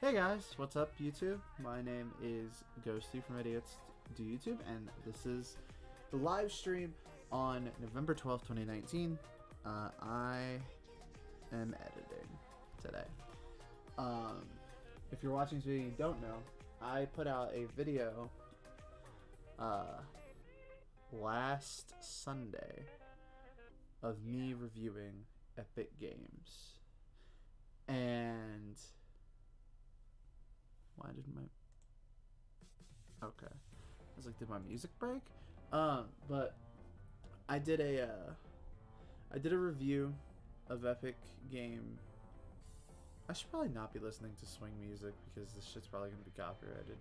Hey guys, what's up YouTube? My name is Ghostie from Idiots Do YouTube, and this is the live stream on November 12th, 2019. I am editing today. If you're watching this video and you don't know, I put out a video last Sunday of me reviewing Epic Games. And why did my okay? I was like, did my music break? But I did a review of Epic Game. I should probably not be listening to swing music because this shit's probably gonna be copyrighted.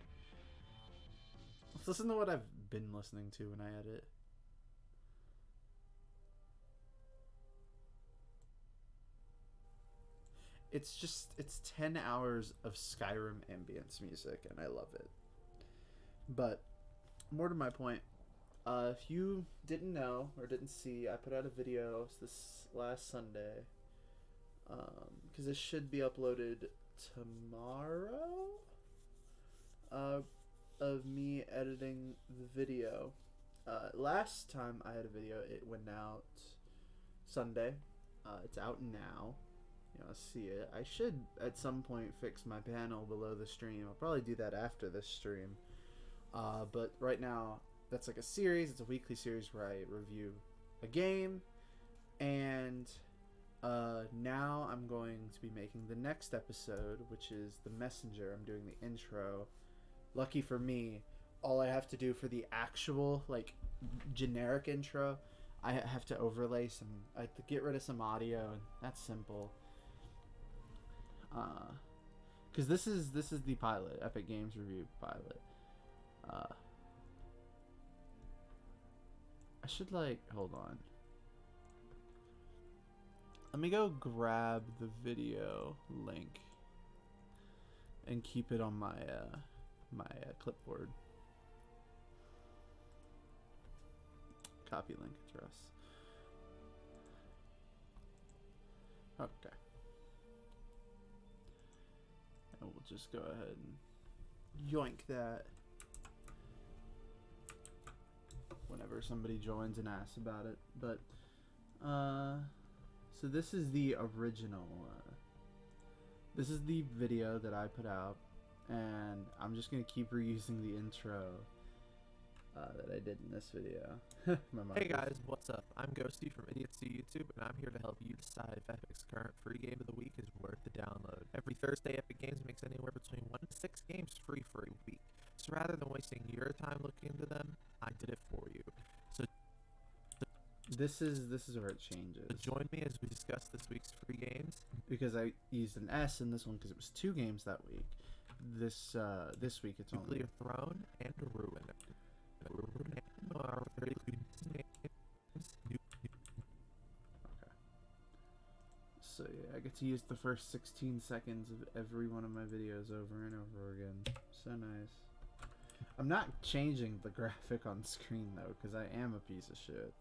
Let's listen to what I've been listening to when I edit. It's 10 hours of Skyrim ambience music, and I love it. But more to my point, if you didn't know or didn't see, I put out a video this last Sunday, because it should be uploaded tomorrow, of me editing the video. Last time I had a video, it went out Sunday. It's out now. You know, see it. I should at some point fix my panel below the stream. I'll probably do that after this stream. But right now, that's like a series. It's a weekly series where I review a game. And now I'm going to be making the next episode, which is The Messenger. I'm doing the intro. Lucky for me, all I have to do for the actual, like, generic intro, I have to overlay some, I have to get rid of some audio, and that's simple. Because this is the pilot, Epic Games review pilot. I should, like, hold on. Let me go grab the video link and keep it on my clipboard. Copy link address. Okay. And we'll just go ahead and yoink that whenever somebody joins and asks about it. But so this is the original. This is the video that I put out, and I'm just gonna keep reusing the intro that I did in this video. Hey guys, what's up? I'm Ghostie from Idiots Do YouTube, and I'm here to help you decide if Epic's current free game of the week is worth the download. Every Thursday, Epic Games makes anywhere between 1 to 6 games free for a week. So rather than wasting your time looking into them, I did it for you. So this is where it changes. join me as we discuss this week's free games. Because I used an S in this one because it was 2 games that week. This week it's only Nuclear Throne and Ruin. okay. So yeah, I get to use the first 16 seconds of every one of my videos over and over again. So nice. I'm not changing the graphic on screen though, because I am a piece of shit.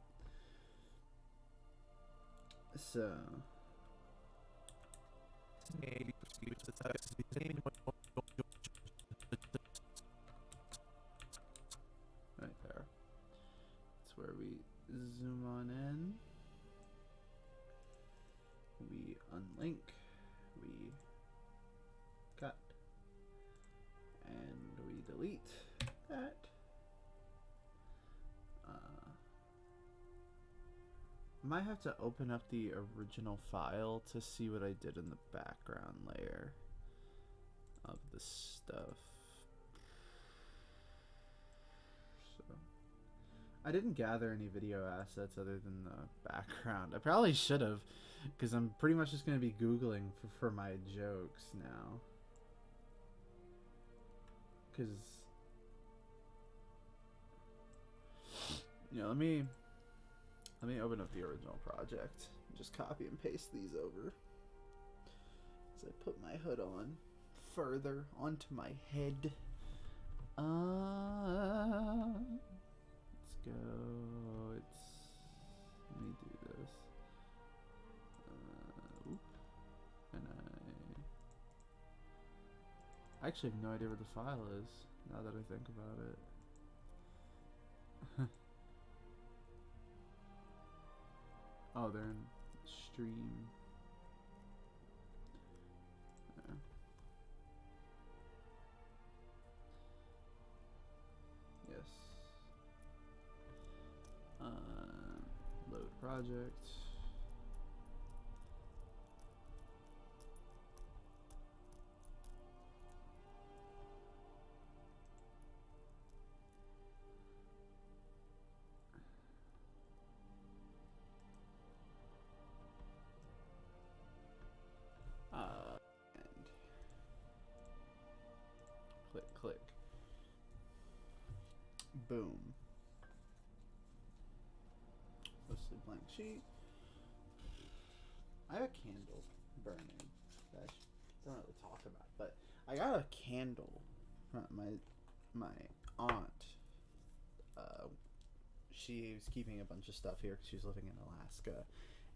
So right there. That's where we zoom on in. We unlink. We cut. And we delete that. Might have to open up the original file to see what I did in the background layer of the stuff. So I didn't gather any video assets other than the background. I probably should have, because I'm pretty much just going to be Googling for my jokes now. Because, you know, let me open up the original project and just copy and paste these over as I put my hood on further onto my head. Let's go. Let me do this. Oop. And I actually have no idea what the file is, now that I think about it. Oh, they're in stream. Yes. Load project. And click. Boom. Mostly blank sheet. I have a candle burning that I don't really talk about, but I got a candle from my aunt. She was keeping a bunch of stuff here because she's living in Alaska,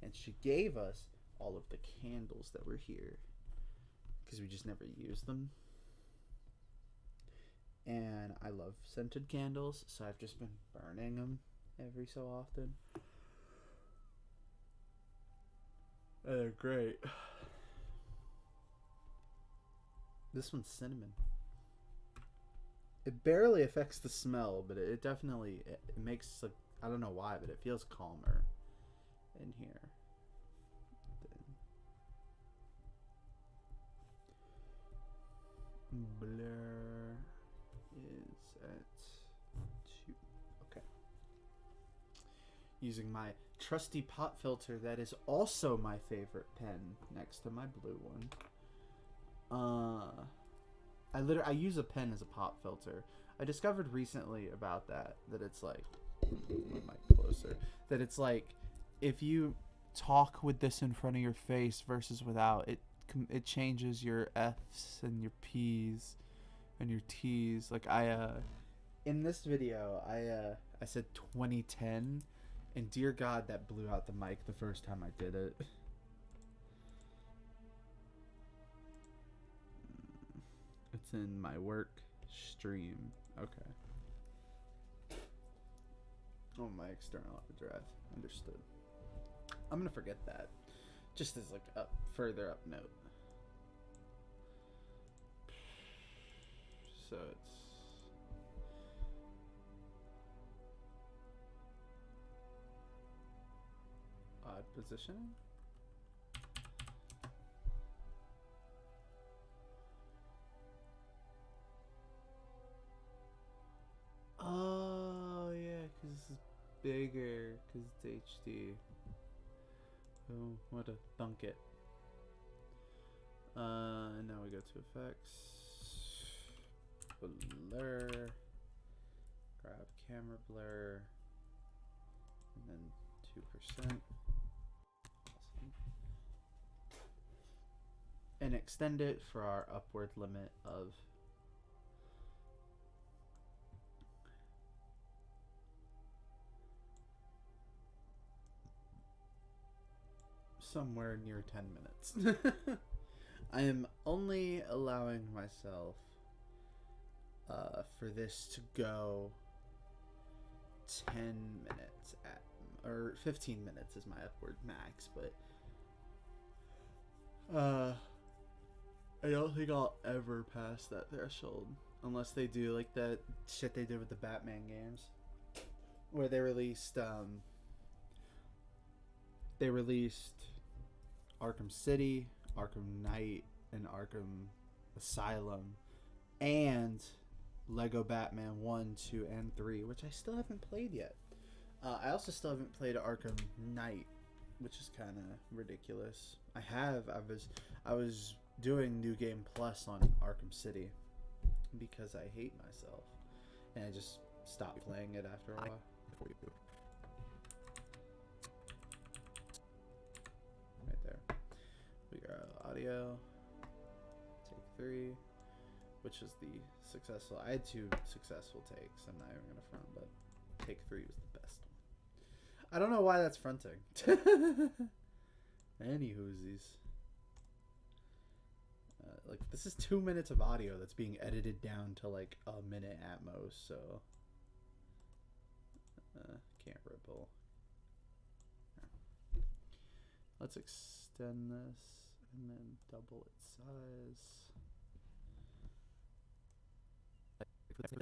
and she gave us all of the candles that were here because we just never used them. And I love scented candles, so I've just been burning them every so often. And they're great. This one's cinnamon. It barely affects the smell, but it definitely it makes, like, I don't know why, but it feels calmer in here. Blur is at 2. Okay. Using my trusty pot filter that is also my favorite pen next to my blue one. I use a pen as a pop filter. I discovered recently about that it's like, my mic closer, that it's like if you talk with this in front of your face versus without, it changes your F's and your P's and your T's. Like in this video I said 2010, and dear God, that blew out the mic the first time I did it. It's in my work stream. Okay. Oh, my external hard drive. Understood. I'm gonna forget that. Just as like a further up note. So it's odd positioning. Oh yeah, because this is bigger because it's HD. Oh, what a thunk it. Now we go to effects, blur, grab camera blur, and then 2%. Awesome. And extend it for our upward limit of somewhere near 10 minutes. I am only allowing myself for this to go 10 minutes at, or 15 minutes is my upward max, but I don't think I'll ever pass that threshold unless they do like that shit they did with the Batman games where they released Arkham City, Arkham Knight, and Arkham Asylum, and Lego Batman 1, 2, and 3, which I still haven't played yet. I also still haven't played Arkham Knight, which is kind of ridiculous. I was doing New Game Plus on Arkham City because I hate myself, and I just stopped playing it after a while. Before you do. Right there. We got audio. Take 3, which is the successful. I had 2 successful takes. I'm not even gonna front, but take 3 was the best one. I don't know why that's fronting. Any whoosies. like this is 2 minutes of audio that's being edited down to like a minute at most. So can't ripple. Let's extend this and then double its size. Let's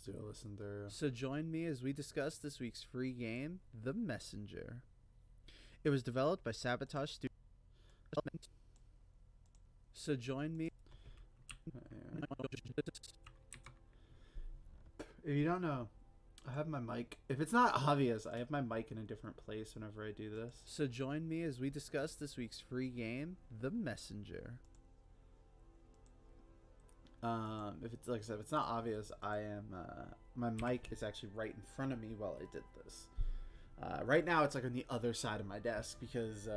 do a listen through. So join me as we discuss this week's free game, The Messenger. It was developed by Sabotage Studios. So join me. If you don't know, I have my mic. If it's not obvious, I have my mic in a different place whenever I do this. So join me as we discuss this week's free game, The Messenger. If it's like I said, if it's not obvious, I am my mic is actually right in front of me while I did this. Right now it's like on the other side of my desk because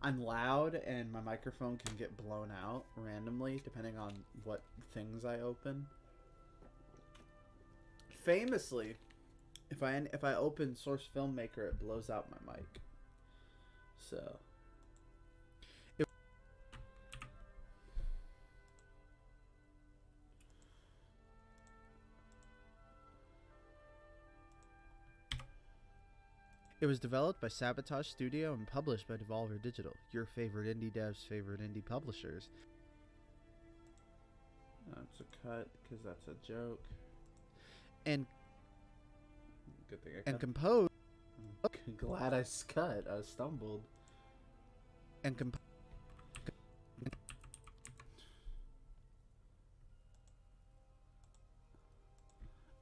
I'm loud and my microphone can get blown out randomly depending on what things I open. Famously, if I open Source Filmmaker, it blows out my mic. So it was developed by Sabotage Studio and published by Devolver Digital, your favorite indie devs' favorite indie publishers. That's a cut because that's a joke. And good thing I cut. And composed. I'm glad I cut. I stumbled. And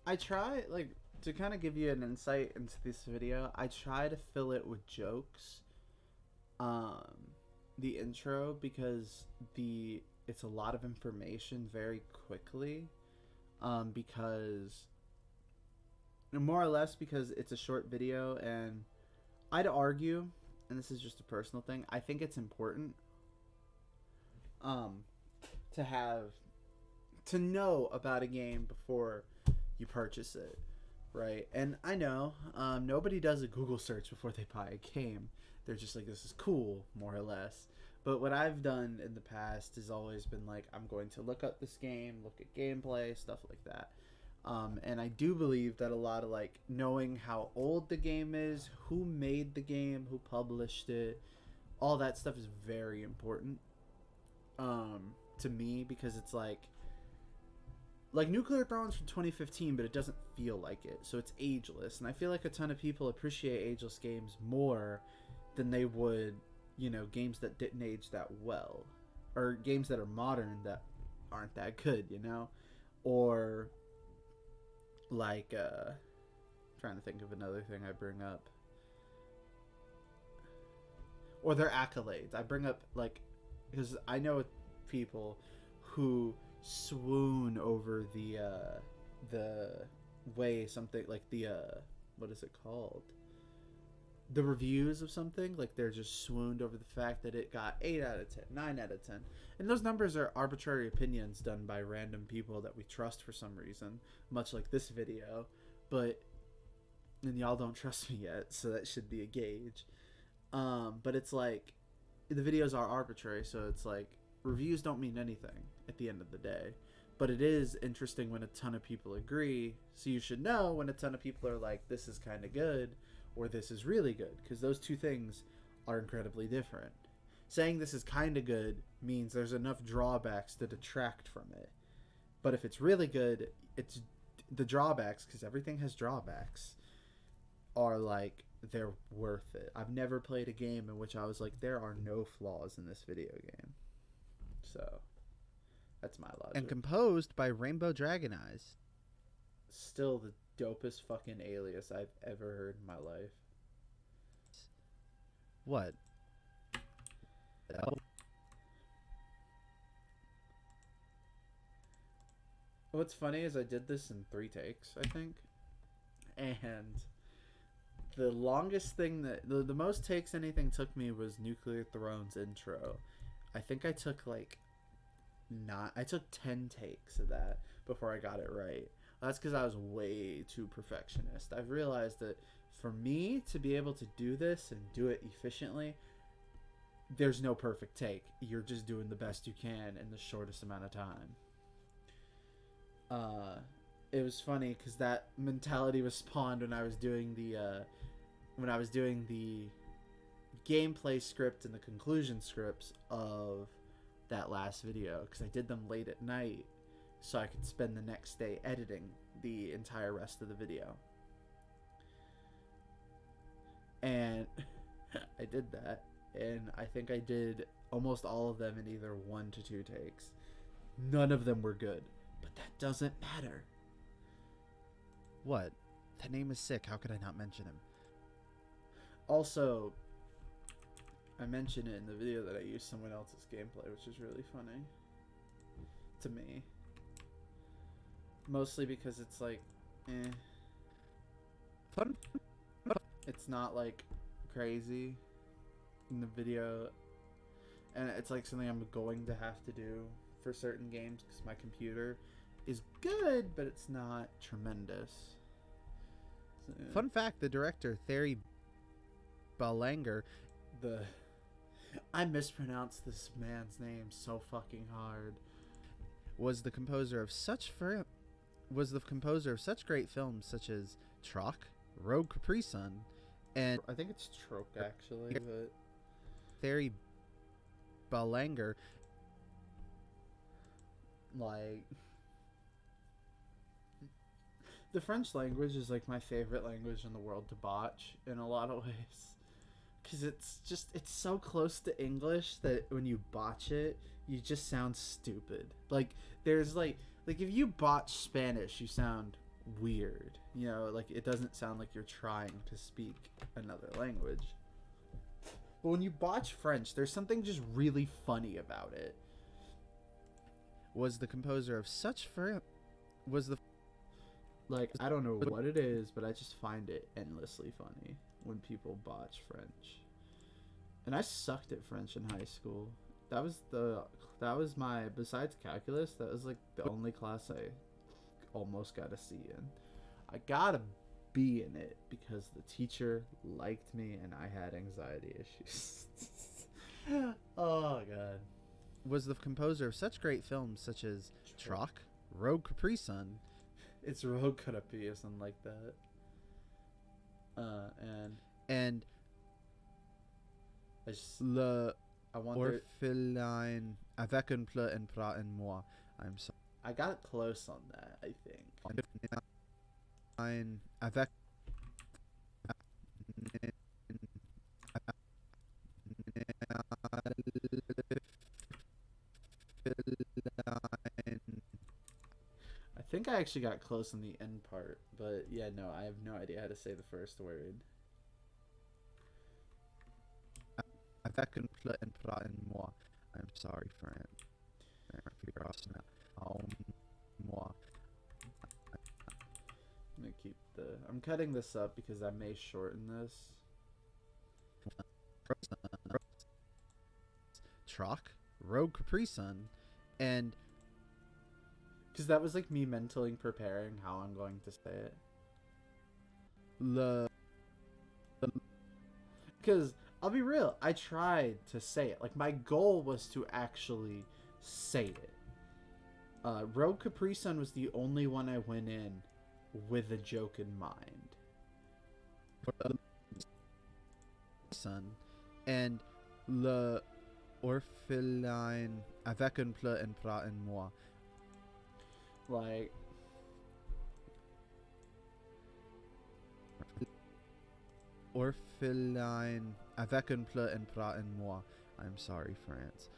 I try to kind of give you an insight into this video. I try to fill it with jokes. The intro because it's a lot of information very quickly. Because more or less because it's a short video, and I'd argue, and this is just a personal thing, I think it's important to know about a game before you purchase it, right? And I know nobody does a Google search before they buy a game. They're just like, this is cool, more or less. But what I've done in the past has always been like, I'm going to look up this game, look at gameplay, stuff like that. And I do believe that a lot of like knowing how old the game is, who made the game, who published it, all that stuff is very important to me, because it's like Nuclear Throne's from 2015, but it doesn't feel like it, so it's ageless. And I feel like a ton of people appreciate ageless games more than they would, games that didn't age that well, or games that are modern that aren't that good, or like trying to think of another thing I bring up, or their accolades. I bring up because I know people who swoon over the way something like what is it called, the reviews of something, like they're just swooned over the fact that it got 8 out of 10, 9 out of 10, and those numbers are arbitrary opinions done by random people that we trust for some reason, much like this video, and y'all don't trust me yet, so that should be a gauge. But it's like the videos are arbitrary, so it's like reviews don't mean anything at the end of the day, but it is interesting when a ton of people agree, so you should know when a ton of people are like, this is kind of good, or this is really good, because those two things are incredibly different. Saying this is kind of good means there's enough drawbacks to detract from it, but if it's really good, it's the drawbacks, because everything has drawbacks, are like, they're worth it. I've never played a game in which I was like, there are no flaws in this video game. So that's my logic. And composed by Rainbow Dragon Eyes. Still the dopest fucking alias I've ever heard in my life. What? What's funny is I did this in 3 takes, I think. And the longest thing the most takes anything took me was Nuclear Throne's intro. I think I took 10 takes of that before I got it right. That's because I was way too perfectionist. I've realized that For me to be able to do this and do it efficiently, there's no perfect take. You're just doing the best you can in the shortest amount of time. It was funny because that mentality was spawned when I was doing the gameplay script and the conclusion scripts of that last video, because I did them late at night so I could spend the next day editing the entire rest of the video. And I did that, and I think I did almost all of them in either 1 to 2 takes. None of them were good, but that doesn't matter. What? That name is sick. How could I not mention him? Also, I mentioned it in the video that I used someone else's gameplay, which is really funny to me. Mostly because it's like, Fun. it's not like crazy in the video, and it's like something I'm going to have to do for certain games because my computer is good, but it's not tremendous. So, yeah. Fun fact: the director Thierry Balanger I mispronounced this man's name so fucking hard. was the composer of such great films such as Troc, Rogue Capri Sun, and I think it's Troke actually, but Thierry Balanger. like, the French language is like my favorite language in the world to botch in a lot of ways, because it's so close to English that when you botch it, you just sound stupid. Like, there's like if you botch Spanish, you sound weird, you know, like it doesn't sound like you're trying to speak another language. But when you botch French, there's something just really funny about it. Was the composer of such Like, I don't know what it is, but I just find it endlessly funny when people botch French. And I sucked at French in high school. That was my, besides calculus, that was like the only class I almost got a C in. I got a B in it because the teacher liked me and I had anxiety issues. Oh god. was the composer of such great films such as Troc, Rogue Capri Sun. It's Rogue Capri or something like that. And I want Orpheline avec un plat en prat en moi. I'm sorry. I got close on that, I think. Avec I think I actually got close on the end part, but yeah, no, I have no idea how to say the first word. avec un plat en prat en moi. I'm sorry, friend. Moi. I'm cutting this up because I may shorten this. Troc, Rogue Capri Sun, and Because that was like me mentally preparing how I'm going to say it. Because I'll be real, I tried to say it. Like, my goal was to actually say it. Rogue Capri Sun was the only one I went in with a joke in mind. Sun, and Le Orpheline avec un plat en prat en moi. Like, Orpheline avec un plat en prat en moi. I'm sorry, France.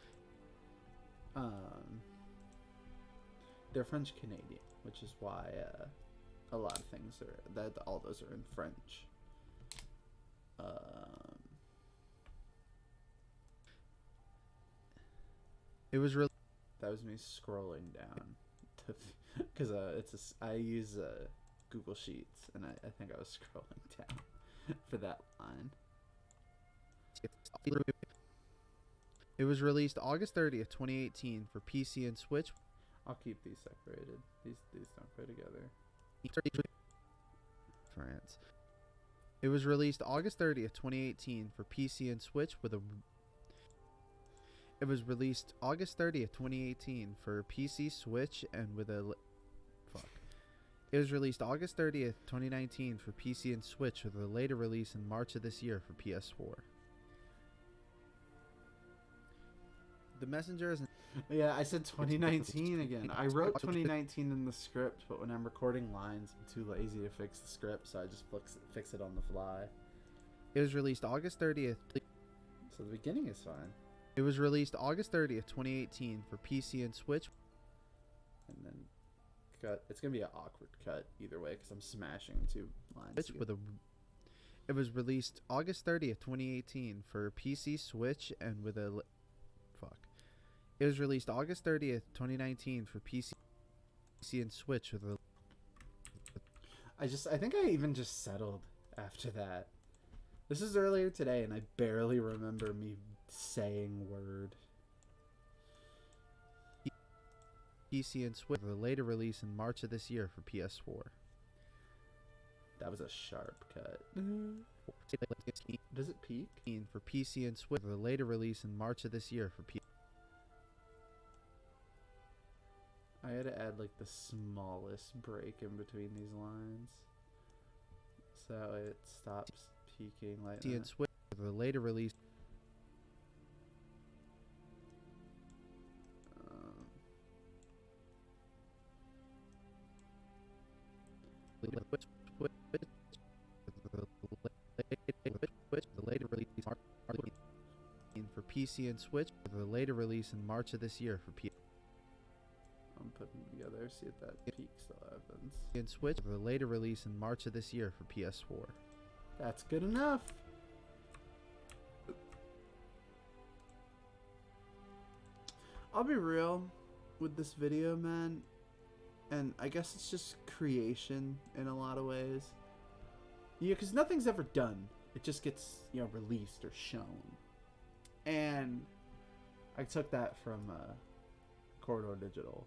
they're French Canadian, which is why a lot of things all those are in French. It was really That was me scrolling down because I use Google Sheets, and I think I was scrolling down for that line. It was released August 30th, 2018 for PC and Switch. I'll keep these separated. These don't go together. France. It was released August 30th, 2018 for PC and Switch with a It was released August 30th, 2018 for PC, Switch, and with a fuck. It was released August 30th, 2019 for PC and Switch with a later release in March of this year for PS4. The Messenger is Yeah, I said 2019 again. I wrote 2019 in the script, but when I'm recording lines, I'm too lazy to fix the script, so I just fix it on the fly. It was released August 30th. So the beginning is fine. It was released August 30th, 2018 for PC and Switch. And then cut. It's gonna be an awkward cut either way because I'm smashing two lines. It was released August 30th, 2018 for PC, Switch, and with a fuck. It was released August 30th, 2019 for PC and Switch with a I think I even just settled after that. This is earlier today, and I barely remember me saying word. PC and Switch with a later release in March of this year for PS4. That was a sharp cut. Does it peak? For PC and Switch with a later release in March of this year for PS4. I had to add like the smallest break in between these lines, so that way it stops peaking like PC and Switch with a later release. The later release for PC and Switch with a later release in March of this year for PS. I'm putting them together, see if that peak still happens. And Switch with a later release in March of this year for PS4. That's good enough. I'll be real with this video, man, and I guess it's just creation in a lot of ways. Yeah, because nothing's ever done. It just gets, released or shown. And I took that from Corridor Digital.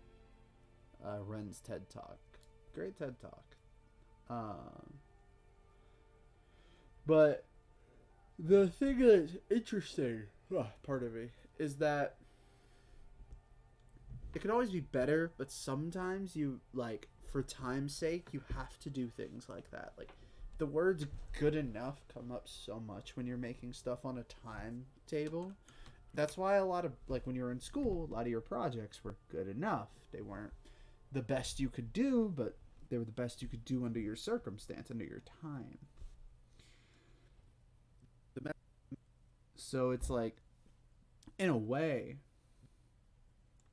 Ren's TED Talk. Great TED Talk. But the thing that's interesting, part of me, is that it could always be better, but sometimes you, for time's sake, you have to do things like that. Like, the words good enough come up so much when you're making stuff on a timetable. That's why a lot of, when you were in school, a lot of your projects were good enough. They weren't the best you could do, but they were the best you could do under your circumstance, under your time. So it's like, in a way,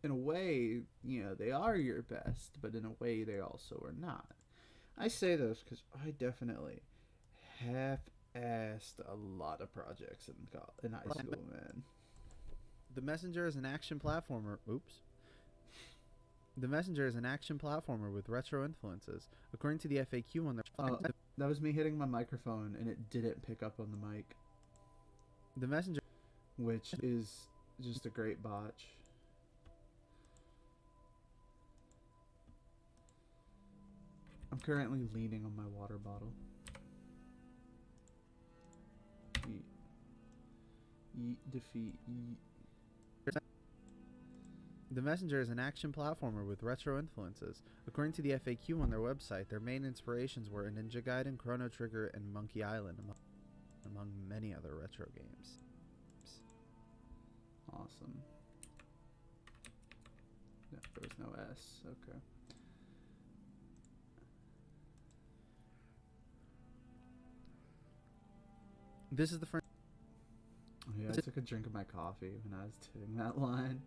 they are your best, but in a way they also are not. I say this because I definitely half-assed a lot of projects in high school, man. The Messenger is an action platformer. Oops. The Messenger is an action platformer with retro influences. According to the FAQ on the... that was me hitting my microphone, and it didn't pick up on the mic. The Messenger... Which is just a great botch. I'm currently leaning on my water bottle. Yeet, defeat, yeet. The Messenger is an action platformer with retro influences. According to the FAQ on their website, their main inspirations were Ninja Gaiden, Chrono Trigger, and Monkey Island, among many other retro games. Awesome. Yeah, there was no S. Okay. This is the French... Oh, yeah, I took a drink of my coffee when I was doing that line.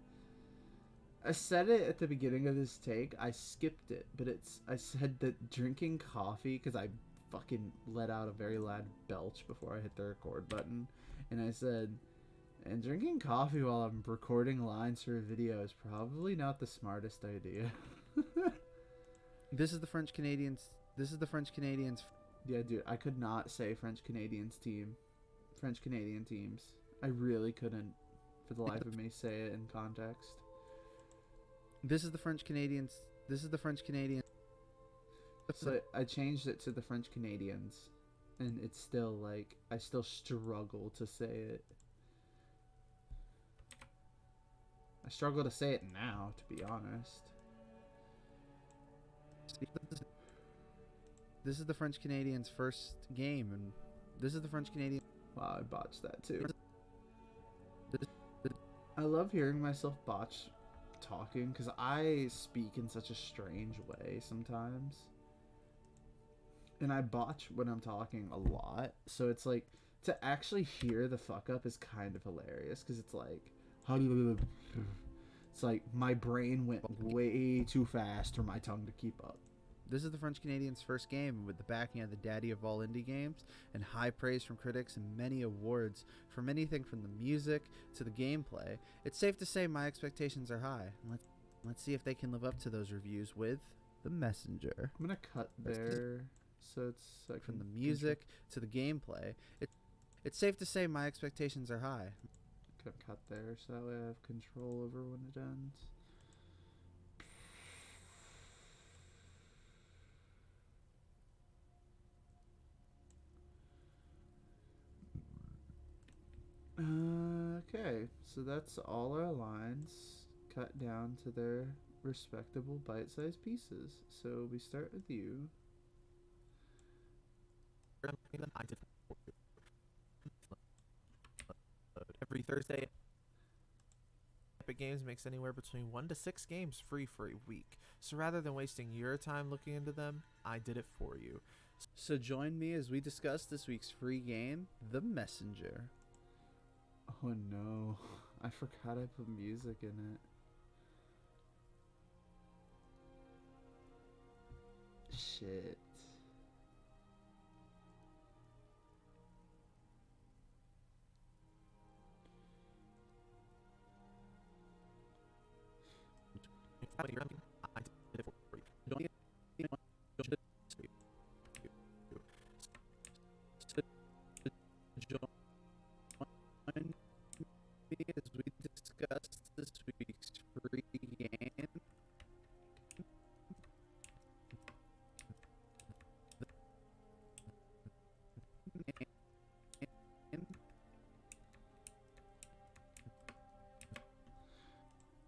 I said it at the beginning of this take. I skipped it, but I said that drinking coffee, because I fucking let out a very loud belch before I hit the record button, and I said, and drinking coffee while I'm recording lines for a video is probably not the smartest idea. This is the French Canadians. Yeah, dude, I could not say French Canadian teams. I really couldn't, for the life of me, say it in context. This is the French Canadian. So I changed it to the French Canadians, and it's still like I still struggle to say it. I struggle to say it now, to be honest. This is the French Canadian's first game, and this is the French Canadian. Wow, I botched that too. I love hearing myself botch talking because I speak in such a strange way sometimes. And I botch when I'm talking a lot. So it's like, to actually hear the fuck up is kind of hilarious because it's like, it's like my brain went way too fast for my tongue to keep up. This is the French Canadian's first game with the backing of the daddy of all indie games and high praise from critics and many awards from anything from the music to the gameplay. It's safe to say my expectations are high. Let's see if they can live up to those reviews with The Messenger. I'm gonna cut there, so it's like From the music to the gameplay, it's safe to say my expectations are high. Gonna cut there, so that way I have control over when it ends. Okay, so that's all our lines cut down to their respectable bite-sized pieces. So we start with you. Every Thursday, Epic Games makes anywhere between 1 to 6 games free for a week. So rather than wasting your time looking into them, I did it for you. So join me as we discuss this week's free game, The Messenger. Oh no, I forgot I put music in it. Shit. I did it for you. Join me as we discuss this week's free game.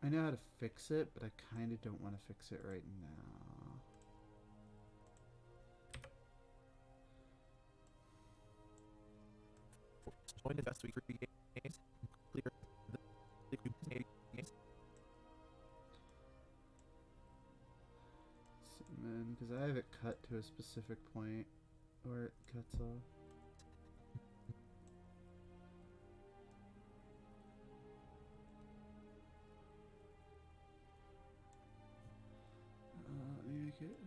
I know how to fix it, but I kind of don't want to fix it right now. Join the best week free games. Clear the games. Man, because I have it cut to a specific point where it cuts off. Let me make it.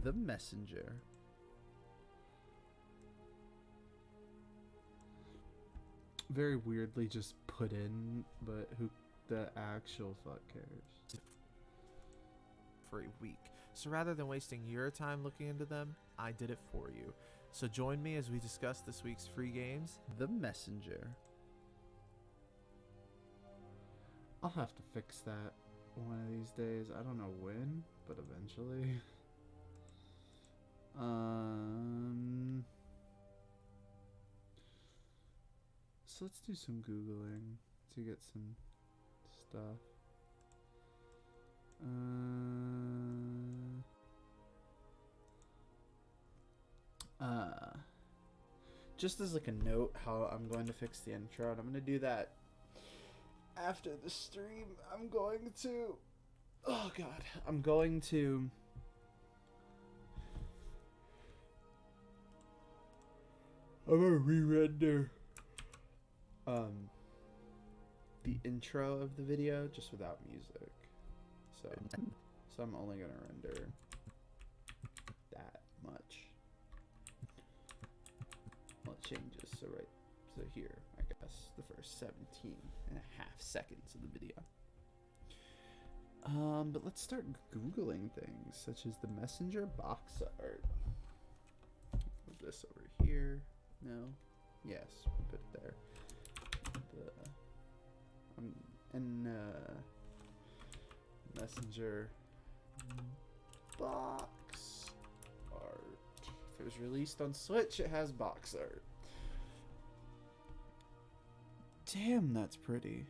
The Messenger. Very weirdly just put in, but who the actual fuck cares? For a week. So rather than wasting your time looking into them, I did it for you. So join me as we discuss this week's free games. The Messenger. I'll have to fix that one of these days. I don't know when, but eventually. So let's do some Googling to get some stuff. Just as like a note how I'm going to fix the intro, and I'm going to do that after the stream. I'm going to I'm going to re-render the intro of the video just without music. So I'm only gonna render that much. Well, it changes. So here, I guess the first 17 and a half seconds of the video. But let's start Googling things such as the Messenger box art. Move this over here. No. Yes, put it there. Messenger box art. If it was released on Switch, it has box art. Damn, that's pretty.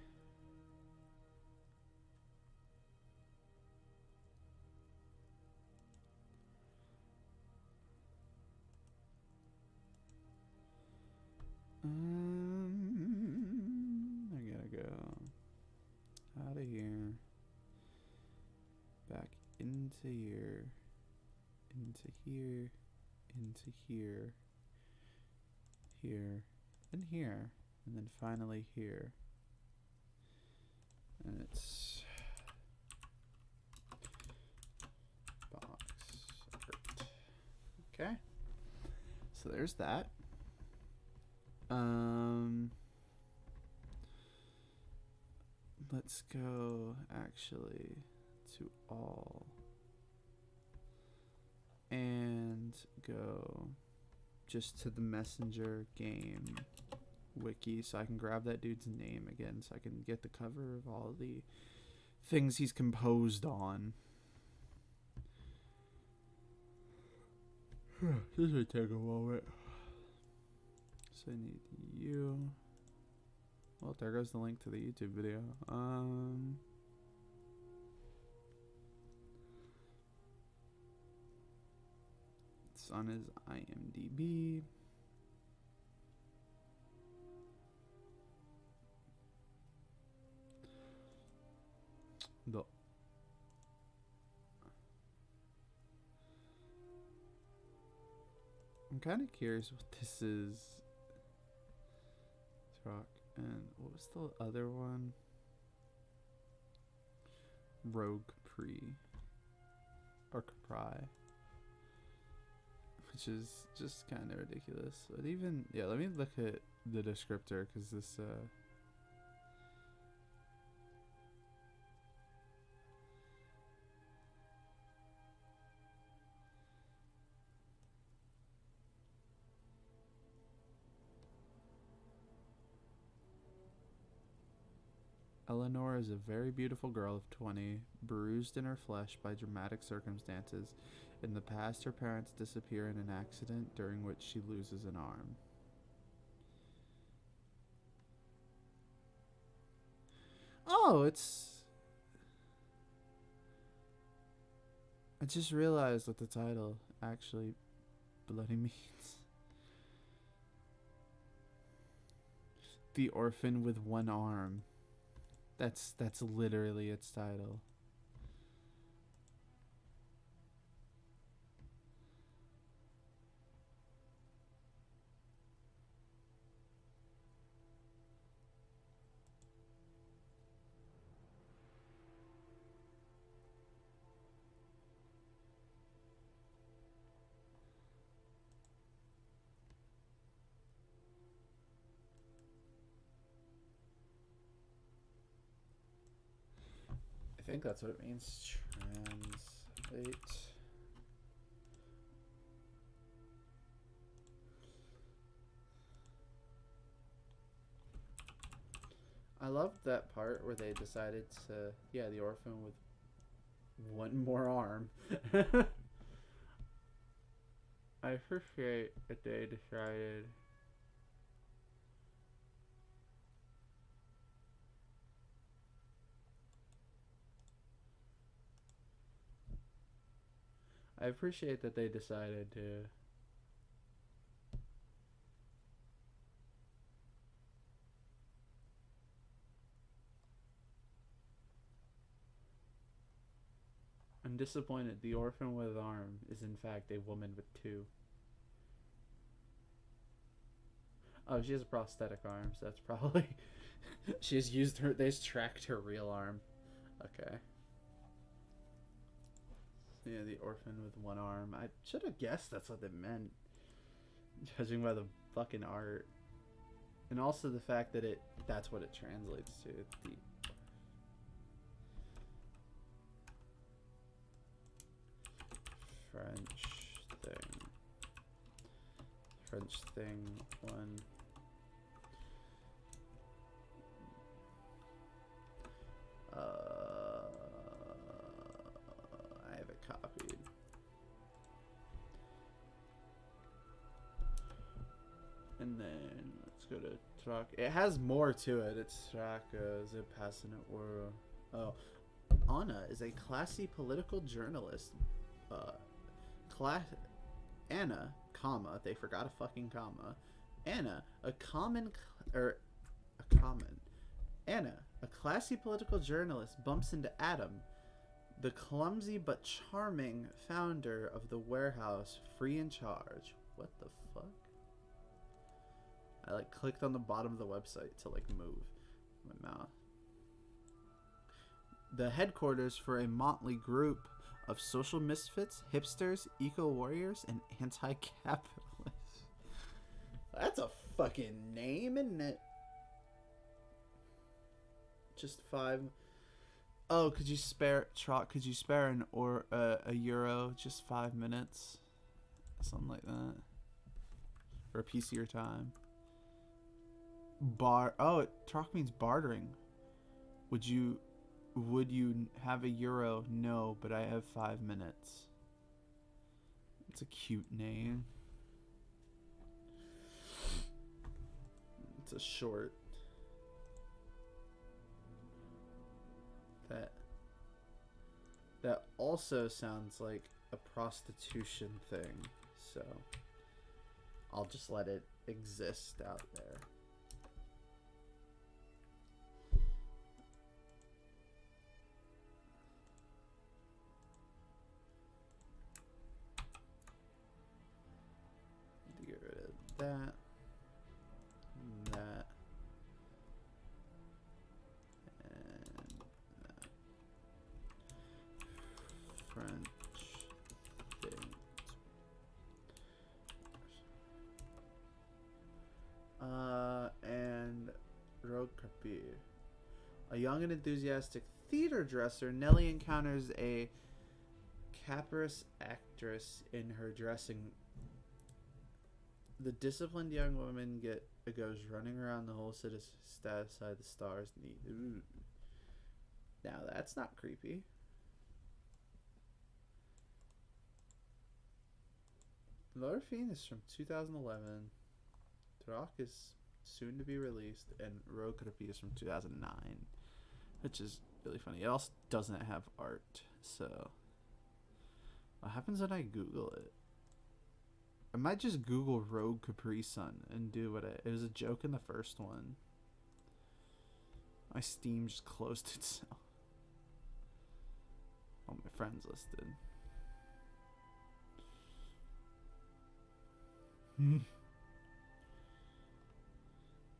I gotta go out of here, back into here, into here, into here, here, and here, and then finally here. And it's box art. Okay, so there's that. Let's go actually to all and go just to the Messenger game wiki so I can grab that dude's name again so I can get the cover of all the things he's composed on. This may take a moment. So I need you. Well, there goes the link to the YouTube video. It's on his IMDb. I'm kind of curious what this is. Rock. And what was the other one? Rogue Capri. Or Capri. Which is just kind of ridiculous. But even, yeah, let me look at the descriptor because this, Eleanor is a very beautiful girl of 20, bruised in her flesh by dramatic circumstances. In the past, her parents disappear in an accident during which she loses an arm. Oh, it's... I just realized what the title actually bloody means. The Orphan with One Arm. That's literally its title. I think that's what it means. Translate. I loved that part where they decided to, yeah, the orphan with one more arm. I appreciate that they decided. I appreciate that they decided to I'm disappointed. The orphan with an arm is in fact a woman with two. Oh, she has a prosthetic arm, so that's probably she's used her, they've tracked her real arm. Okay. Yeah, the orphan with one arm. I should have guessed that's what it meant, judging by the fucking art. And also the fact that that's what it translates to. The French thing one. And then let's go to Trak. It has more to it. It's Traka, is it passionate or oh, Anna is a classy political journalist. Anna, comma, they forgot a fucking comma. Anna, Anna, a classy political journalist, bumps into Adam, the clumsy but charming founder of the warehouse free in charge. What the fuck? I like clicked on the bottom of the website to like move my mouth. The headquarters for a motley group of social misfits, hipsters, eco-warriors, and anti-capitalists. That's a fucking name, isn't it? Just 5. Oh, could you spare a euro, just 5 minutes, something like that, or a piece of your time? Troc means bartering. Would you have a euro? No, but I have 5 minutes. It's a cute name. It's a short. That also sounds like a prostitution thing, so I'll just let it exist out there. Need to get rid of that. That. French thing. And Rogue Capir. A young and enthusiastic theater dresser, Nellie encounters a capricious actress in her dressing. The disciplined young woman goes running around the whole city side the stars. Ooh. Now that's not creepy. Lorfine is from 2011. Troc is soon to be released, and Rogue Capir is from 2009, which is really funny. It also doesn't have art, so what happens when I Google it? I might just Google Rogue Capri Sun and do what it was a joke in the first one. My Steam just closed itself. Oh, my friends listed.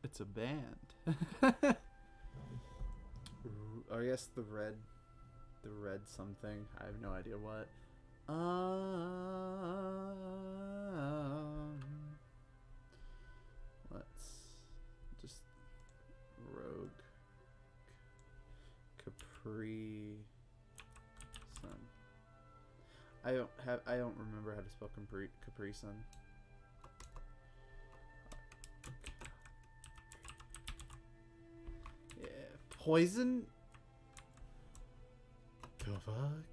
It's a band. I guess the red something. I have no idea what. Let's just Rogue Capri Sun. I don't remember how to spell Capri Sun. Yeah, poison. The fuck.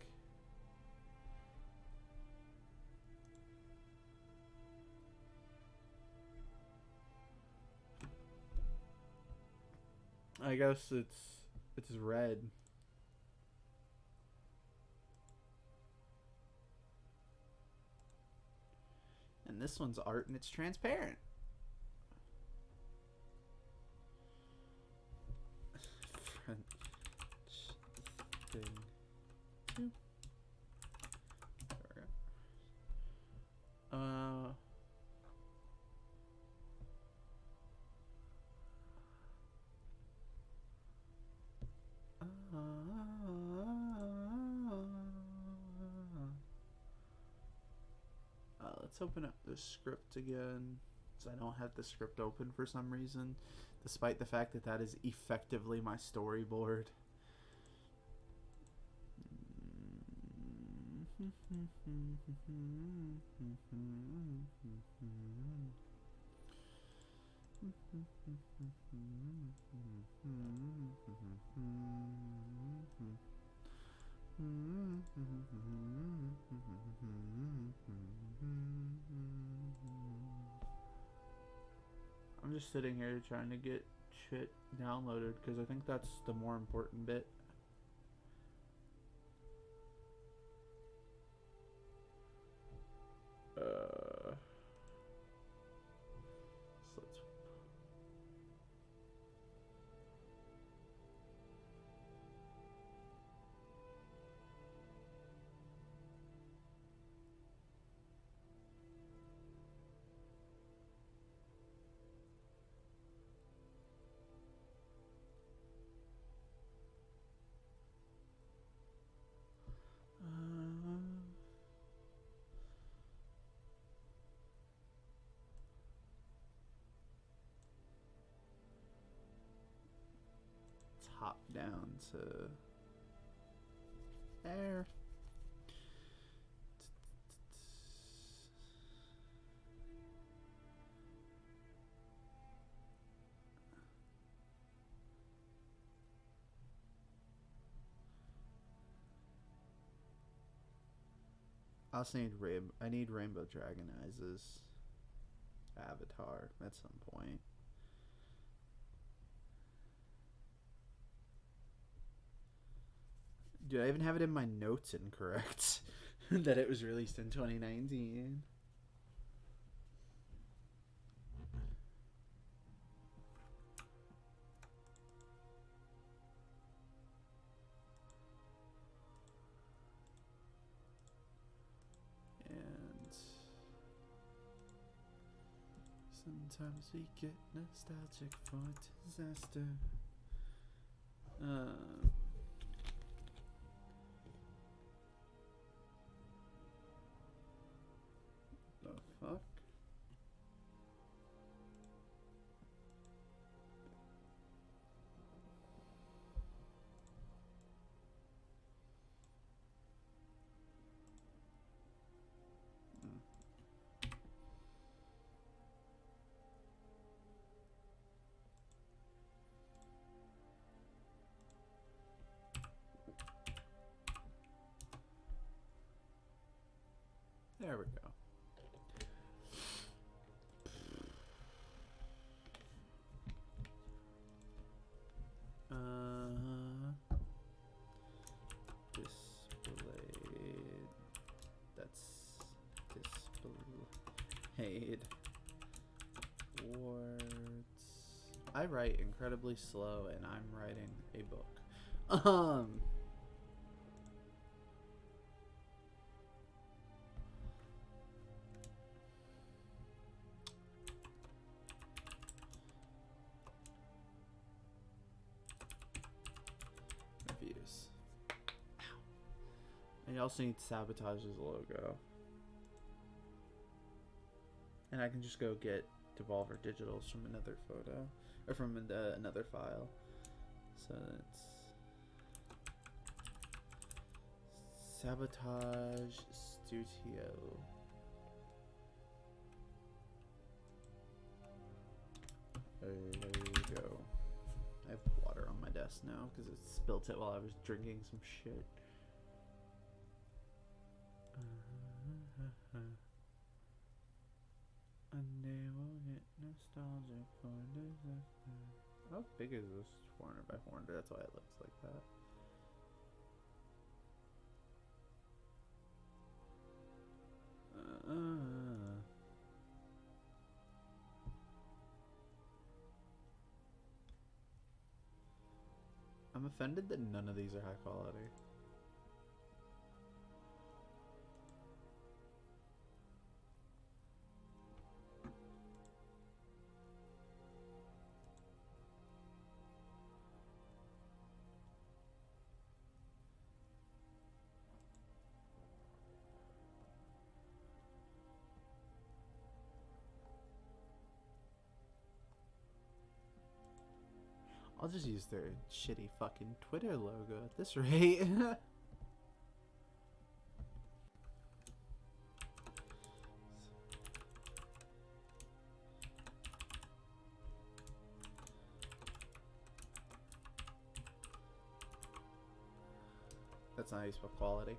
I guess it's red. And this one's art and it's transparent. French thing. There we go. Let's open up the script again, because I don't have the script open for some reason, despite the fact that that is effectively my storyboard. just sitting here trying to get shit downloaded because I think that's the more important bit. So let's hop down to there. I also need I need Rainbow Dragon Eyes' avatar at some point. Dude, I even have it in my notes incorrect that it was released in 2019. And sometimes we get nostalgic for disaster. The fuck? There we go. Displayed. That's displayed. Words. I write incredibly slow, and I'm writing a book. Reviews. And you also need Sabotage's logo. And I can just go get Devolver Digitals from another photo, or from another file. So it's Sabotage Studio. Logo. I have water on my desk now because it spilt it while I was drinking some shit. And they will get nostalgic for disaster. How big is this? 400 by 400. That's why it looks like that. I'm offended that none of these are high quality. I'll just use their shitty fucking Twitter logo at this rate. That's not how you spell quality.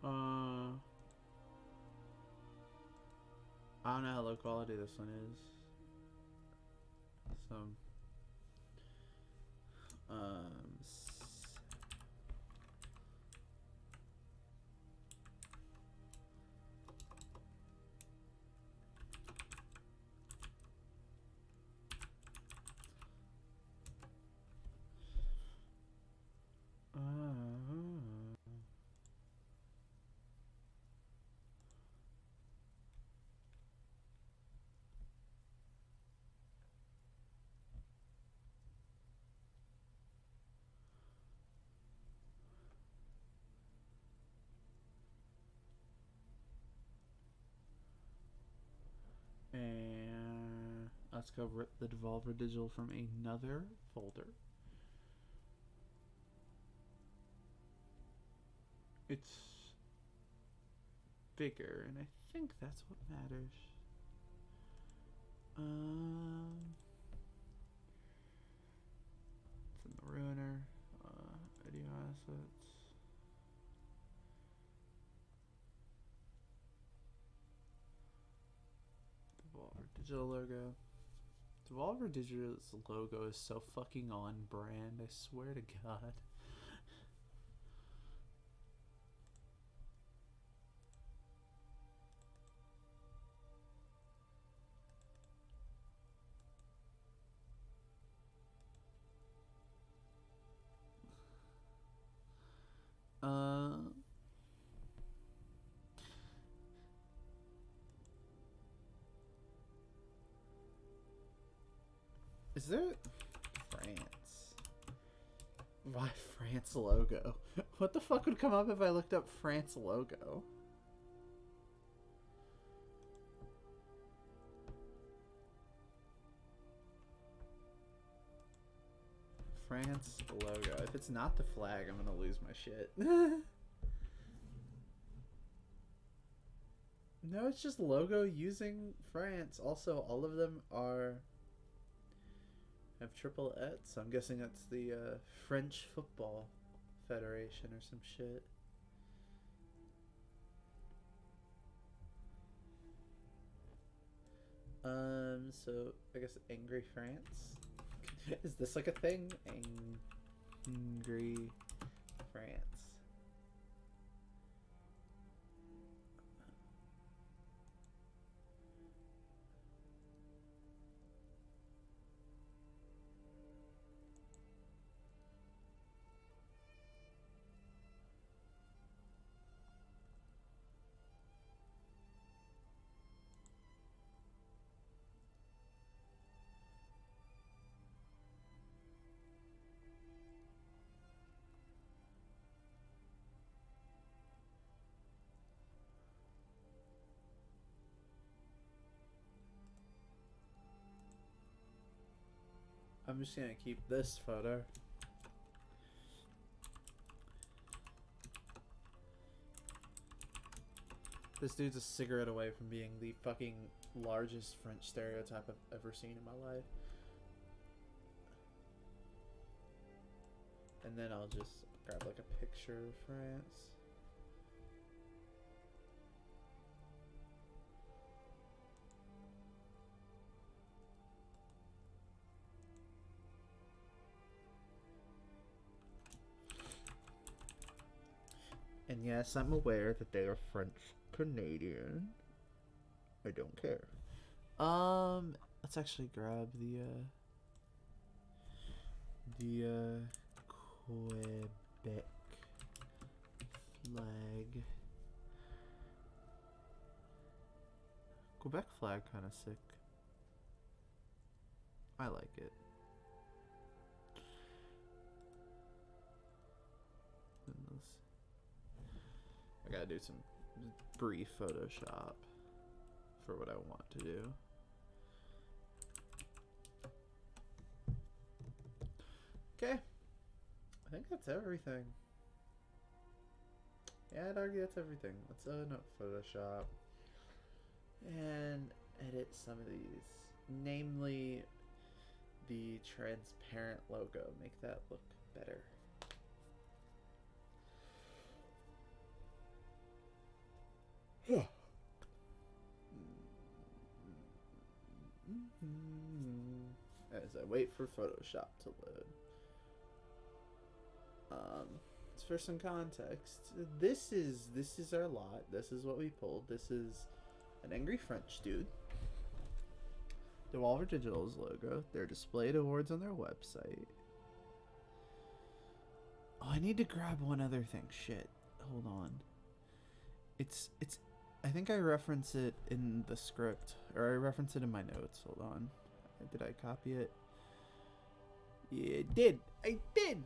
I don't know how low quality this one is. So, um, and let's go rip the Devolver Digital from another folder. It's bigger, and I think that's what matters. It's in the ruiner. Video assets. Devolver Digital logo. Devolver Digital's logo is so fucking on brand, I swear to God. Is there France? Why France logo? What the fuck would come up if I looked up France logo? France logo. If it's not the flag, I'm gonna lose my shit. No, it's just logo using France. Also, all of them have triple et, so I'm guessing that's the French Football Federation or some shit. So I guess Angry France. Is this like a thing? Angry France. I'm just gonna keep this photo. This dude's a cigarette away from being the fucking largest French stereotype I've ever seen in my life. And then I'll just grab like a picture of France. And yes, I'm aware that they are French Canadian. I don't care. Let's actually grab the Quebec flag. Quebec flag kind of sick. I like it. I gotta do some brief Photoshop for what I want to do. Okay. I think that's everything. Yeah, I'd argue that's everything. Let's open up Photoshop and edit some of these. Namely, the transparent logo. Make that look better. as I wait for Photoshop to load. For some context, this is our lot. This is what we pulled. This is an angry French dude. Devolver Digital's logo. Their displayed awards on their website. Oh, I need to grab one other thing. Shit. Hold on. It's I think I reference it in the script, or I reference it in my notes. Hold on. Did I copy it? Yeah, I did. I did.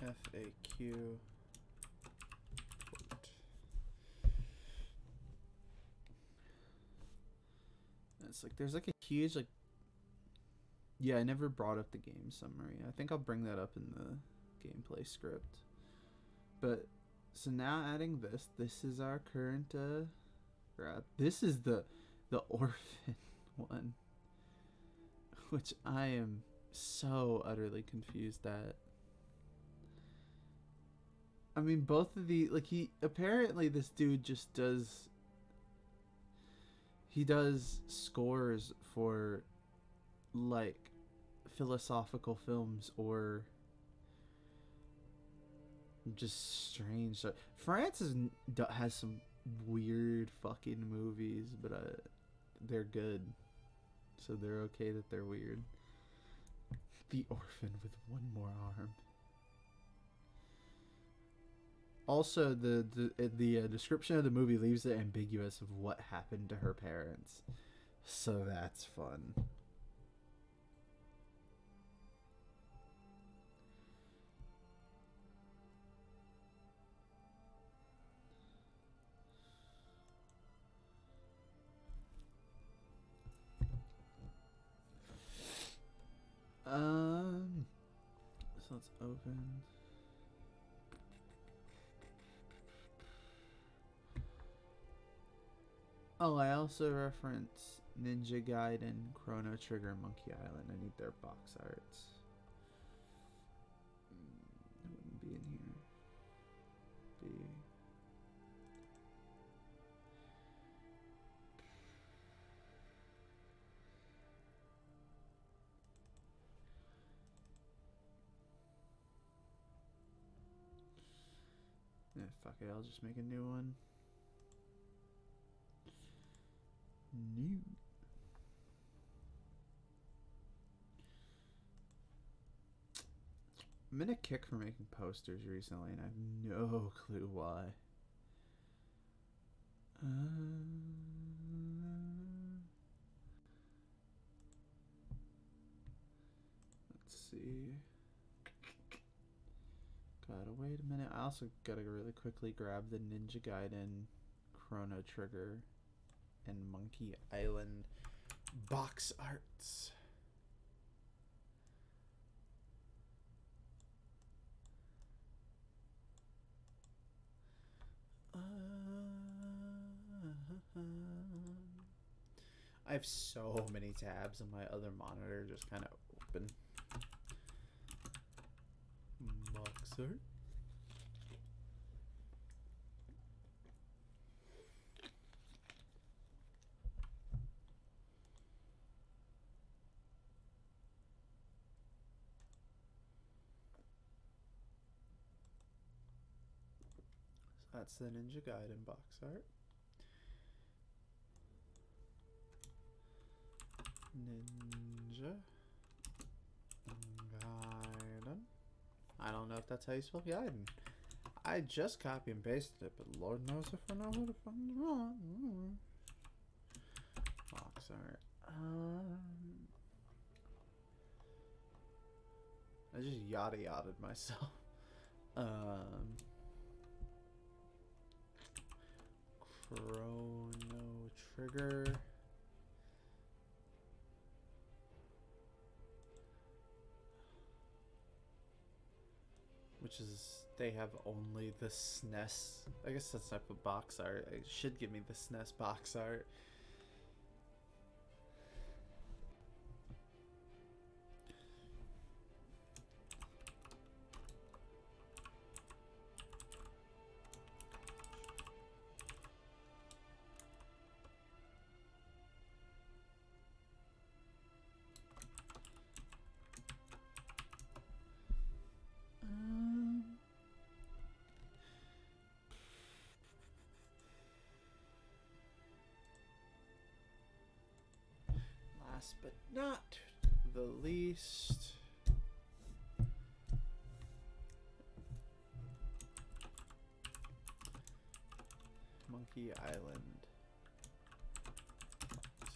FAQ. It's like there's like a huge like. Yeah, I never brought up the game summary. I think I'll bring that up in the gameplay script. But so now adding this. This is our current grab. This is the orphan one, which I am so utterly confused at. I mean, both of the like he apparently this dude just does. He does scores for like philosophical films or just strange stuff. France has some weird fucking movies, but they're good, so they're okay that they're weird. The orphan with one more arm. Also, the description of the movie leaves it ambiguous of what happened to her parents, so that's fun. So let's open. Oh, I also reference Ninja Gaiden, Chrono Trigger, Monkey Island. I need their box arts. It wouldn't be in here. Yeah, fuck it. I'll just make a new one. New. I'm in a kick for making posters recently, and I have no clue why. Let's see. Gotta wait a minute. I also gotta really quickly grab the Ninja Gaiden, Chrono Trigger, and Monkey Island box arts. I have so many tabs on my other monitor just kind of open. Box art. So that's the Ninja Gaiden box art. Ninja Gaiden. I don't know if that's how you spell Gaiden. I just copy and pasted it, but Lord knows if I know who to find it wrong. Box art. I just yada yada'd myself. Chrono Trigger. Which is, they have only the SNES. I guess that's type of box art. It should give me the SNES box art. Last but not the least, Monkey Island.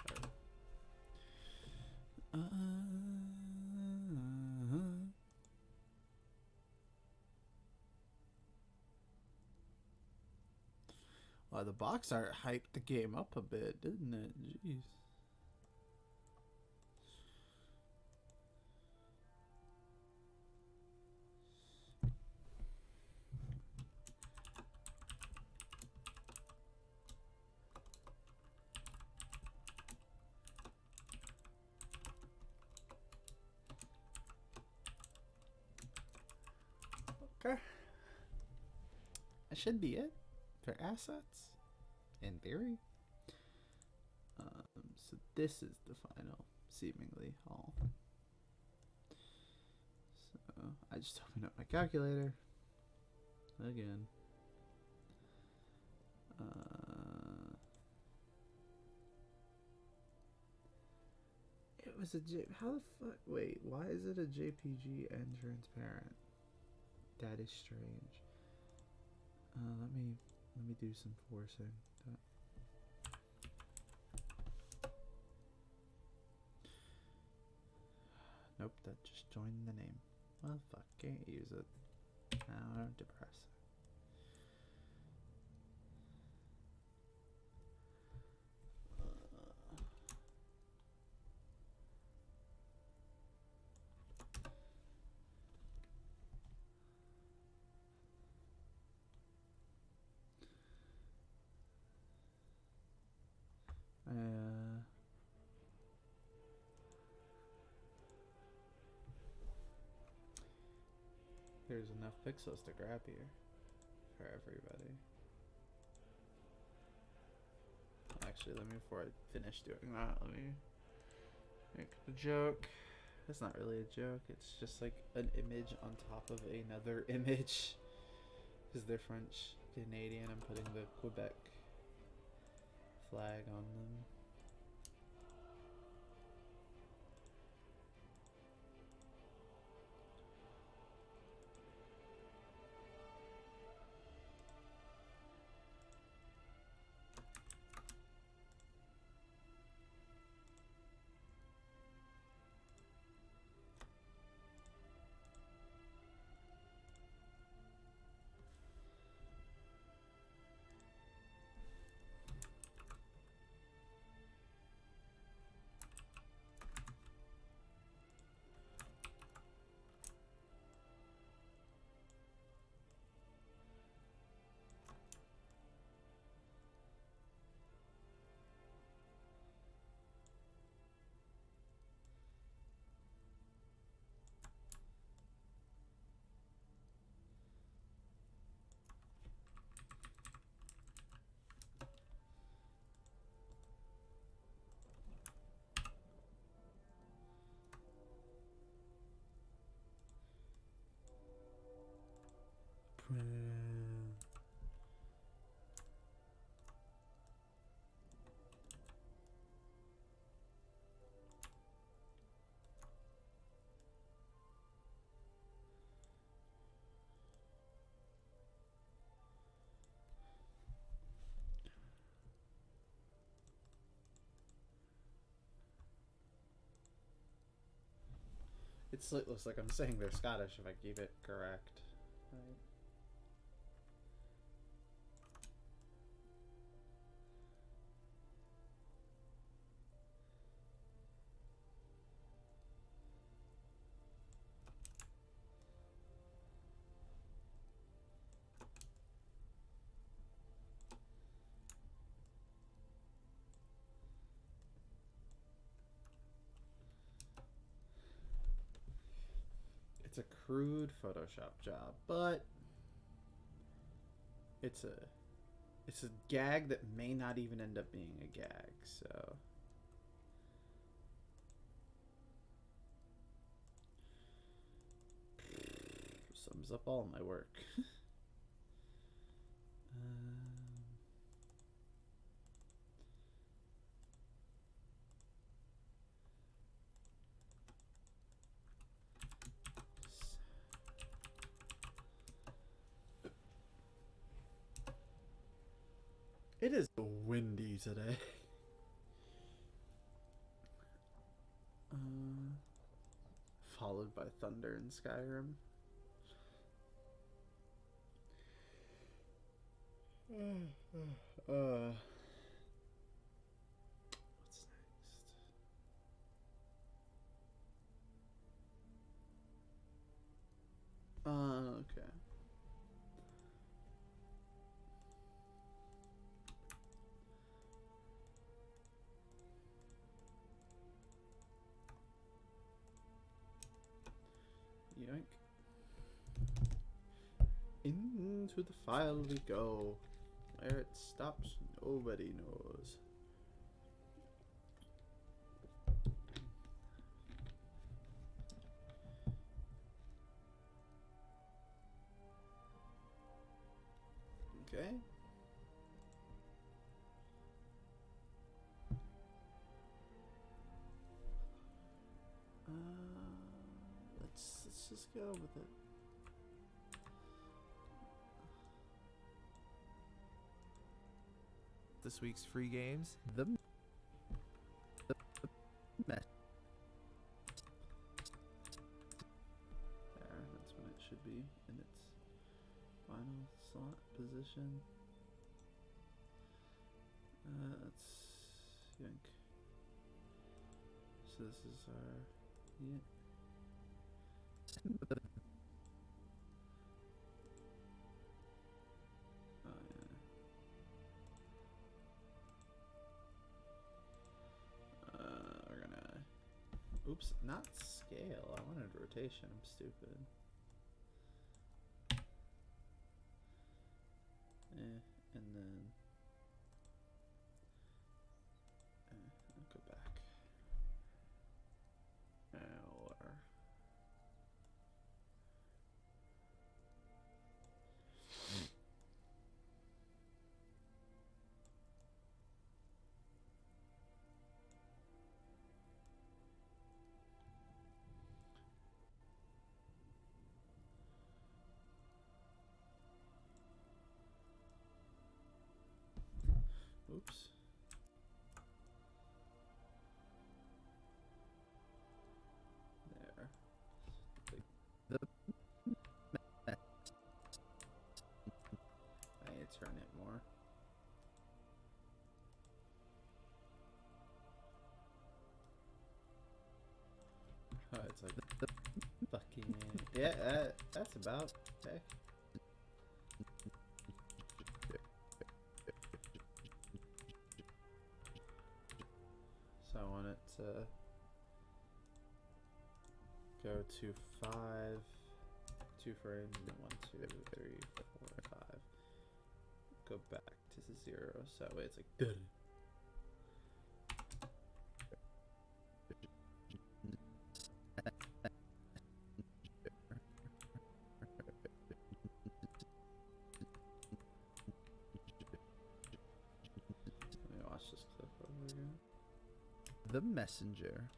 Sorry. Well, the box art hyped the game up a bit, didn't it? Jeez. Okay. That should be it for assets, in theory. So this is the final, seemingly, haul. So I just opened up my calculator again. It was a how the fuck? Wait, why is it a JPG and transparent? That is strange. Let me do some forcing. Nope, that just joined the name. Well, fuck, can't use it. Now I'm depressed. There's enough pixels to grab here for everybody. Actually, let me, before I finish doing that, let me make the joke. It's not really a joke, it's just like an image on top of another image. Because they're French Canadian, I'm putting the Quebec flag on them. It looks like I'm saying they're Scottish if I keep it correct. Right. It's a crude Photoshop job, but it's a gag that may not even end up being a gag, so sums up all my work. It is windy today. Followed by thunder in Skyrim. What's next? Okay. Yoink. Into the file we go. Where it stops, nobody knows. Okay. Let's just go with it. This week's free games. The mess. There, that's when it should be in its final slot position. Let's yank. So this is our yeah. We're gonna. Oops, not scale. I wanted rotation. I'm stupid. And then I'll go back. Oops. There. I need to turn it more. Oh, it's like fucking yeah. That's about okay. So I want it to go to 5, 2 frames, and then 1, 2, 3, 4, 5. Go back to 0, so that way it's like. Duh. Let me watch this clip over again. The Messenger.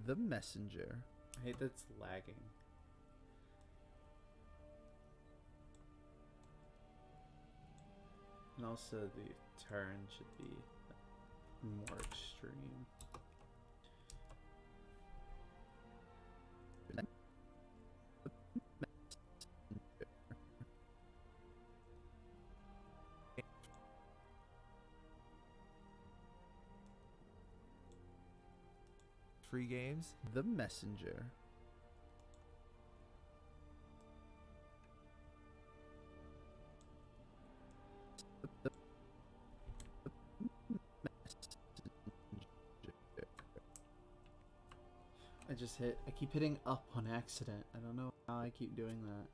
The Messenger. I hate that it's lagging. And also the turn should be more extreme. Free games. The Messenger. I keep hitting up on accident. I don't know how I keep doing that.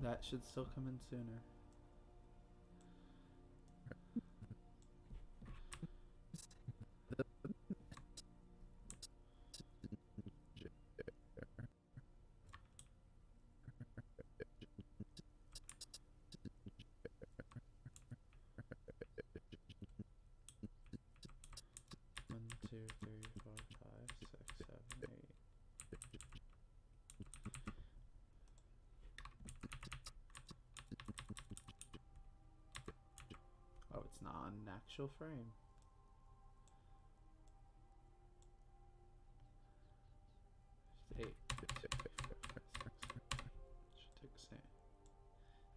That should still come in sooner. One, two, three, four, five, six, seven, eight. Oh, it's not on an actual frame. It's 8, 2, 3, 4, 5, 6. Should take the same.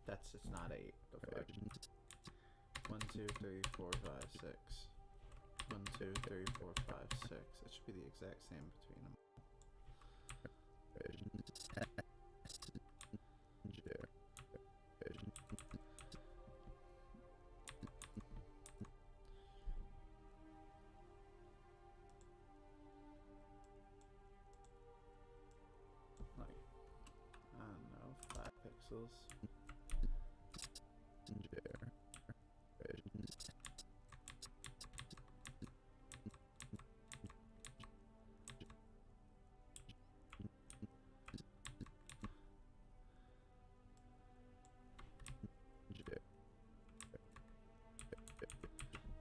That's just not 8. The fuck. 1, 2, 3, 4, 5, 6. 1, 2, 3, 4, 5, 6. It should be the exact same between them. Like, I don't know, 5 pixels.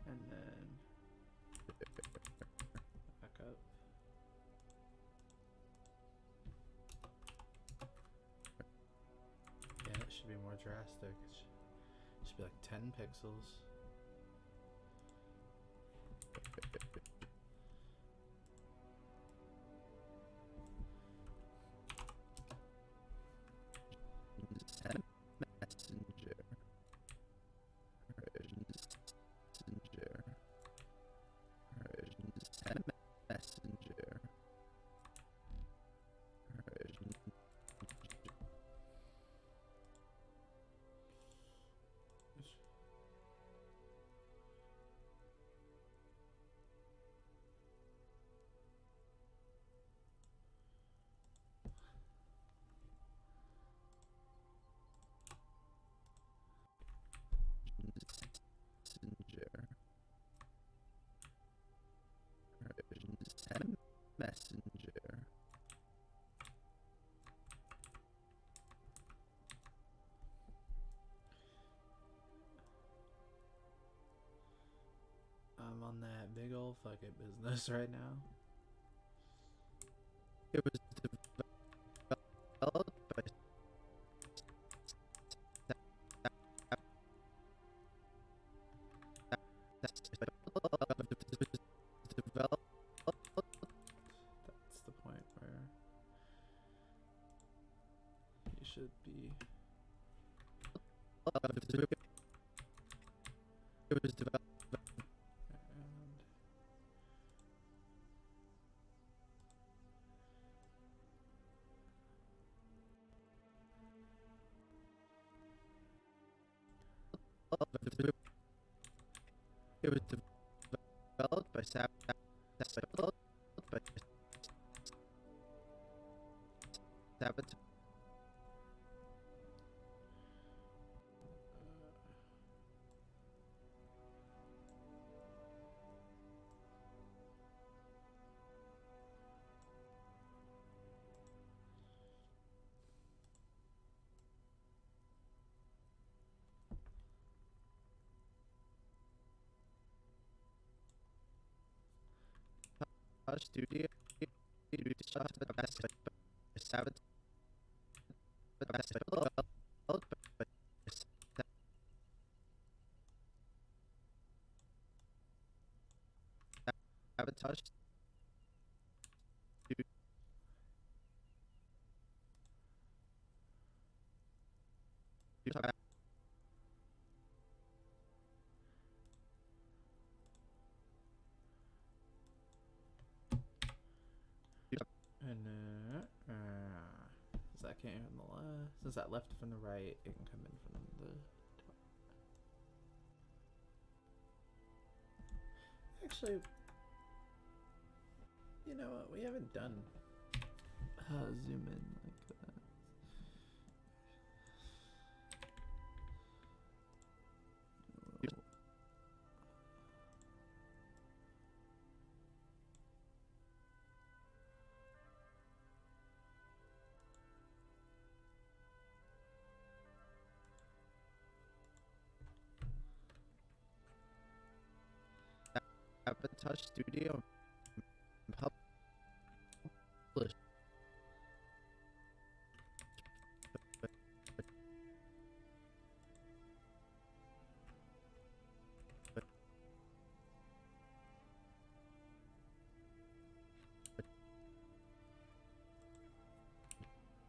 And then back up. Yeah, it should be more drastic. It should be like 10 pixels. Messenger. I'm on that big old fuck it business right now. It was developed by That's the point where you should be. it was developed And it was developed by Sabotage. Studio Sabotage. Since that came from the left, since that left from the right, it can come in from the top. Actually, you know what? We haven't done zoom in like that. Sabotage Studio published.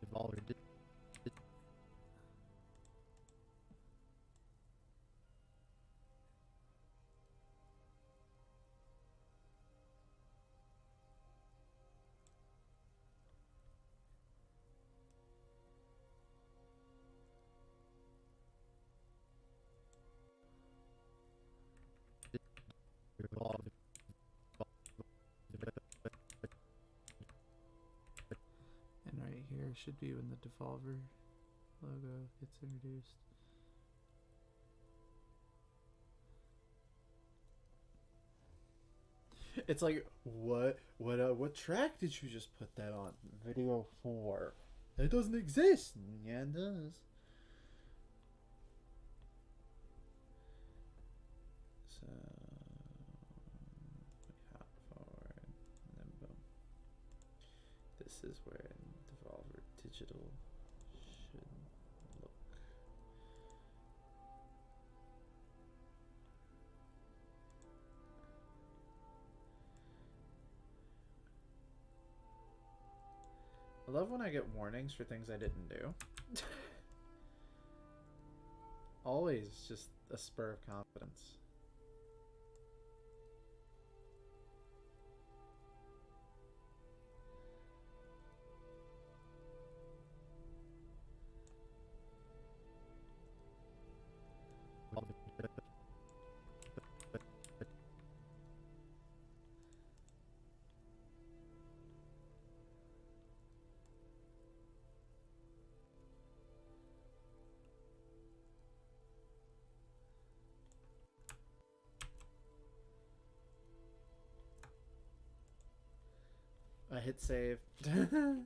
Devolver did. And right here should be when the Devolver logo gets introduced. It's like, what track did you just put that on? Video 4. It doesn't exist. Yeah, it does. So, we hop forward, and then boom. This is where Devolver Digital should look. I love when I get warnings for things I didn't do. Always just a spur of confidence. I hit save. Here,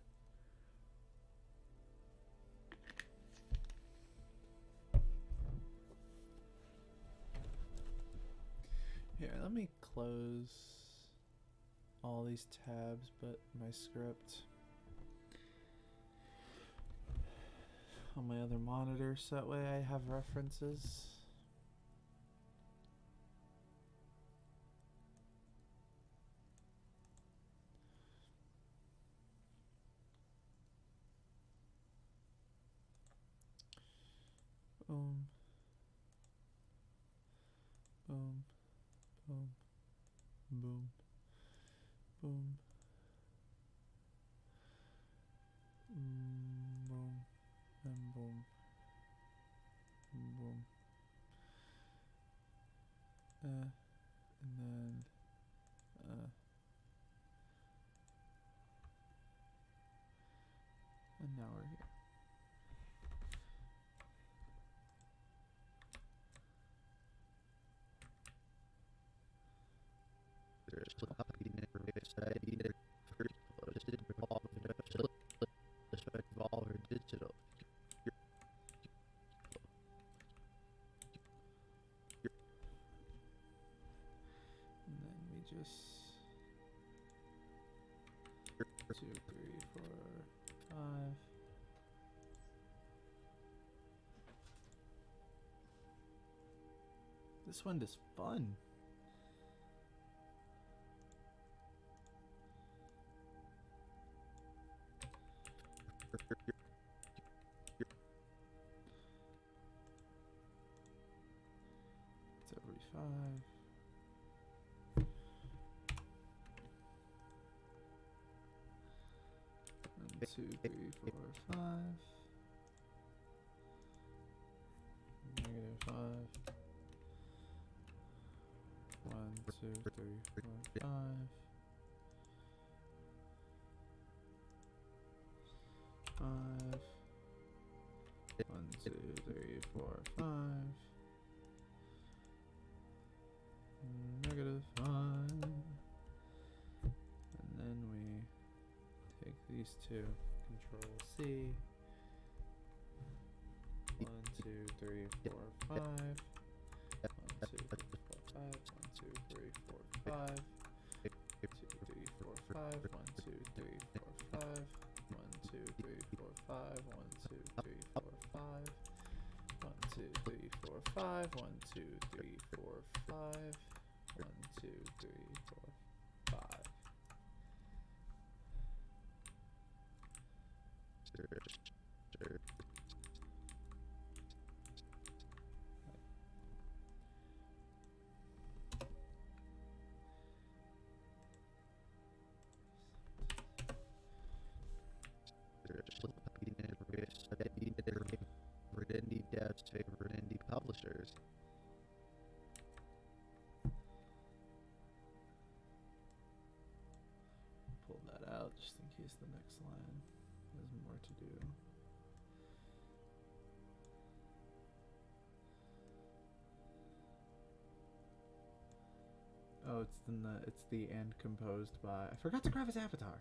let me close all these tabs but my script on my other monitor so that way I have references. Boom. Boom. Boom. Boom. Boom. Boom. And boom. Boom. And then and now we're here. Devolver Digital. And then we just 2, 3, 4, 5. This one is fun. It's every 5. 2, 3, 4, 5. Negative 5. 1, 2, 3, 4, 5. 5. 1, 2, 3, 4, 5. Negative 5. And then we take these two. Control C. 1, 2, 3, 4, 5. 1, 2, 3, 4, 5. 1, 2, 3, 4, 5. 2, 3, 4, 5. 1, 2, 3, 4, 5. 1, 2, 3, 4, 5. 1, 2, 3, 4, 5. 1, 2, 3, 4, 5. 1, 2, 3, 4, 5. 1, 2, 3, 4, 5. Favorite indie devs, favorite indie publishers. Pull that out just in case the next line has more to do. Oh, it's the and composed by. I forgot to grab his avatar.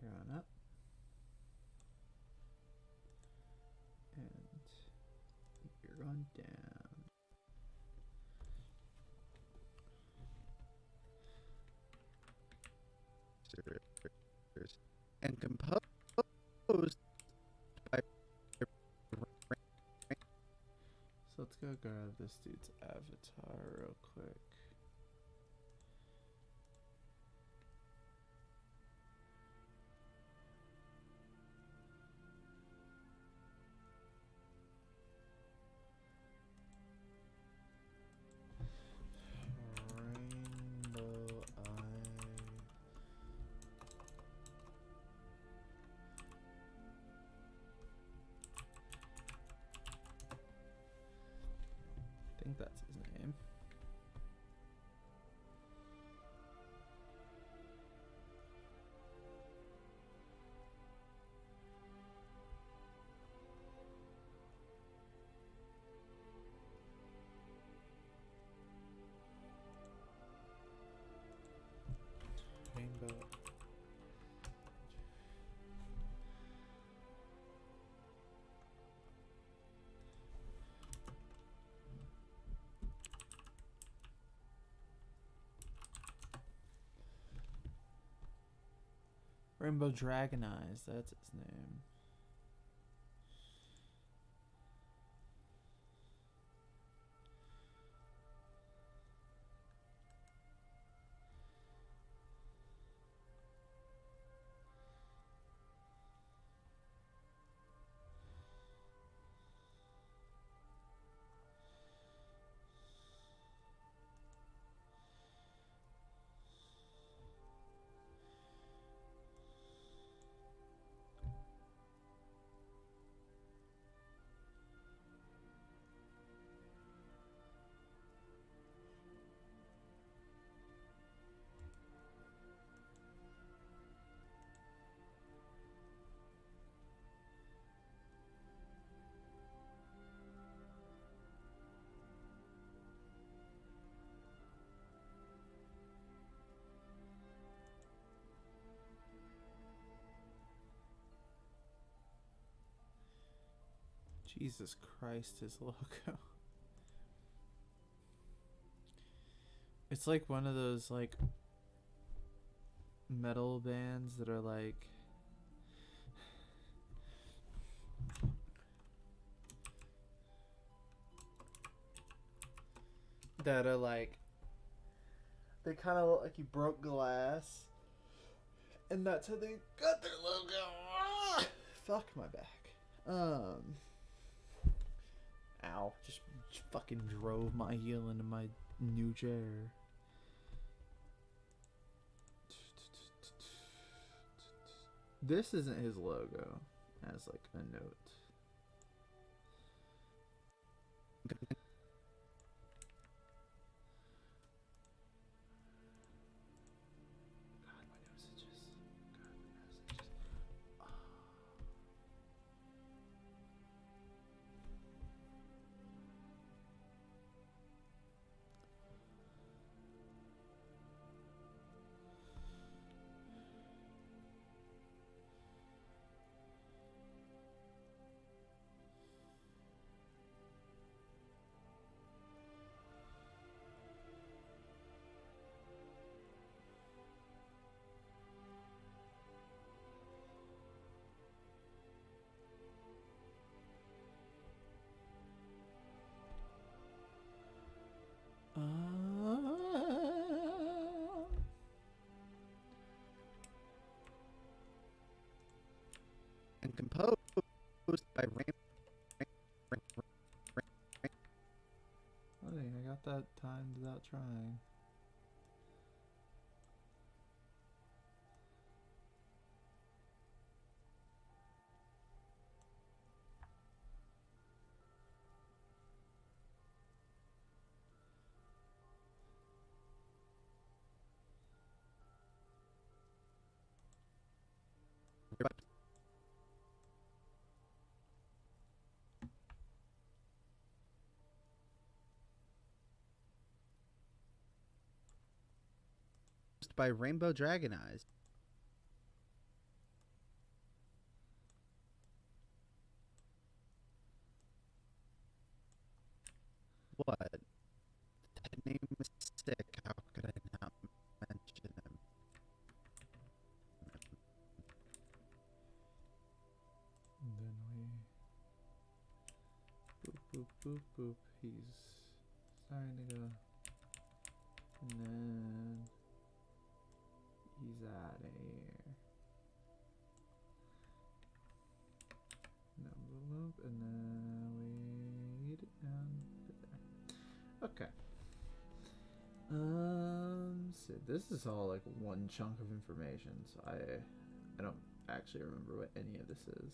You're on up. And you're on down. And composed by. So let's go grab this dude's avatar real quick. Rainbow Eye. I think that's his name. Rainbow. Rainbow Dragon Eyes, that's his name. Jesus Christ, his logo. It's like one of those like metal bands that are like they kind of look like you broke glass, and that's how they got their logo. Ah! Fuck my back. Ow! Just fucking drove my heel into my new chair. This isn't his logo. As like a note. God, my messages. God, my messages. And composed by I think I got that timed without trying. by Rainbow Dragon Eyes. What? That name is sick. How could I not mention him? And then we boop boop boop boop. He's starting to go. And then he's out of here. No boop, and then we get it down there. Okay. So this is all like one chunk of information, so I don't actually remember what any of this is.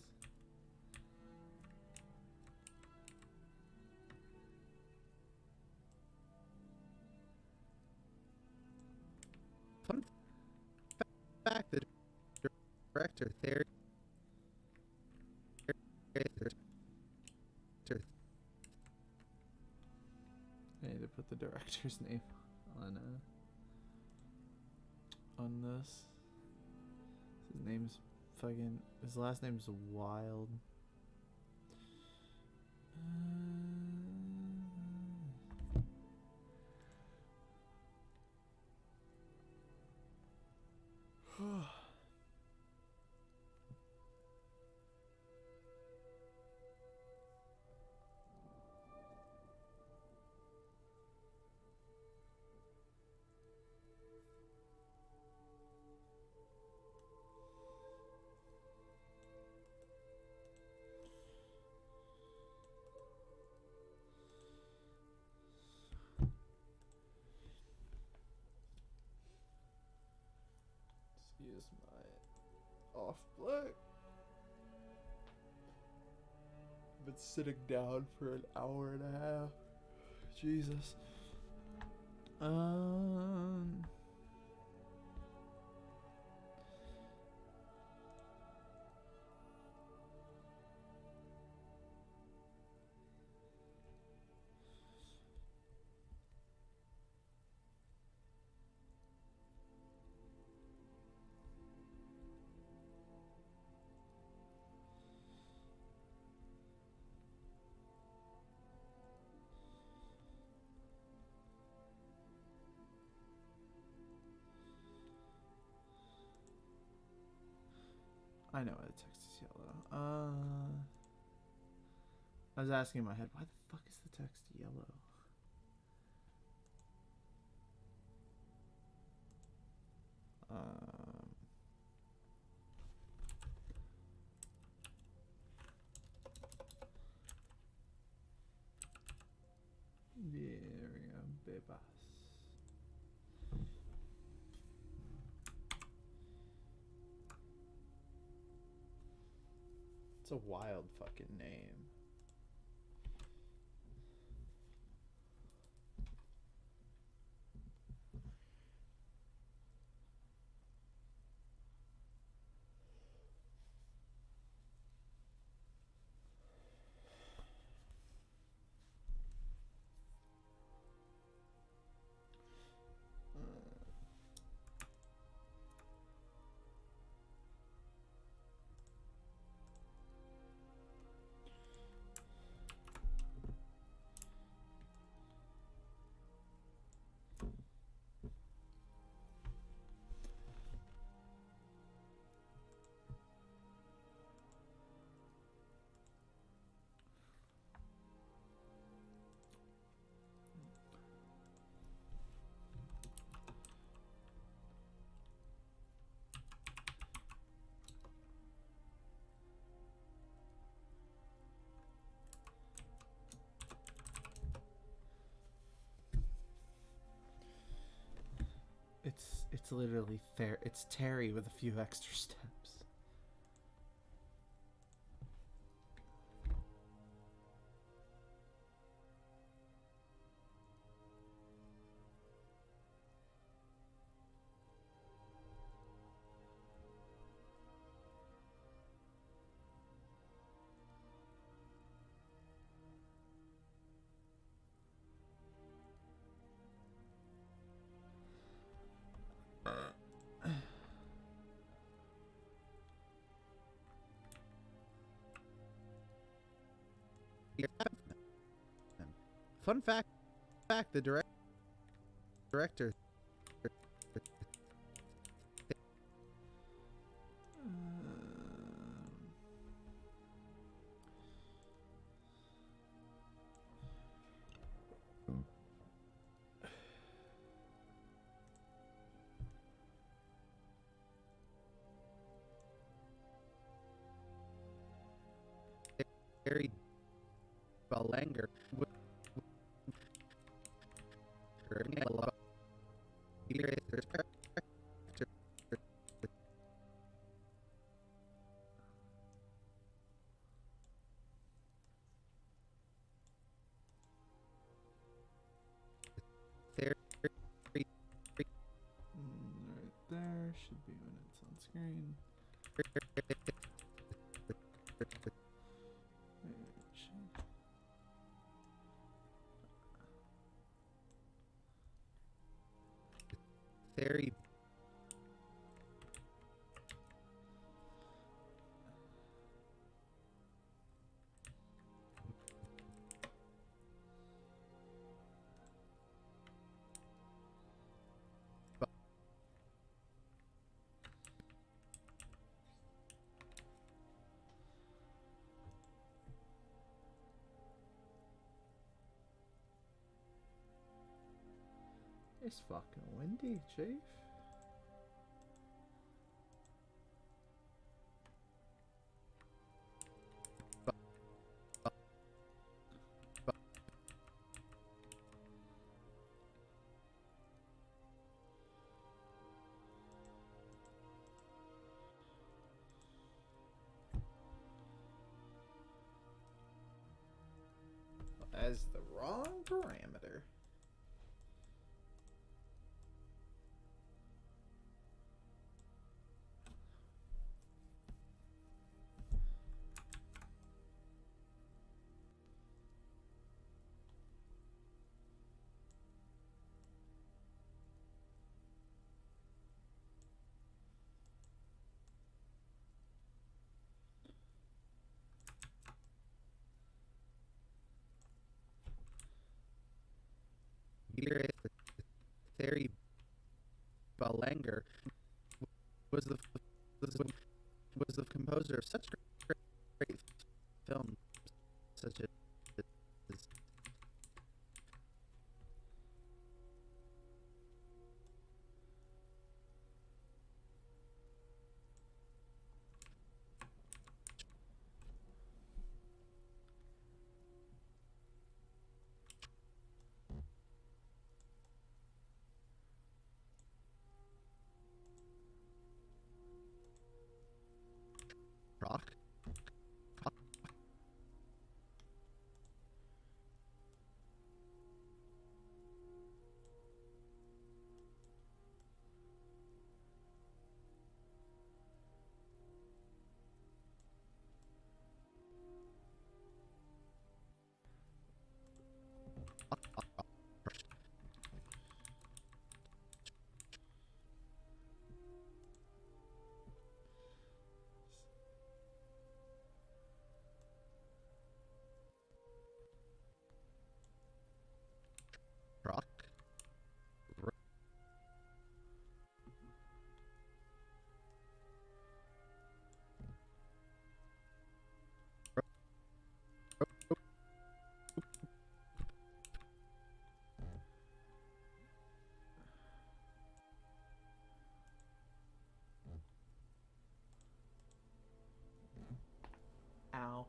Fun fact: the director there. I need to put the director's name on this. His last name's Wild. Excuse my off black. Been sitting down for an hour and a half. Jesus. I know why the text is yellow. I was asking in my head, why the fuck is the text yellow? There we go, bebas. It's a wild fucking name. It's literally it's Terry with a few extra steps. Fun fact, the director Harry Belanger Right there should be when it's on screen. Harry It's fucking windy, Chief. As the wrong parameter. Harry Belanger was the was the composer of such great films such as Rock. Rock. Ow.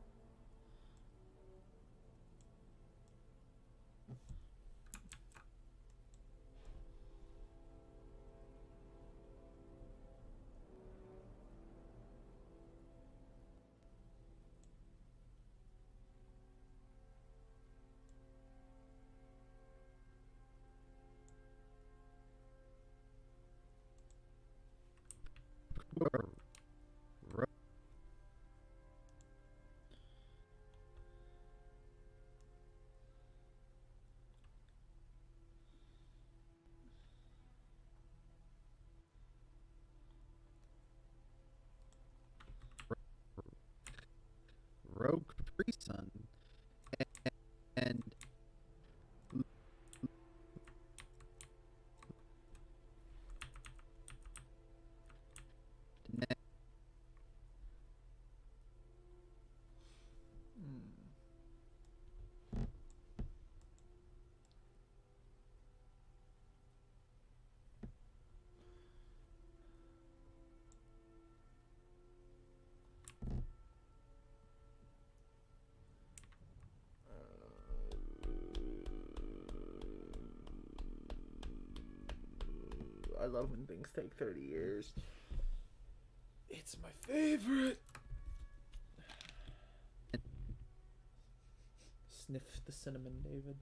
Rogue Capri Sun. And I love when things take 30 years. It's my favorite. Sniff the cinnamon, David.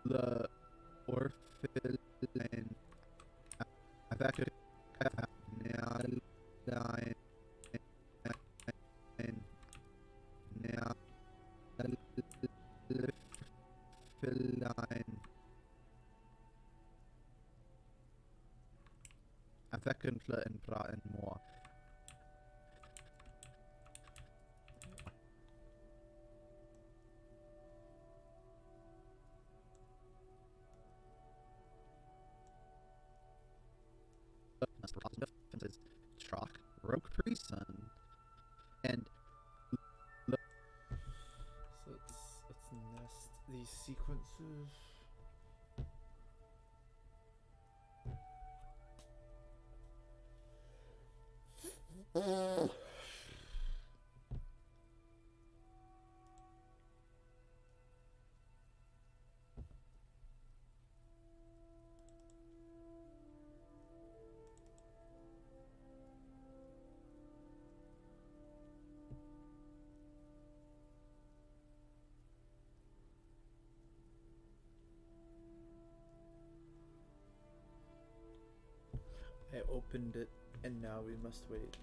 the orphan affected Affektenfle en praten more. Trock, Rogue Pre-Sun, and So let's nest these sequences. I opened it, and now we must wait.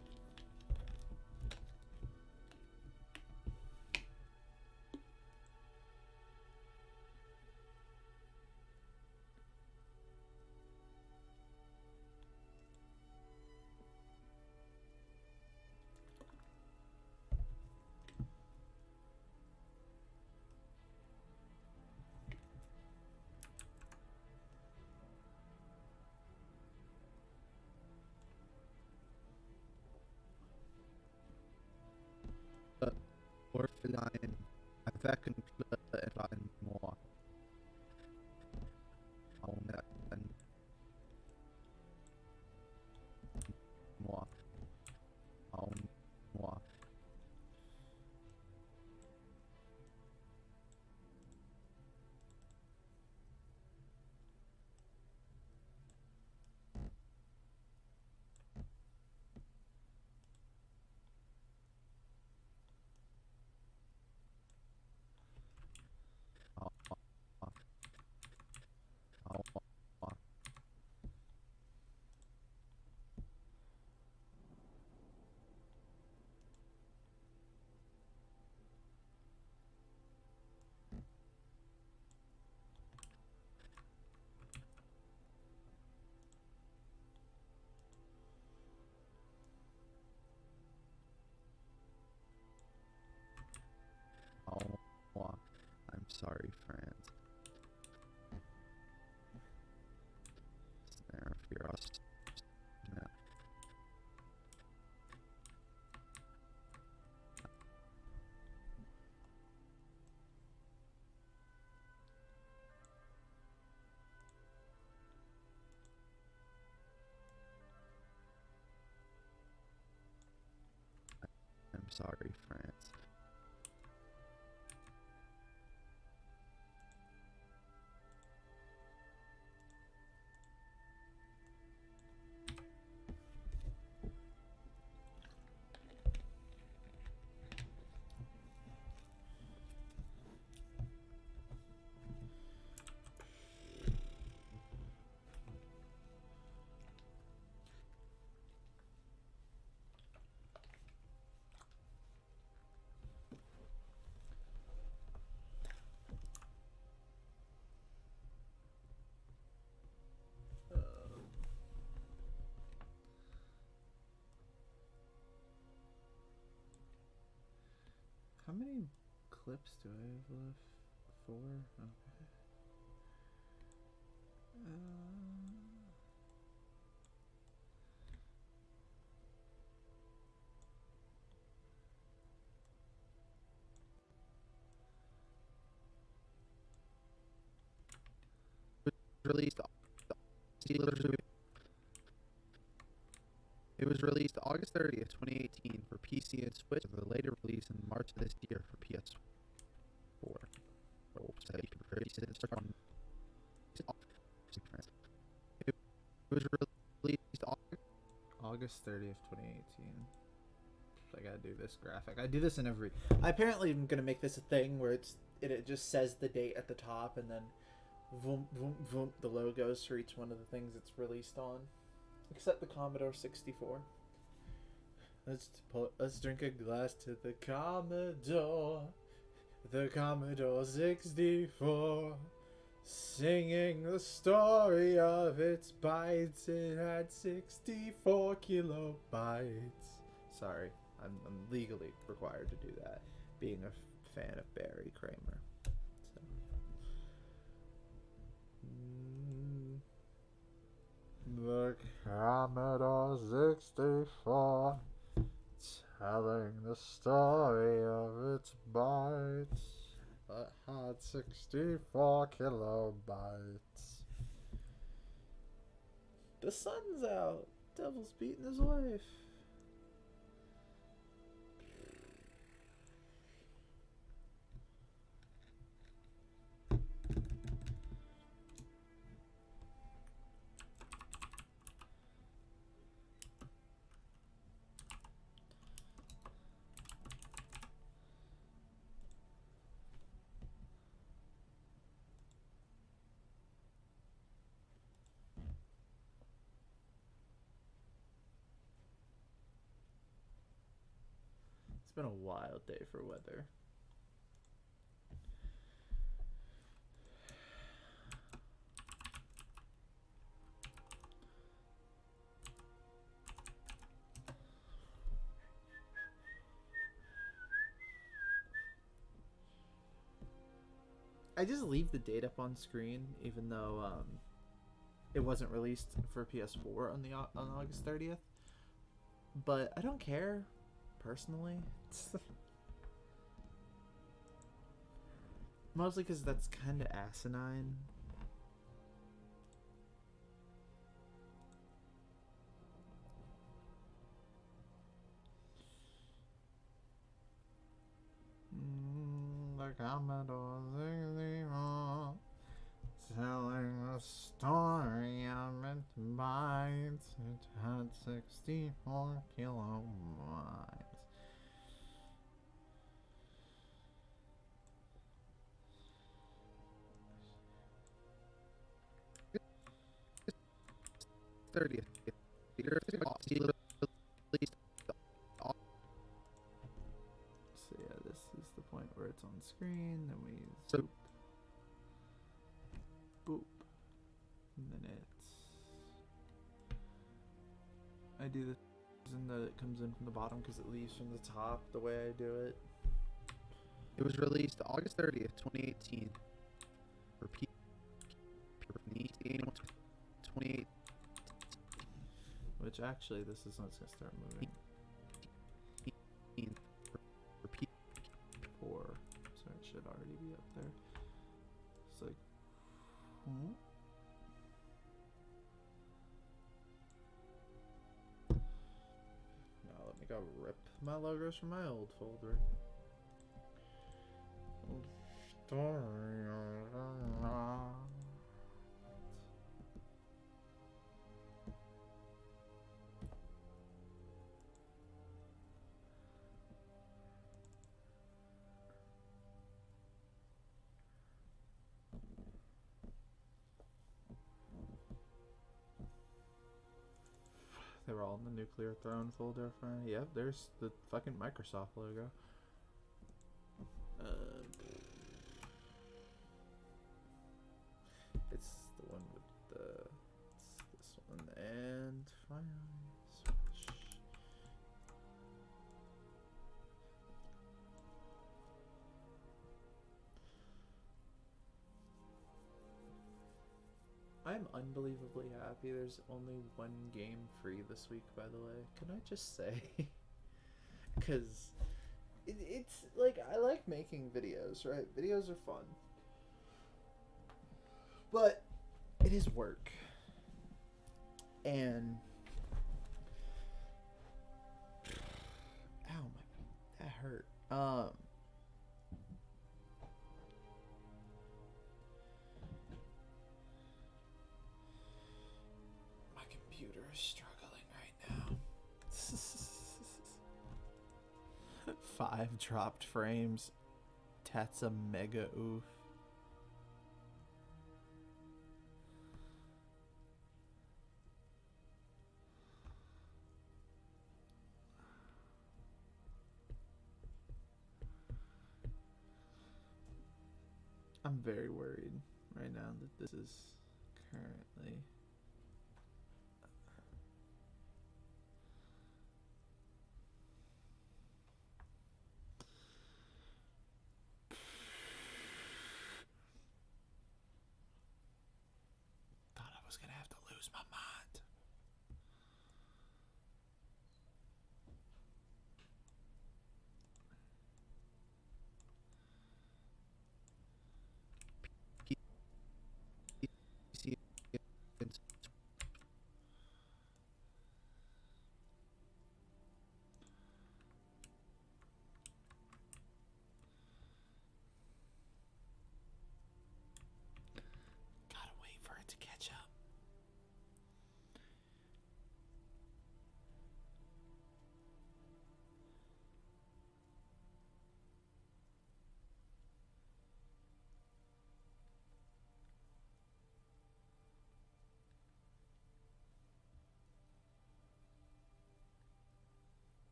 Orpheline avec un club et moi. On a moi. On moi. I'm sorry, France. Snare for us. No. I'm sorry, France. How many clips do I have left? 4? Okay. Released. It was released August 30th, 2018 for PC and Switch, with a later release in March of this year for PS4. It was released August 30th, 2018. I gotta do this graphic. I do this in every... I apparently am gonna make this a thing where it just says the date at the top, and then voom, voom, voom, the logos for each one of the things it's released on. Except the Commodore 64. Let's drink a glass to the Commodore. The Commodore 64. Singing the story of its bytes. It had 64 kilobytes. Sorry, I'm legally required to do that, being a fan of Barry Kramer. So. The Commodore 64, telling the story of its bytes. It had 64 kilobytes. The sun's out. Devil's beating his wife. been a wild day for weather. I just leave the date up on screen, even though it wasn't released for PS4 on August 30th. But I don't care, personally. Mostly because that's kind of asinine. The Commodore 64, telling the story I meant to buy. It had 64 kilobytes. So yeah, this is the point where it's on screen, then we zoop, boop, and then it's, I do this and that it comes in from the bottom because it leaves from the top the way I do it. It was released August 30th, 2018. For PC 28. Which actually, this is when it's gonna start moving. For P. 4, so it should already be up there. It's like, Now let me go rip my logos from my old folder. Old story. They were all in the Nuclear Throne folder. Yep, there's the fucking Microsoft logo. It's the one with the. It's this one, and finally switch. I'm unbelievably happy there's only one game free this week, by the way. Can I just say? Because it's like, I like making videos, right? Videos are fun. But it is work. And ow, that hurt. My computer is struggling right now. 5 dropped frames. That's a mega oof. I'm very worried right now that this is currently thought I was gonna have to lose my mind. Gotta wait for it to catch up.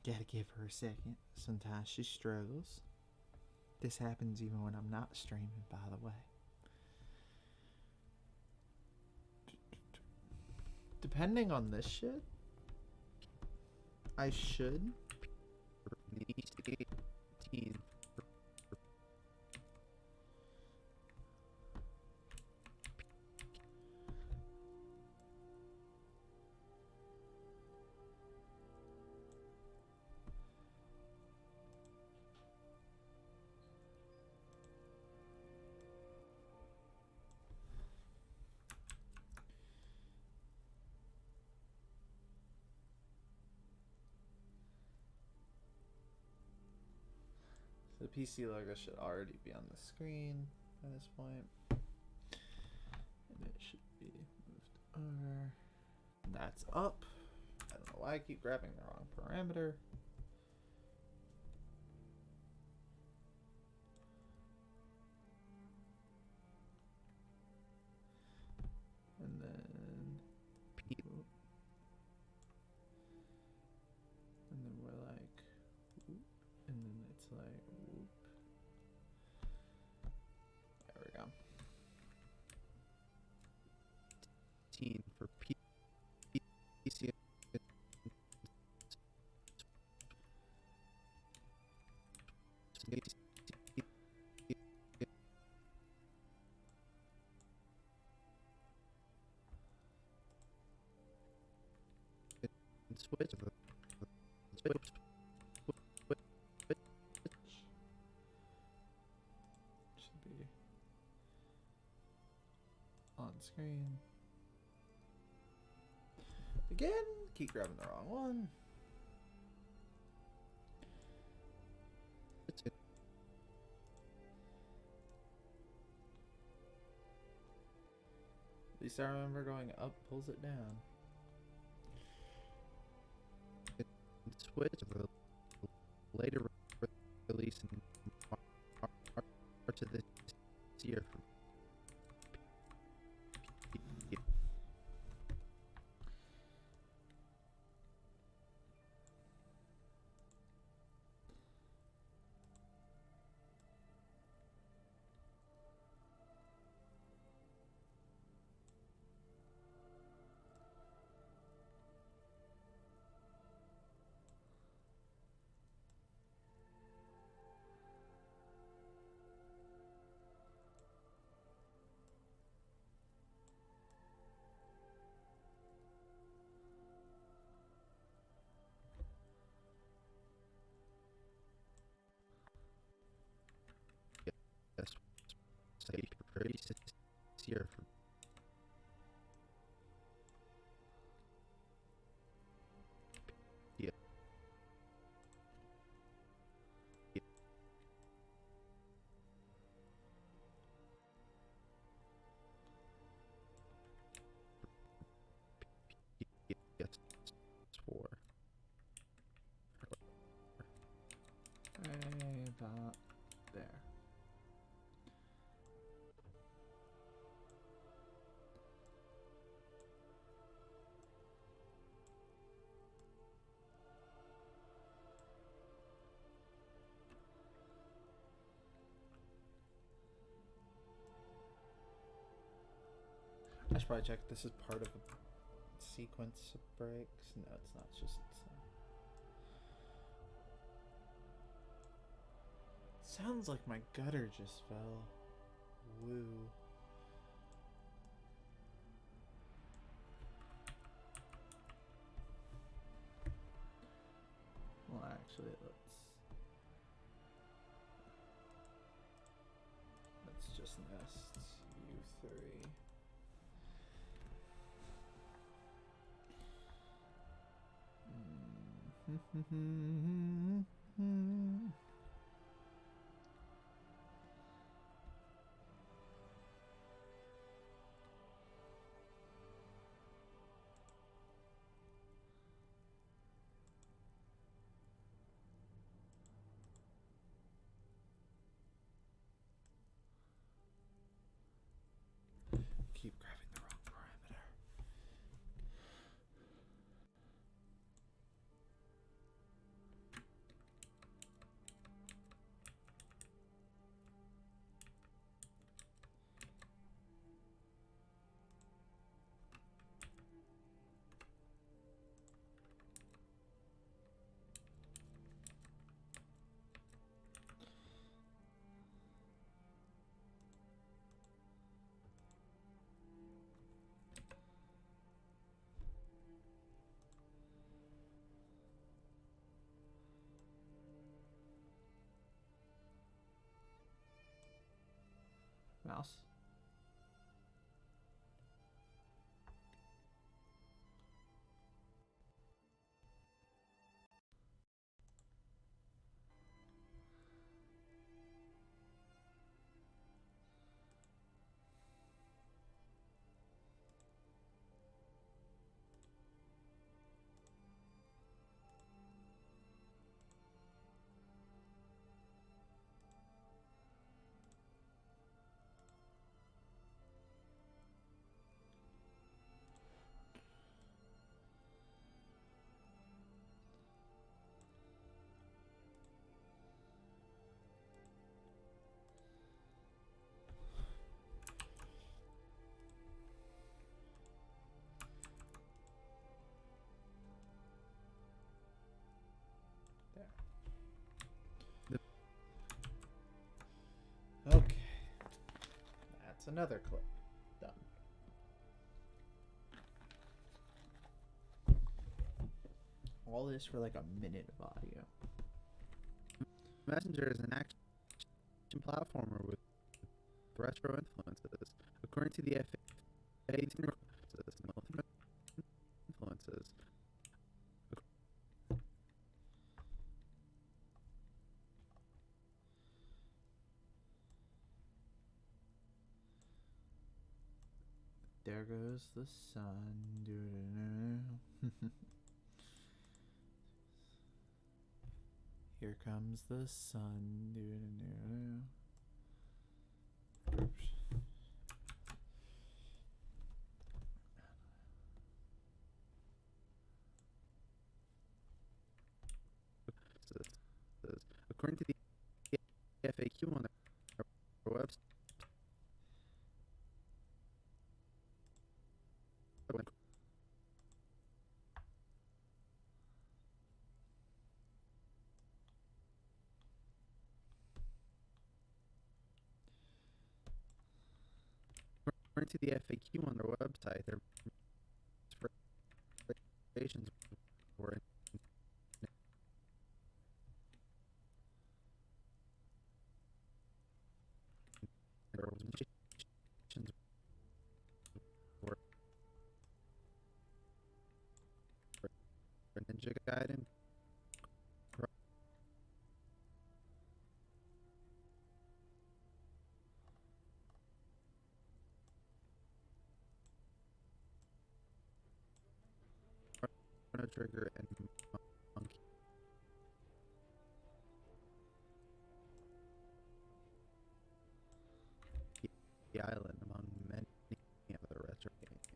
Gotta give her a second. Sometimes she struggles. This happens even when I'm not streaming, by the way. Depending on this shit, I should. The PC logo should already be on the screen at this point. And it should be moved over. That's up. I don't know why I keep grabbing the wrong parameter. And then we're like whoop, and then it's like whoop. There we go. For PC. Switch. Should be on screen. Again, keep grabbing the wrong one. At least I remember going up pulls it down. Switch the later release in March of this year. Release this year. About there. I should probably check this is part of a sequence of breaks. No, it's not. It's just sounds like my gutter just fell. Woo. Well, actually, let's just nest U3. Keep grabbing the wrong parameter. mouse. Okay. That's another clip. Done. All this for like a minute of audio. Messenger is an action platformer with retro influences. According to the FAQ influences. There goes the sun. Doo-doo-doo. Here comes the sun. Doo-doo-doo. According to the FAQ on their website, according to the FAQ on their website, their inspirations were Ninja Gaiden, Chrono Trigger, and Monkey Island, among many other retro games.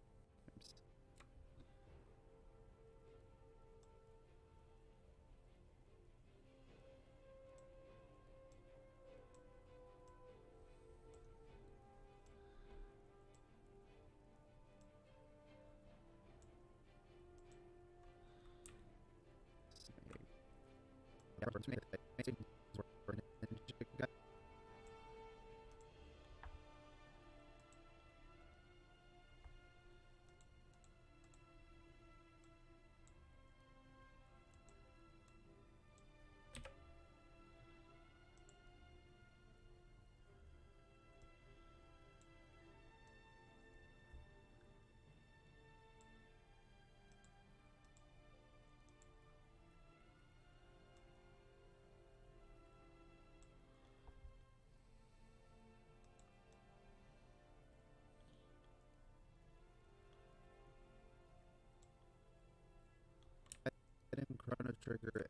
Chrono Trigger,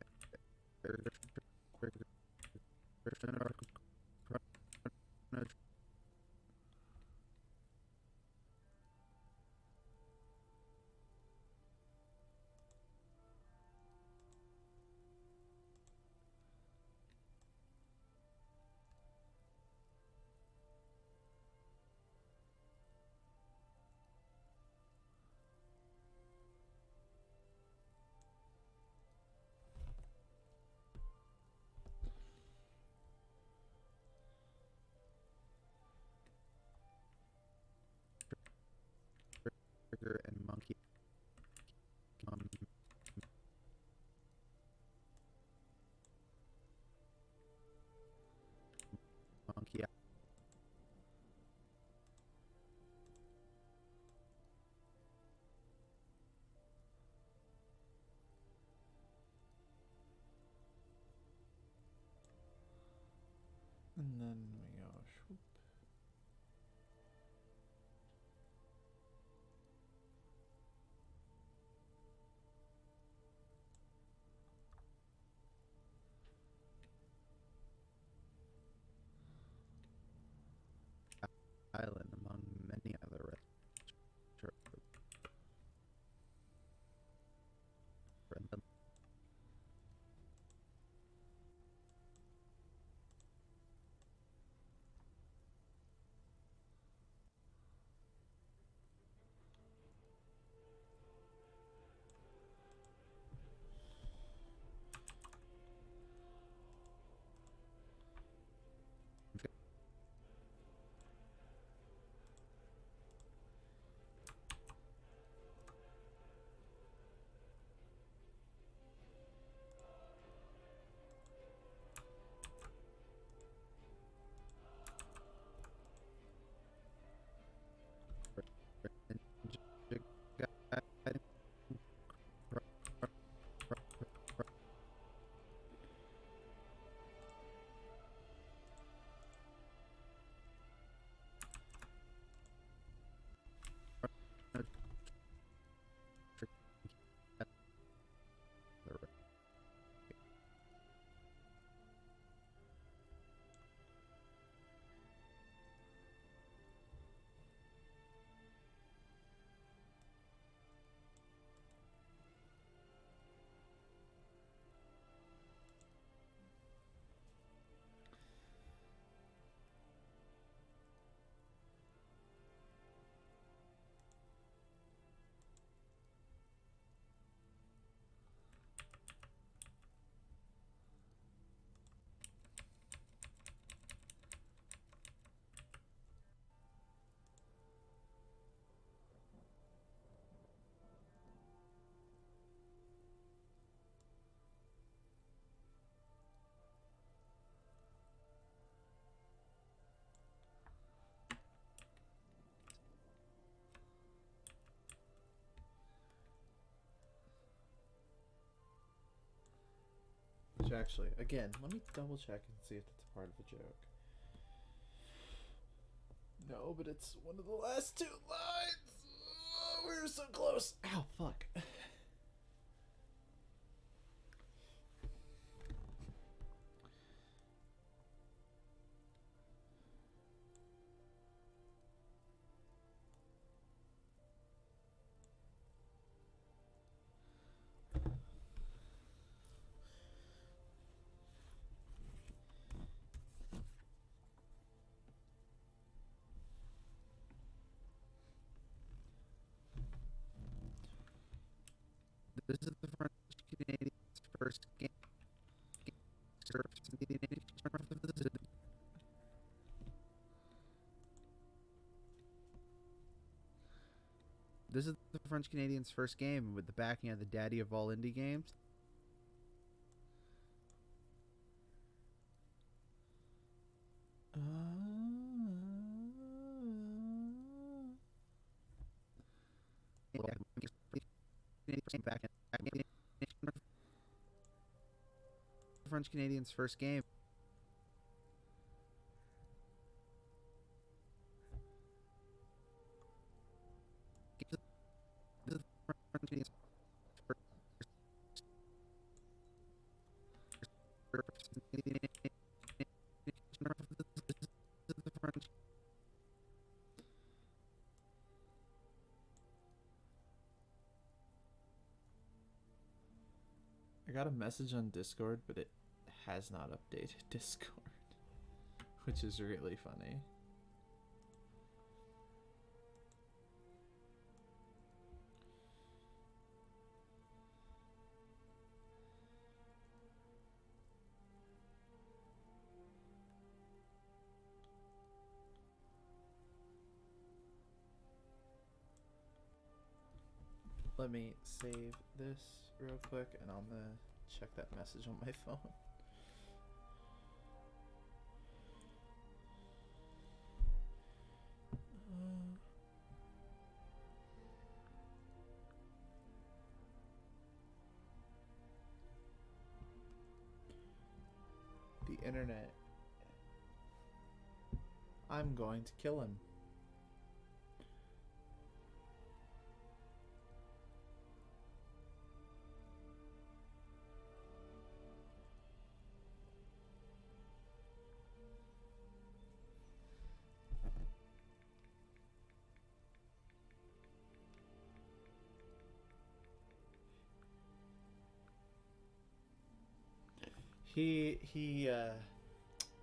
and Monkey And then we go swoop. Island among many other retro random Which actually, again, let me double check and see if it's a part of the joke. No, but it's one of the last two lines. Oh, we were so close. Ow, fuck. This is the French Canadians' first game. This is the French Canadians' first game with the backing of the daddy of all indie games. French Canadians' first game. I got a message on Discord, but it has not updated Discord, which is really funny. Let me save this real quick, and I'm gonna check that message on my phone. The internet I'm going to kill him.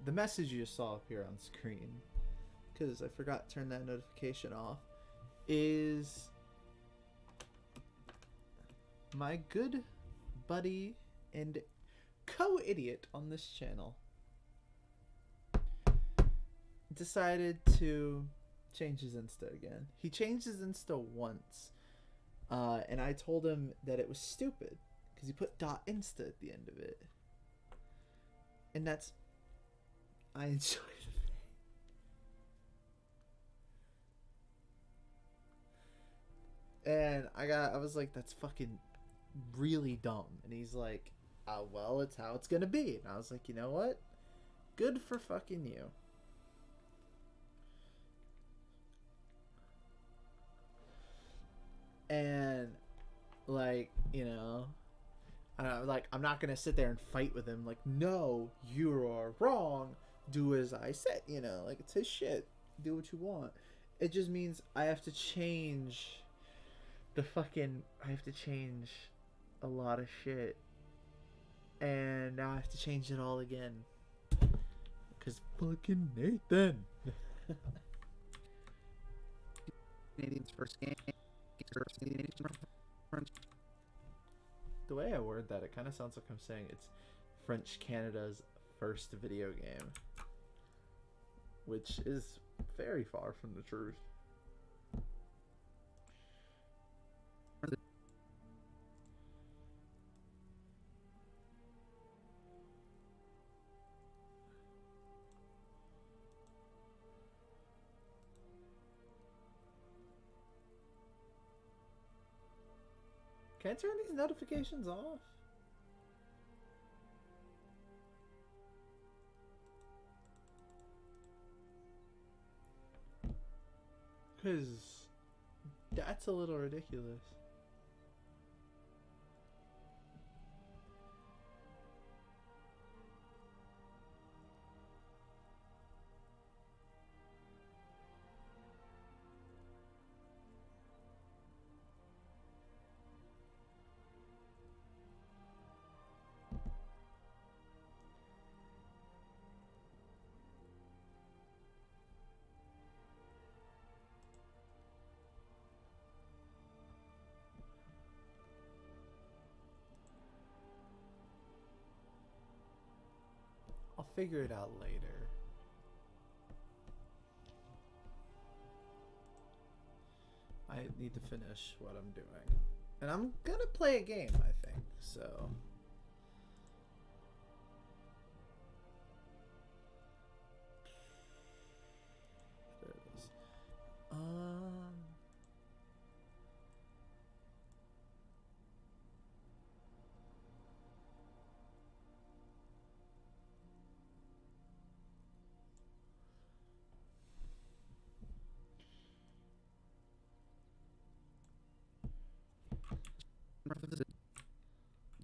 The message you saw appear on screen, because I forgot to turn that notification off, is my good buddy and co-idiot on this channel decided to change his Insta again. He changed his Insta once, and I told him that it was stupid because he put .insta at the end of it, and that's I enjoy it. And I was like, that's fucking really dumb. And he's like, oh, well, it's how it's gonna be. And I was like, you know what? Good for fucking you. And like, you know, I'm not gonna sit there and fight with him. Like, no, you are wrong. Do as I said. You know, like, it's his shit. Do what you want. It just means I have to change I have to change a lot of shit, and now I have to change it all again. Cause fucking Nathan. Canadian's first game. The way I word that, it kind of sounds like I'm saying it's French Canada's first video game, which is very far from the truth. Can I turn these notifications off? Because that's a little ridiculous. I'll figure it out later. I need to finish what I'm doing. And I'm gonna play a game, I think, so... There it is.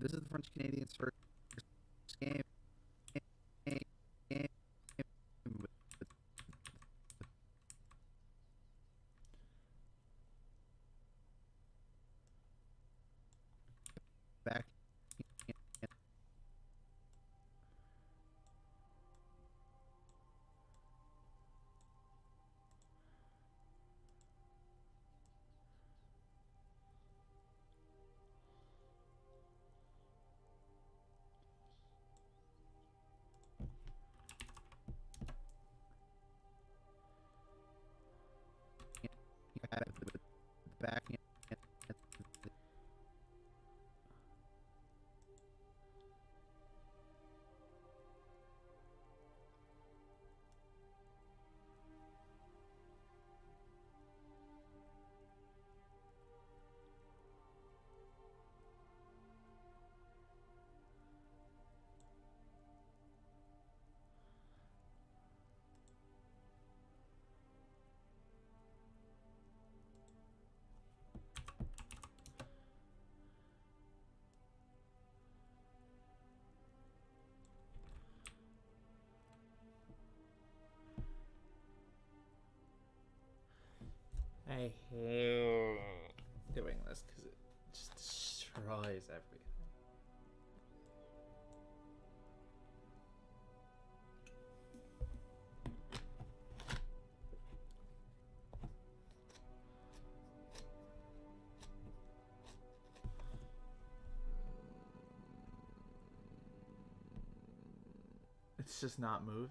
This is the French Canadian's first game. Back. I hate doing this because it just destroys everything. It's just not moving.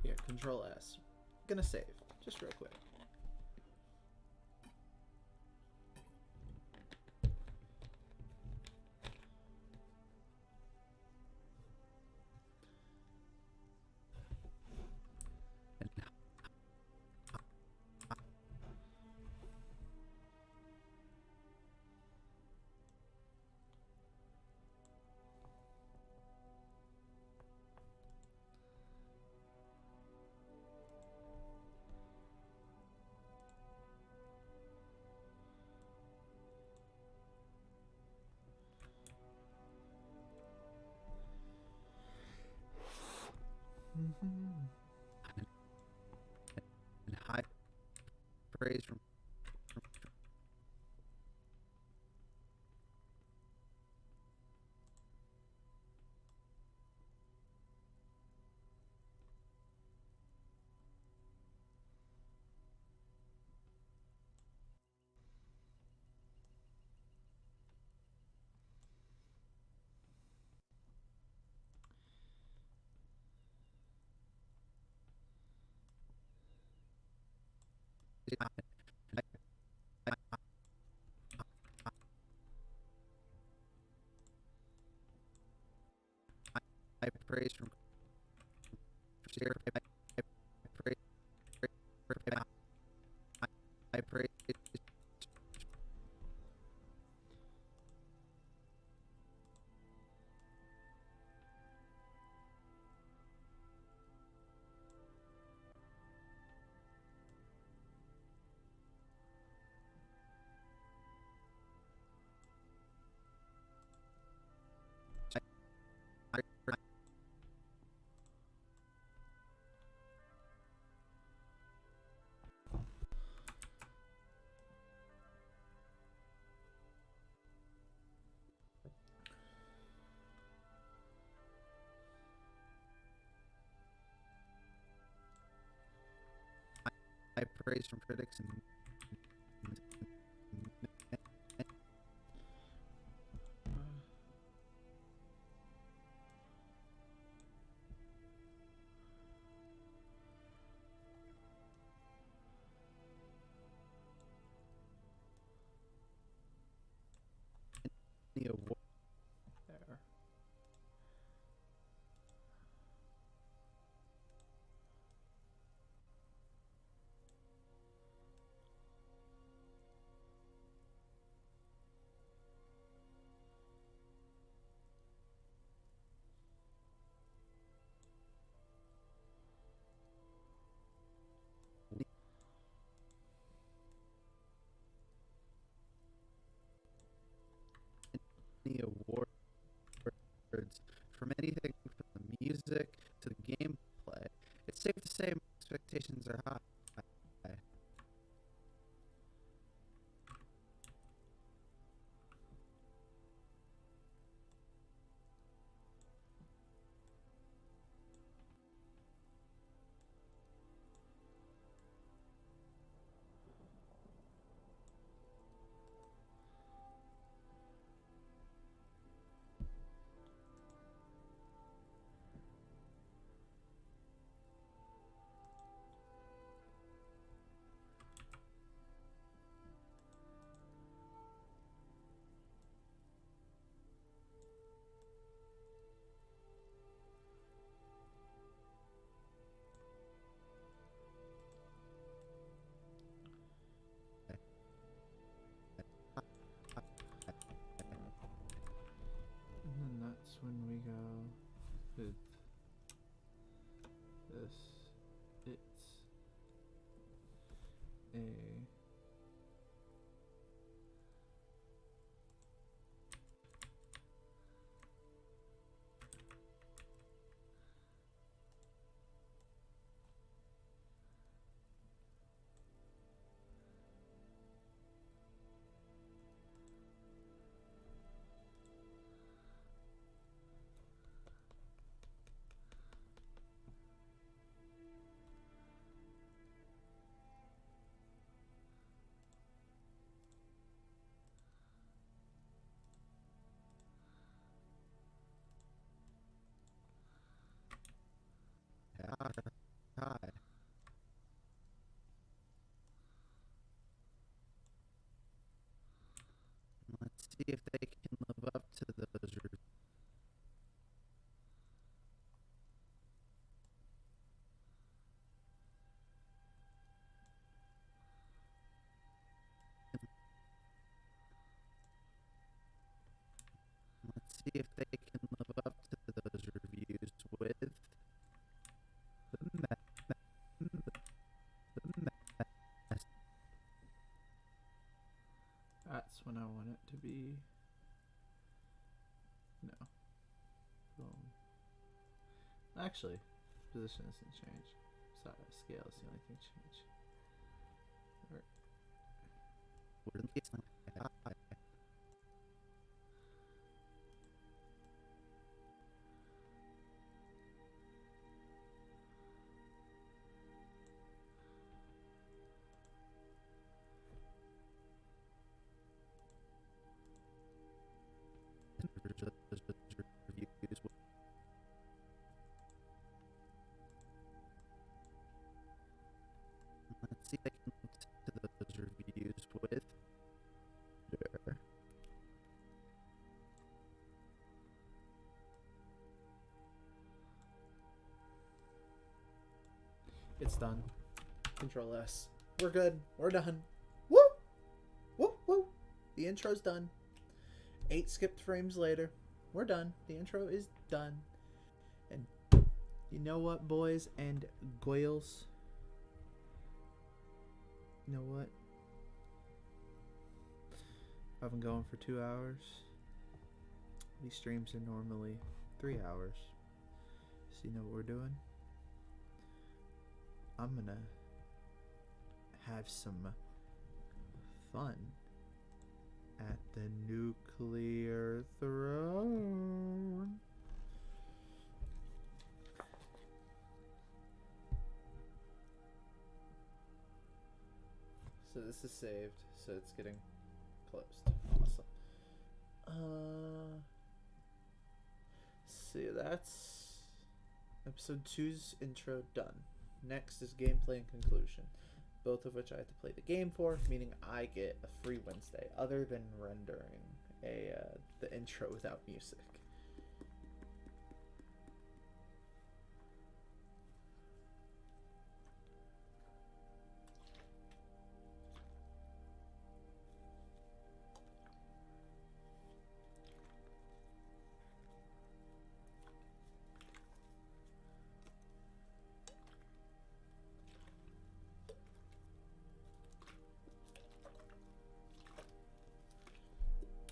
Here, Control S. Gonna save, just real quick. And high praise from high praise from high praise. High praise from critics and the award. There. The awards from anything from the music to the gameplay. It's safe to say my expectations are high. see if they can live up to those reviews. Let's see if they can live up to those reviews with the That's when I want it to be. No. Boom. Actually, position doesn't change. Sorry, scale is the only thing change. Let's see if they can live up to those reviews with. It's done. Control S. We're good. We're done. Woo! Woo! Woo! The intro's done. 8 skipped frames later. We're done. The intro is done. And you know what, boys and girls? You know what? I've been going for 2 hours. These streams are normally 3 hours. So you know what we're doing? I'm gonna have some fun at the nuclear throne. So this is saved, so it's getting closed. Awesome. See, that's episode 2's intro done. Next is gameplay and conclusion, both of which I have to play the game for, meaning I get a free Wednesday, other than rendering the intro without music.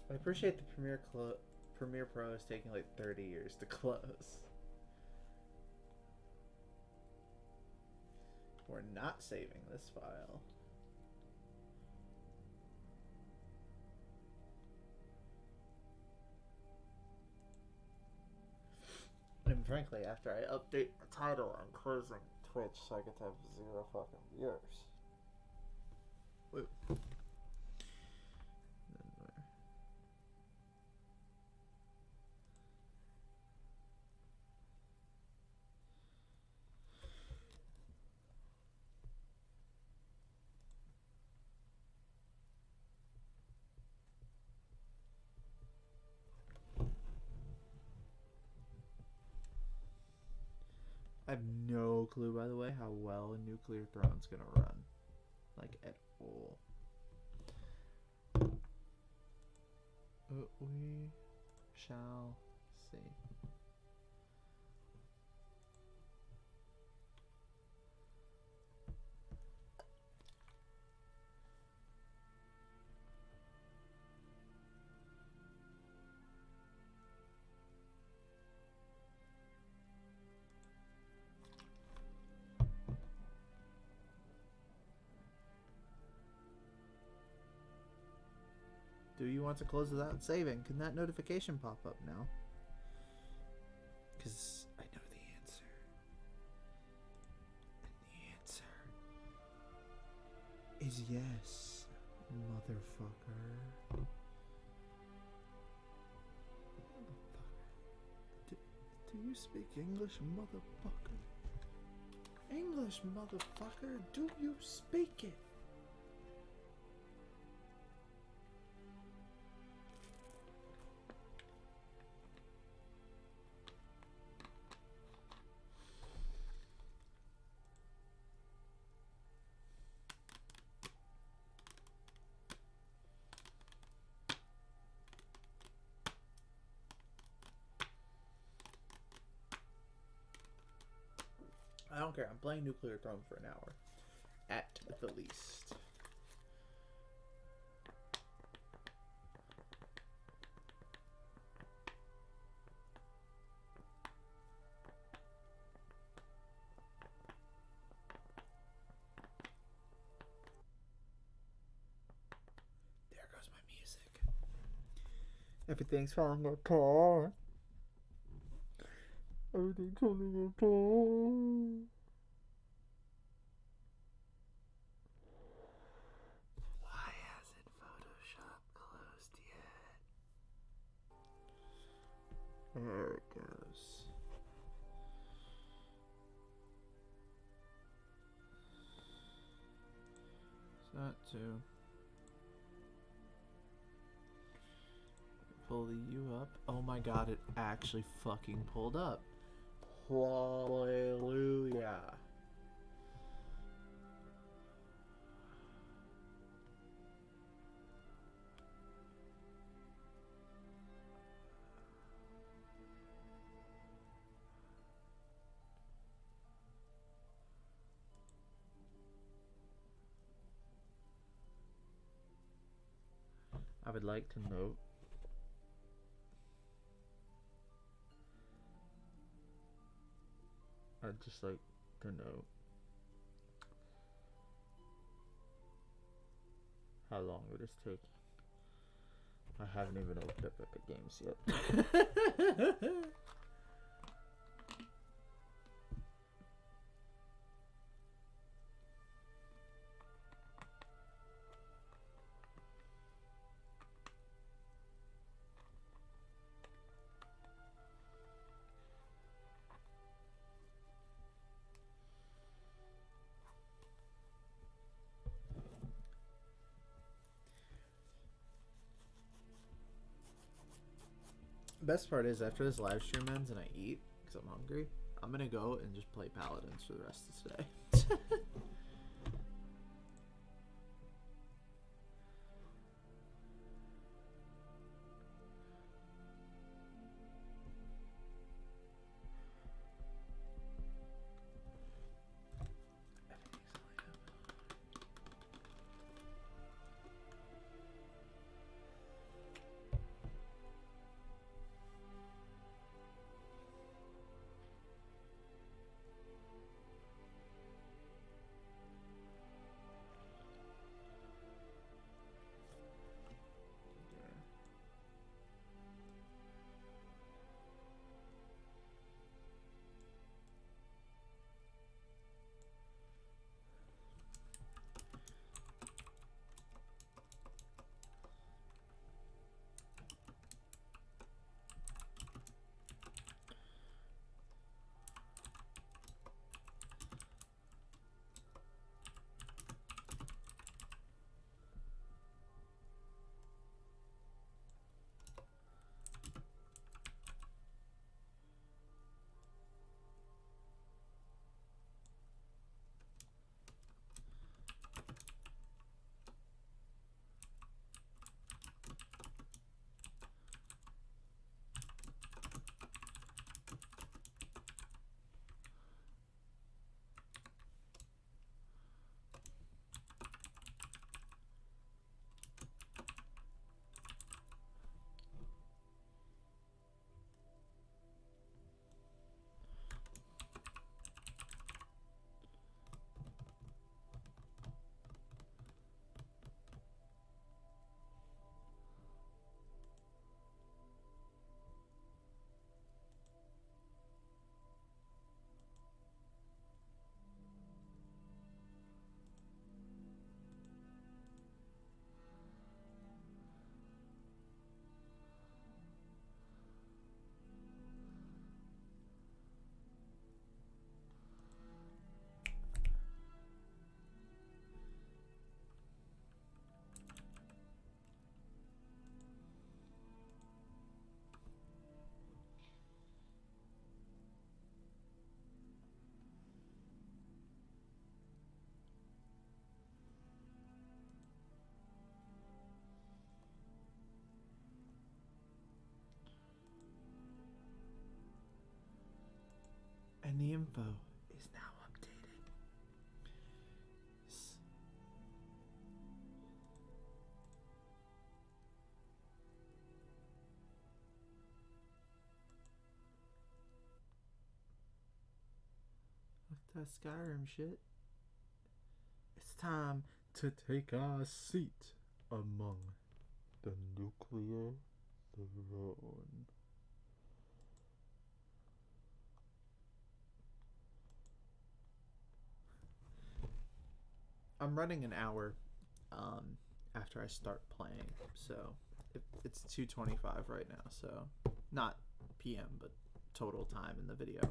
I appreciate the Premiere Pro is taking like 30 years to close. We're not saving this file. And frankly, after I update the title, I'm closing Twitch so I get to have 0 fucking viewers. Woo. I have no clue, by the way, how well a nuclear throne's gonna run. Like, at all. We shall see. Do you want to close without saving? Can that notification pop up now? Because I know the answer. And the answer is yes, motherfucker. Do you speak English, motherfucker? English, motherfucker, do you speak it? I don't care. I'm playing Nuclear Throne for an hour. At the least. There goes my music. Everything's falling apart. Everything's falling apart. Why hasn't Photoshop closed yet? There it goes. That too. Pull the U up. Oh my god, it actually fucking pulled up. Hallelujah. I would like to note I'd just like to note how long it is taking. I haven't even opened up Epic Games yet. Best part is after this live stream ends and I eat because I'm hungry, I'm gonna go and just play Paladins for the rest of today. And the info is now That Skyrim shit. It's time to take our seat among the nuclear throne. I'm running an hour after I start playing, so it's 2:25 right now, so not PM but total time in the video.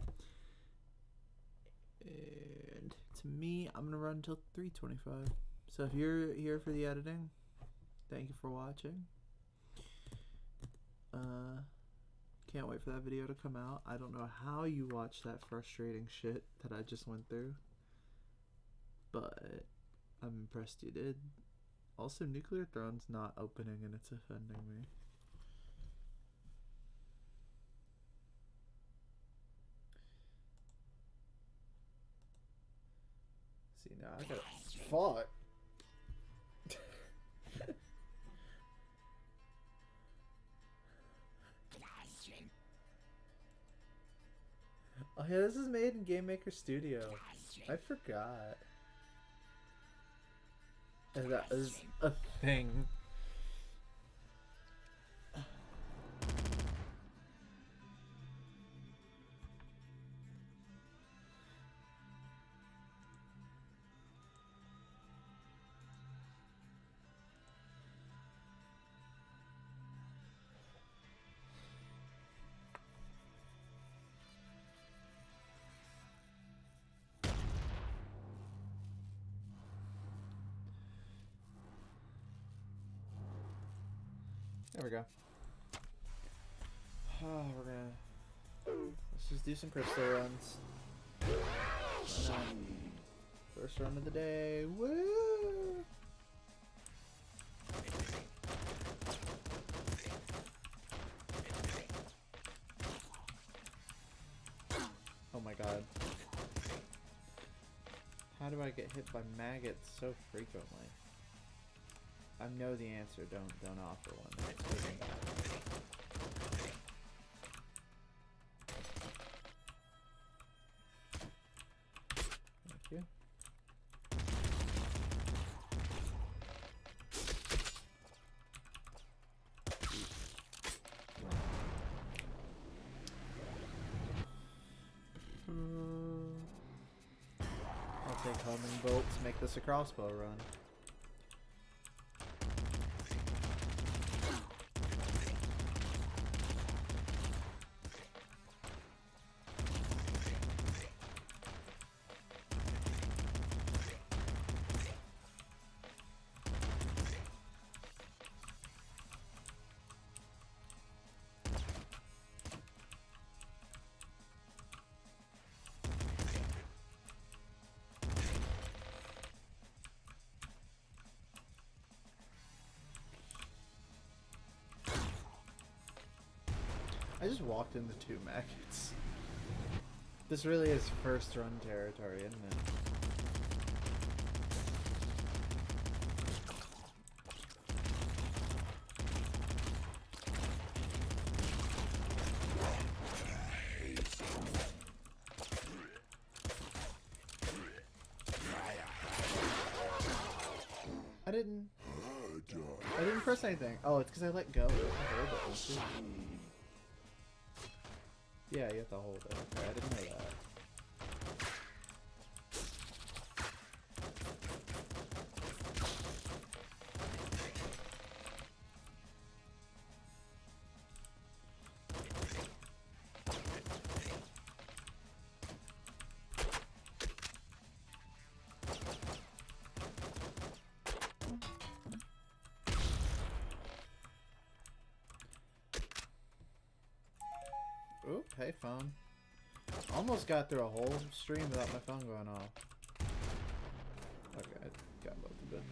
And to me, I'm gonna run until 3:25. So if you're here for the editing, thank you for watching. Can't wait for that video to come out. I don't know how you watch that frustrating shit that I just went through, but I'm impressed you did. Also, Nuclear Throne's not opening and it's offending me. See, now I gotta fuck. Oh yeah, this is made in Game Maker Studio. I forgot. And that is a thing. There we go. Oh, let's just do some crystal runs. First run of the day. Woo! Oh my god. How do I get hit by maggots so frequently? I know the answer. Don't offer one. Thank you. I'll take homing bolts, make this a crossbow run. I just walked into 2 maggots. This really is first run territory, isn't it? I didn't press anything. Oh, it's because I let go. Hold it. Yeah, you have to hold it. Okay, I didn't know that. Oop, hey phone. Almost got through a whole stream without my phone going off. Okay, I got both of it.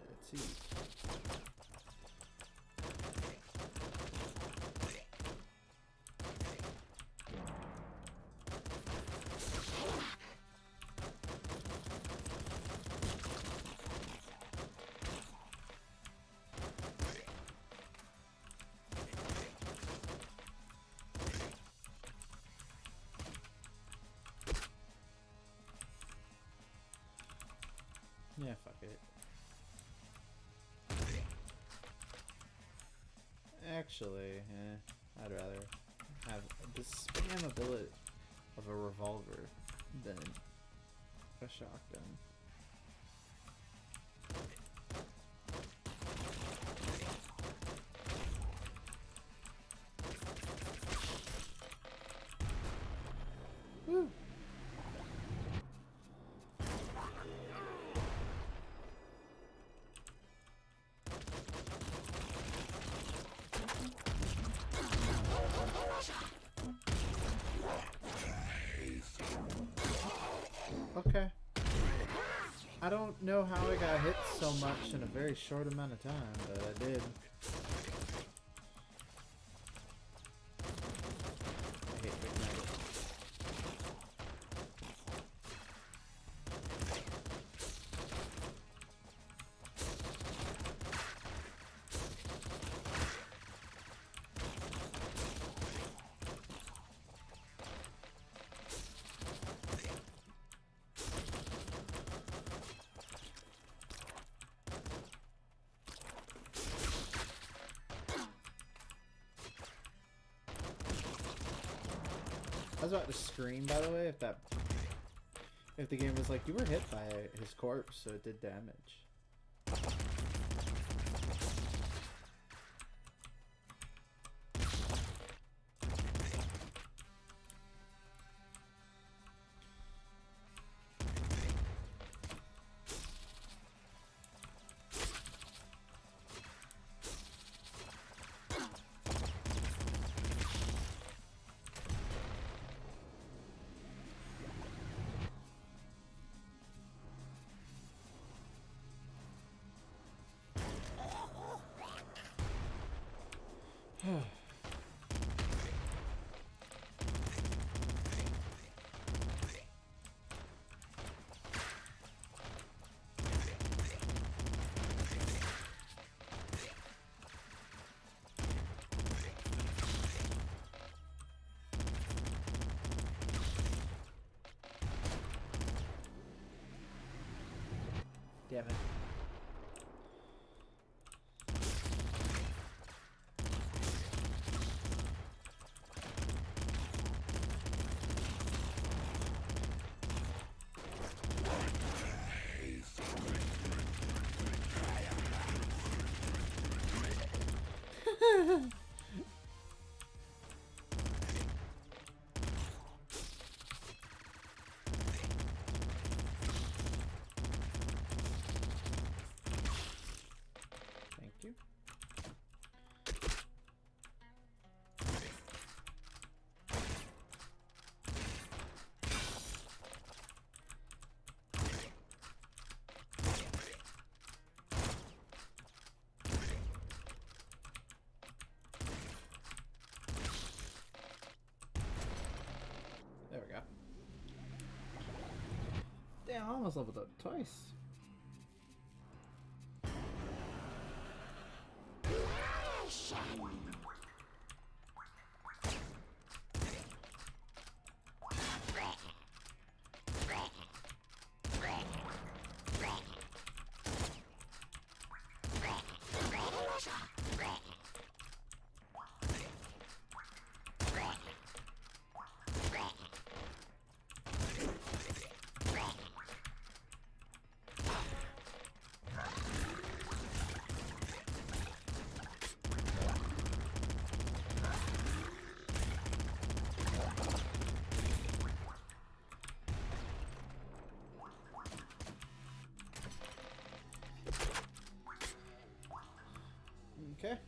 Let's see. Yeah, fuck it. Actually, I'd rather have the spam ability of a revolver than a shotgun. Woo! Okay. I don't know how I got hit so much in a very short amount of time, but I did. I hate Big Mac. I was about to scream, by the way, if the game was like, you were hit by his corpse, so it did damage. Damn it. Thank you. There we go. Damn, I almost leveled up twice. Okay.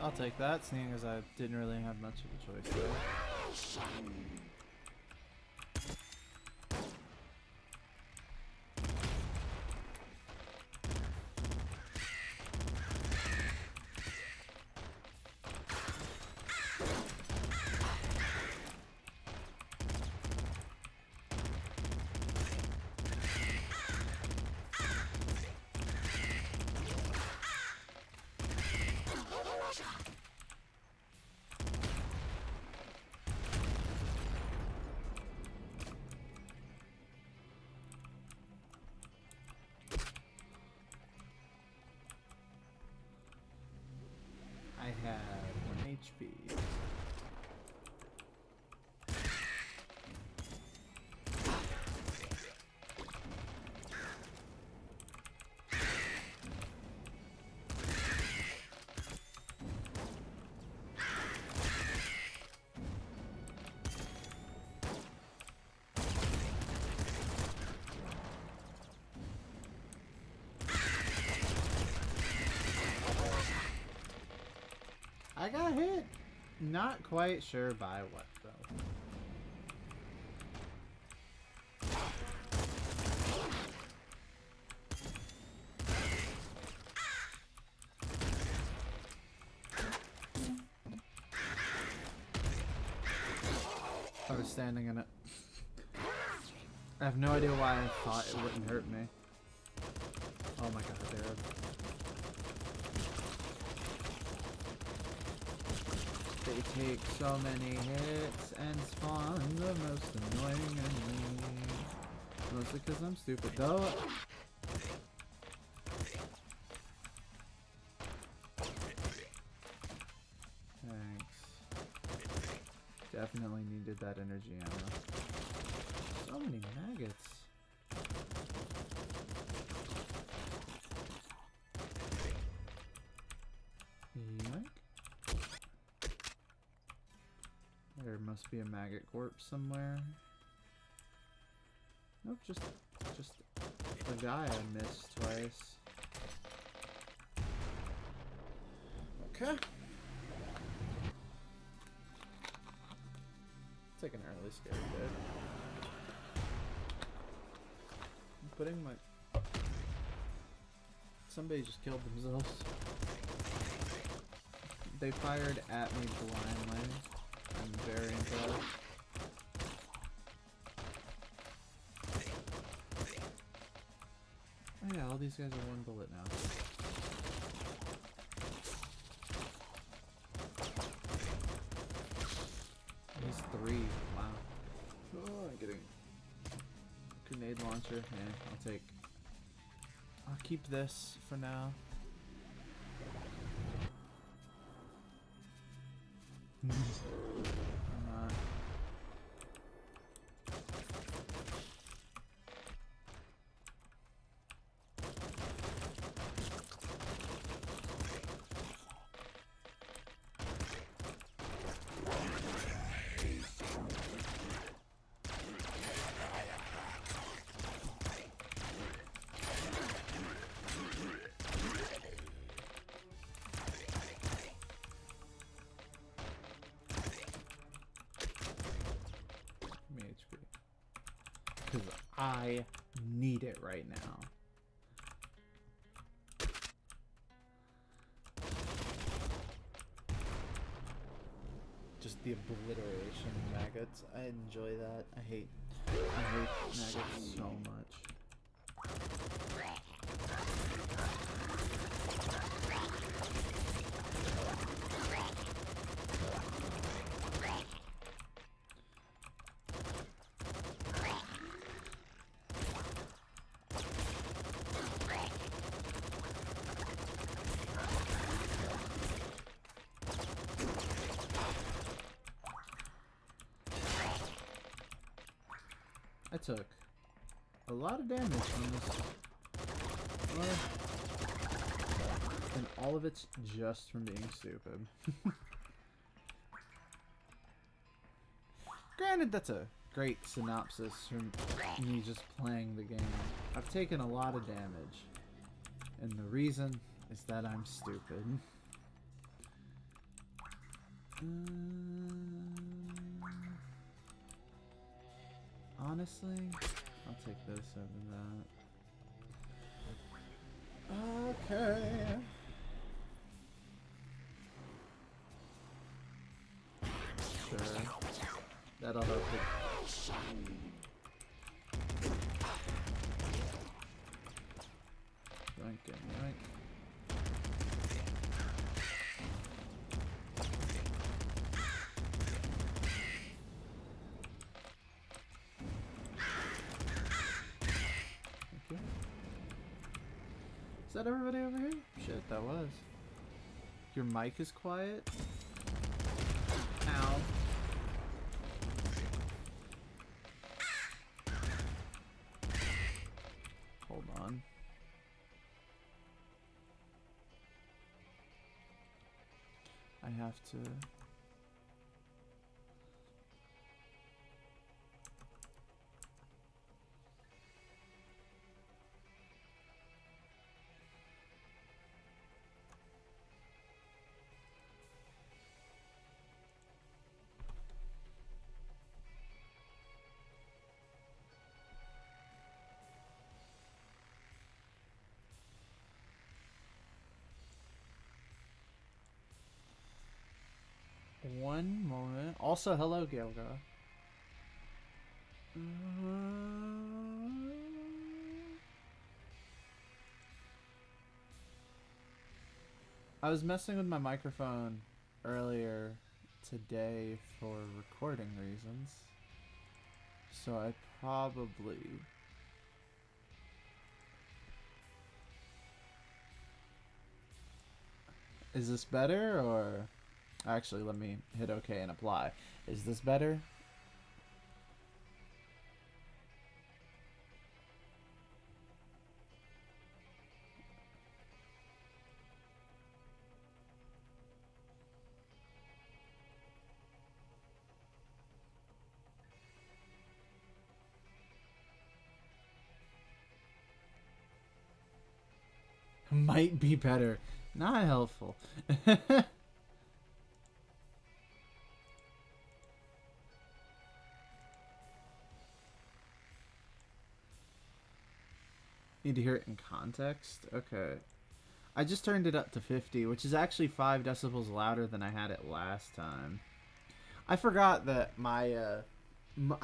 I'll take that, seeing as I didn't really have much of a choice there. have 1 HP. I got hit. Not quite sure by what, though. I was standing in it. I have no idea why I thought it wouldn't hurt me. Oh my god, there. They take so many hits and spawn the most annoying enemy. Mostly because I'm stupid, though. Thanks. Definitely needed that energy ammo. So many maggots. Yoink. There must be a maggot corpse somewhere. Nope, just a guy I missed twice. Okay. It's like an early scary bit. I'm putting my... Somebody just killed themselves. They fired at me blindly. I'm very impressed. Oh yeah, all these guys are one bullet now. He's 3. Wow. Oh, I'm getting grenade launcher. Yeah, I'll keep this for now. I'm not. Because I need it right now. Just the obliteration of maggots. I enjoy that. I hate maggots so much. I took a lot of damage from this, and all of it's just from being stupid. Granted, that's a great synopsis from me just playing the game. I've taken a lot of damage, and the reason is that I'm stupid. Honestly, I'll take this over that. Okay. Sure. That'll help it. Yoink and yoink. Is that everybody over here? Shit, that was. Your mic is quiet? Ow. Hold on. I have to... One moment. Also, hello, Gilga. I was messing with my microphone earlier today for recording reasons. So I probably... Is this better, or... Actually, let me hit OK and apply. Is this better? Might be better. Not helpful. Need to hear it in context? Okay. I just turned it up to 50, which is actually 5 decibels louder than I had it last time. I forgot that I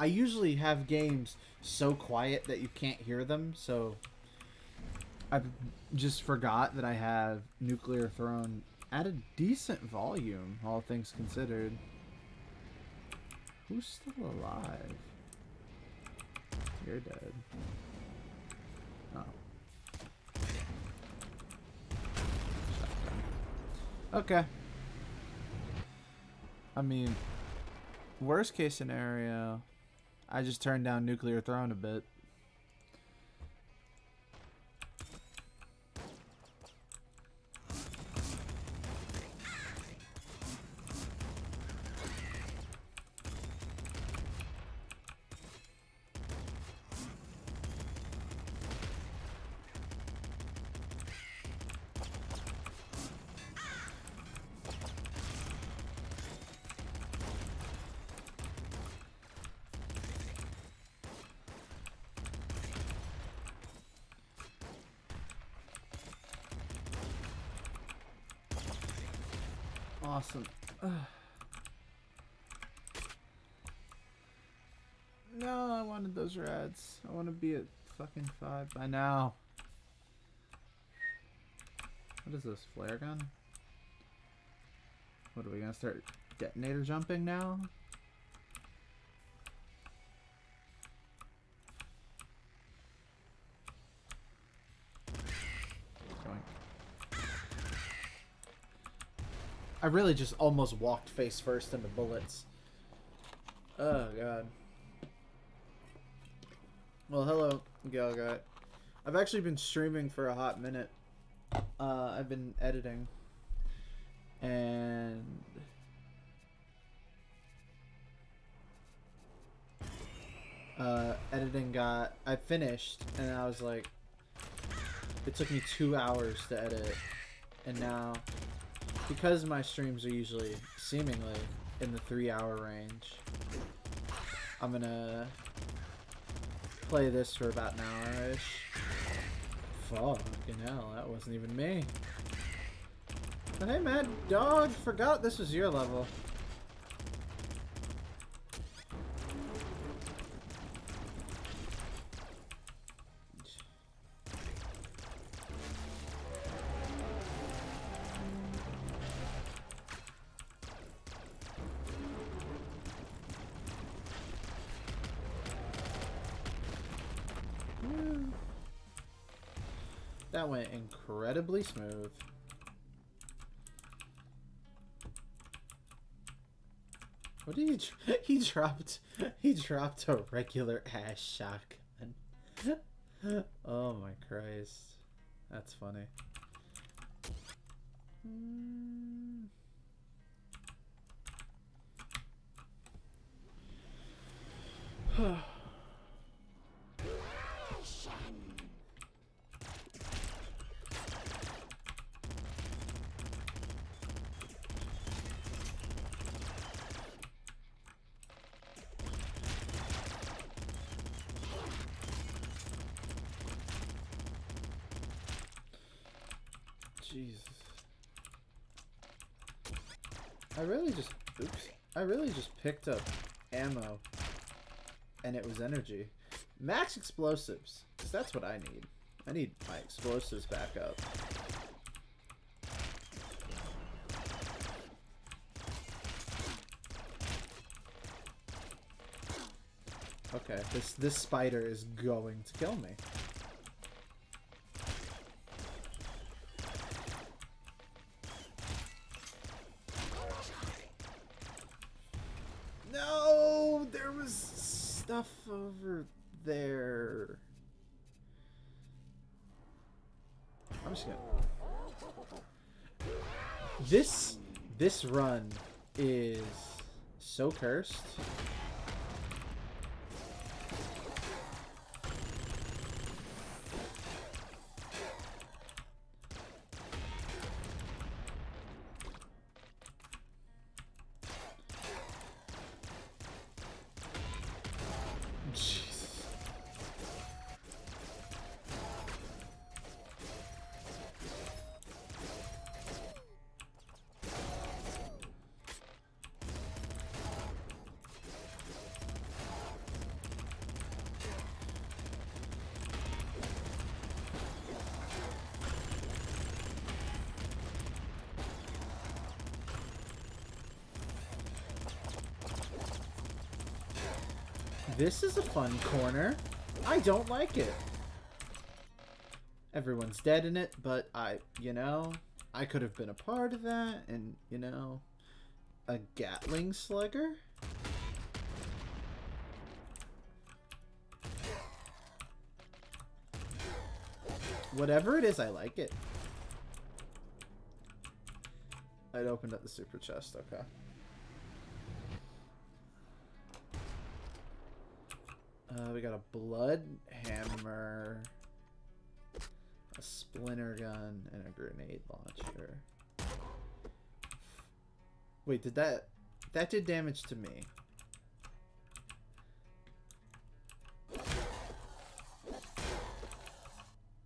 usually have games so quiet that you can't hear them, so I just forgot that I have Nuclear Throne at a decent volume, all things considered. Who's still alive? You're dead. Oh. Shotgun. Okay. I mean, worst case scenario, I just turned down Nuclear Throne a bit. Awesome. No, I wanted those rads. I want to be at fucking 5 by now. What is this, flare gun? What are we gonna start detonator jumping now? I really just almost walked face first into bullets. Oh, God. Well, hello, Galguy. I've actually been streaming for a hot minute. I've been editing. And... editing got... I finished, and I was like... It took me 2 hours to edit. And now... Because my streams are usually, seemingly, in the 3-hour range, I'm gonna play this for about an hour-ish. Fucking hell, that wasn't even me. But hey, Mad Dog, forgot this was your level. That went incredibly smooth. What did he dropped a regular ass shotgun. Oh my Christ. That's funny. Jesus. I really just picked up ammo and it was energy. Max explosives, because that's what I need. I need my explosives back up. Okay, this spider is going to kill me. No, there was stuff over there. I'm just gonna. This run is so cursed. Jesus. This is a fun corner. I don't like it. Everyone's dead in it, but you know, I could have been a part of that, and, you know, a Gatling slugger? Whatever it is, I like it. I'd opened up the super chest, okay. We got a blood hammer, a splinter gun, and a grenade launcher. Wait, did that did damage to me?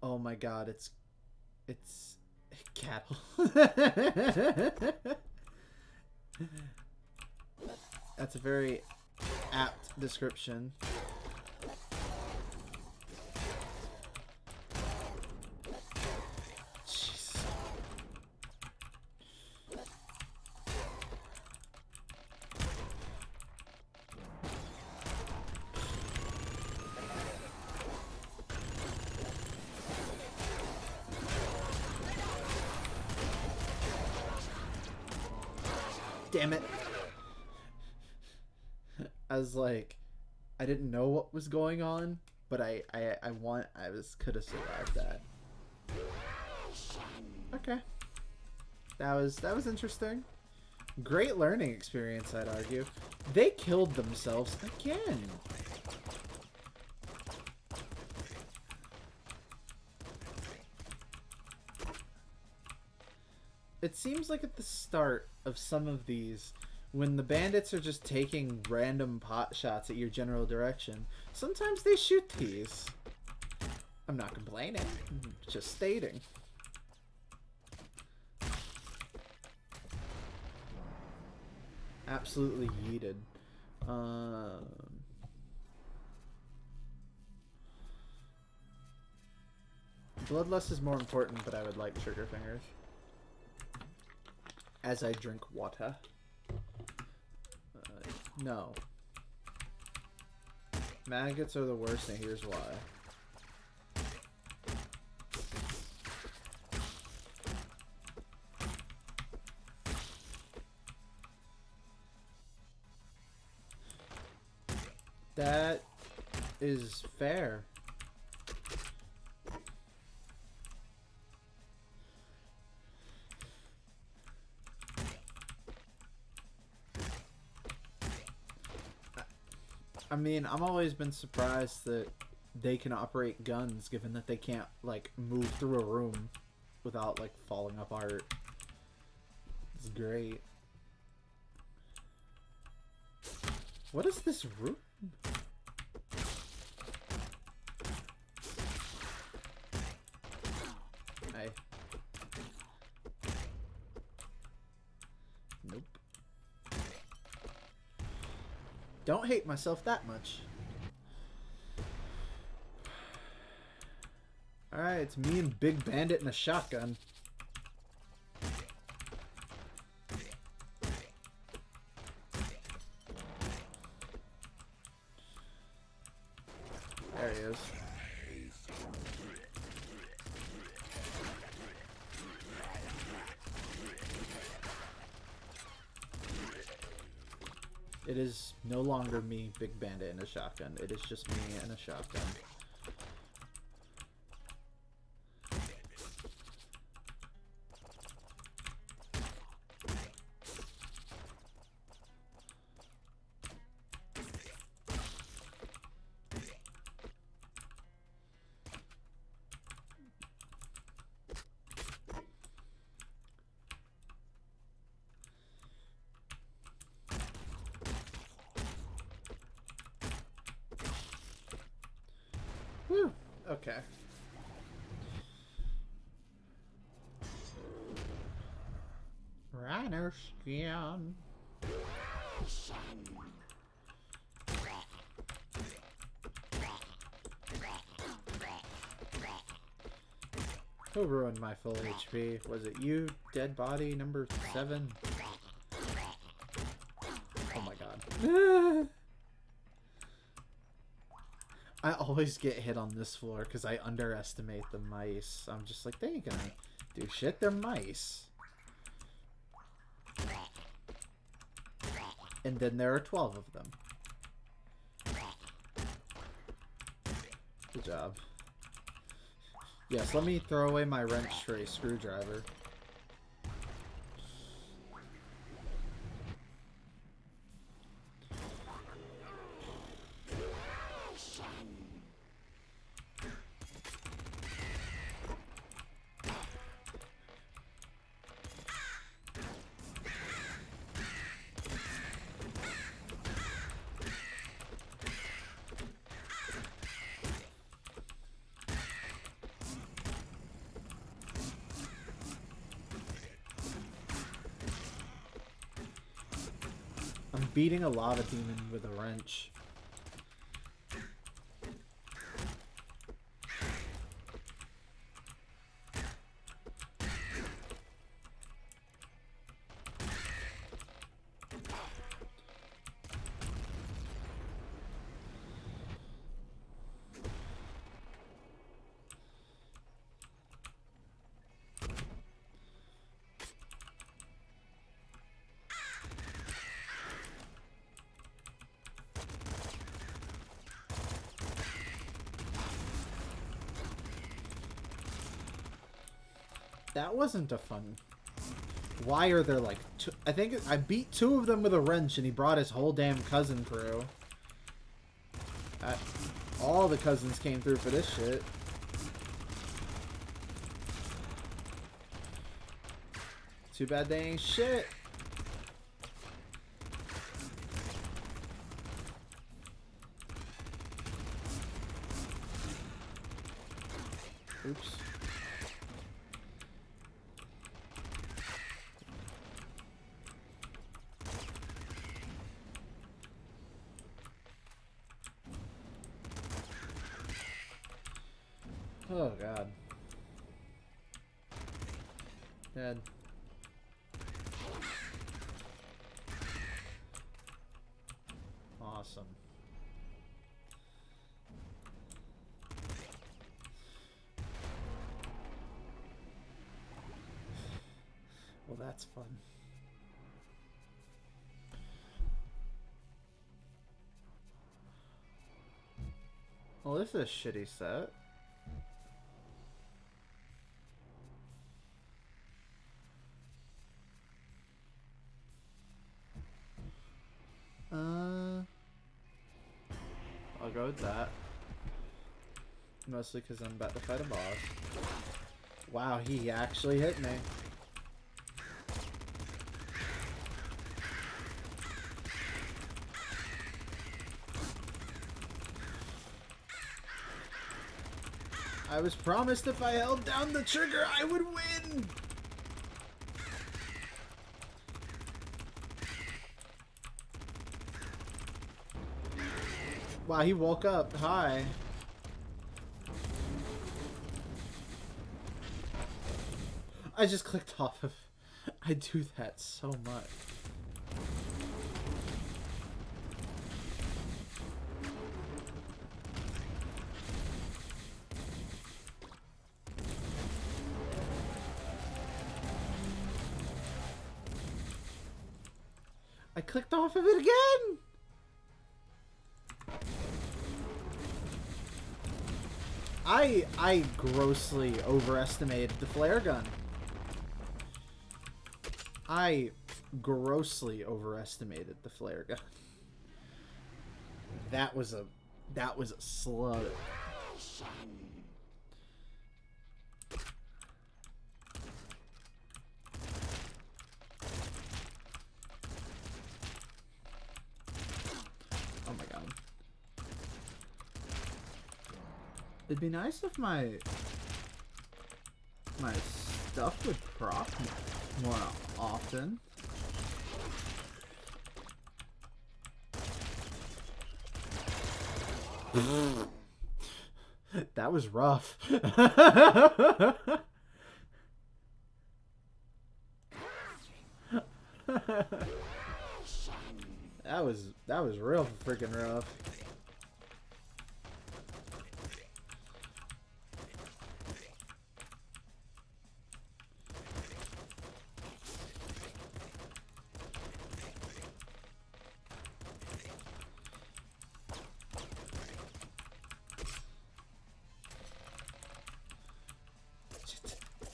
Oh my god, it's cattle. That's a very apt description. Damn it. I was like, I didn't know what was going on, but I could have survived that. Okay. That was interesting. Great learning experience, I'd argue. They killed themselves again. It seems like at the start of some of these, when the bandits are just taking random pot shots at your general direction, sometimes they shoot these. I'm not complaining, I'm just stating. Absolutely yeeted. Bloodlust is more important, but I would like trigger fingers. As I drink water. No. Maggots are the worst, and here's why. That is fair. I mean, I've always been surprised that they can operate guns, given that they can't, like, move through a room without, like, falling apart. It's great. What is this room? Hey. Nope. Don't hate myself that much. Alright, it's me and Big Bandit and a shotgun. There he is. It is no longer me, Big Bandit, and a shotgun. It is just me and a shotgun. Whew. Okay. Rhino skin. Who ruined my full HP? Was it you, dead body number 7? Oh my god. I always get hit on this floor because I underestimate the mice. I'm just like, they ain't gonna do shit. They're mice. And then there are 12 of them. Good job. Yes, let me throw away my wrench for a screwdriver. I'm beating a lava demon with a wrench. That wasn't a fun... Why are there like two... I think I beat 2 of them with a wrench and he brought his whole damn cousin crew. All the cousins came through for this shit. Too bad they ain't shit. Oops. Oh god. Dead. Awesome. Well, that's fun. Well, this is a shitty set. I'll go with that. Mostly because I'm about to fight a boss. Wow, he actually hit me. I was promised if I held down the trigger, I would win! Wow, he woke up. Hi. I just clicked off of... I do that so much. I clicked off of it again! I grossly overestimated the flare gun. I grossly overestimated the flare gun. That was a slug. Oh my god. It'd be nice if my stuff would prop more often. That was rough. That was real freaking rough.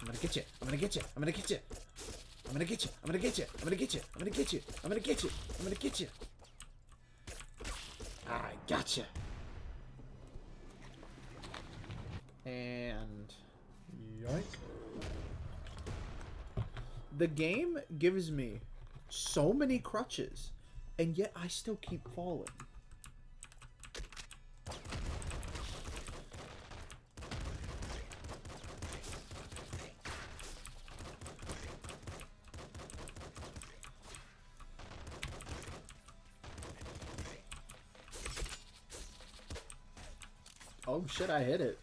I'm gonna get you. I'm gonna get you. I'm gonna get you. I'm gonna get you. I'm gonna get you. I'm gonna get you. I'm gonna get you. I'm gonna get you. I'm gonna get you. I gotcha. And yoink. The game gives me so many crutches, and yet I still keep falling. Oh shit, I hit it.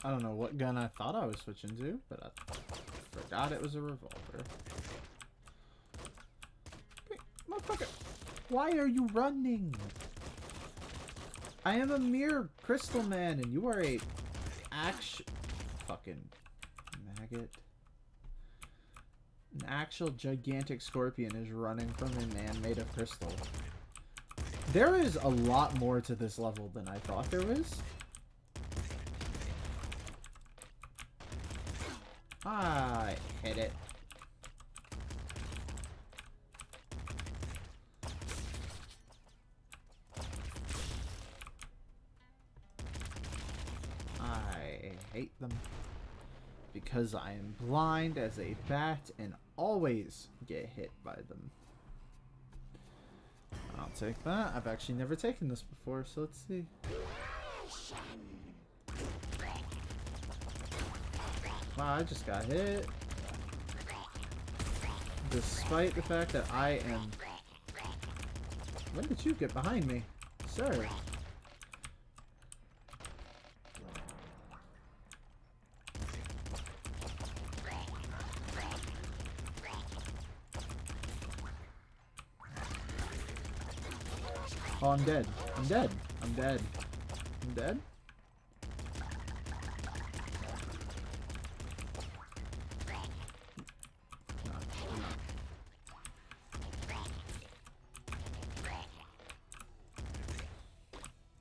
I don't know what gun I thought I was switching to, but I forgot it was a revolver. Hey, motherfucker! Why are you running? I am a mere crystal man, and you are a fucking maggot. An actual gigantic scorpion is running from a man made of crystal. There is a lot more to this level than I thought there was. I hit it. I hate them because I am blind as a bat and always get hit by them. I'll take that. I've actually never taken this before, so let's see. Wow, I just got hit. Despite the fact that I am... When did you get behind me, sir? Oh, I'm dead. I'm dead. I'm dead. I'm dead? No, I'm not.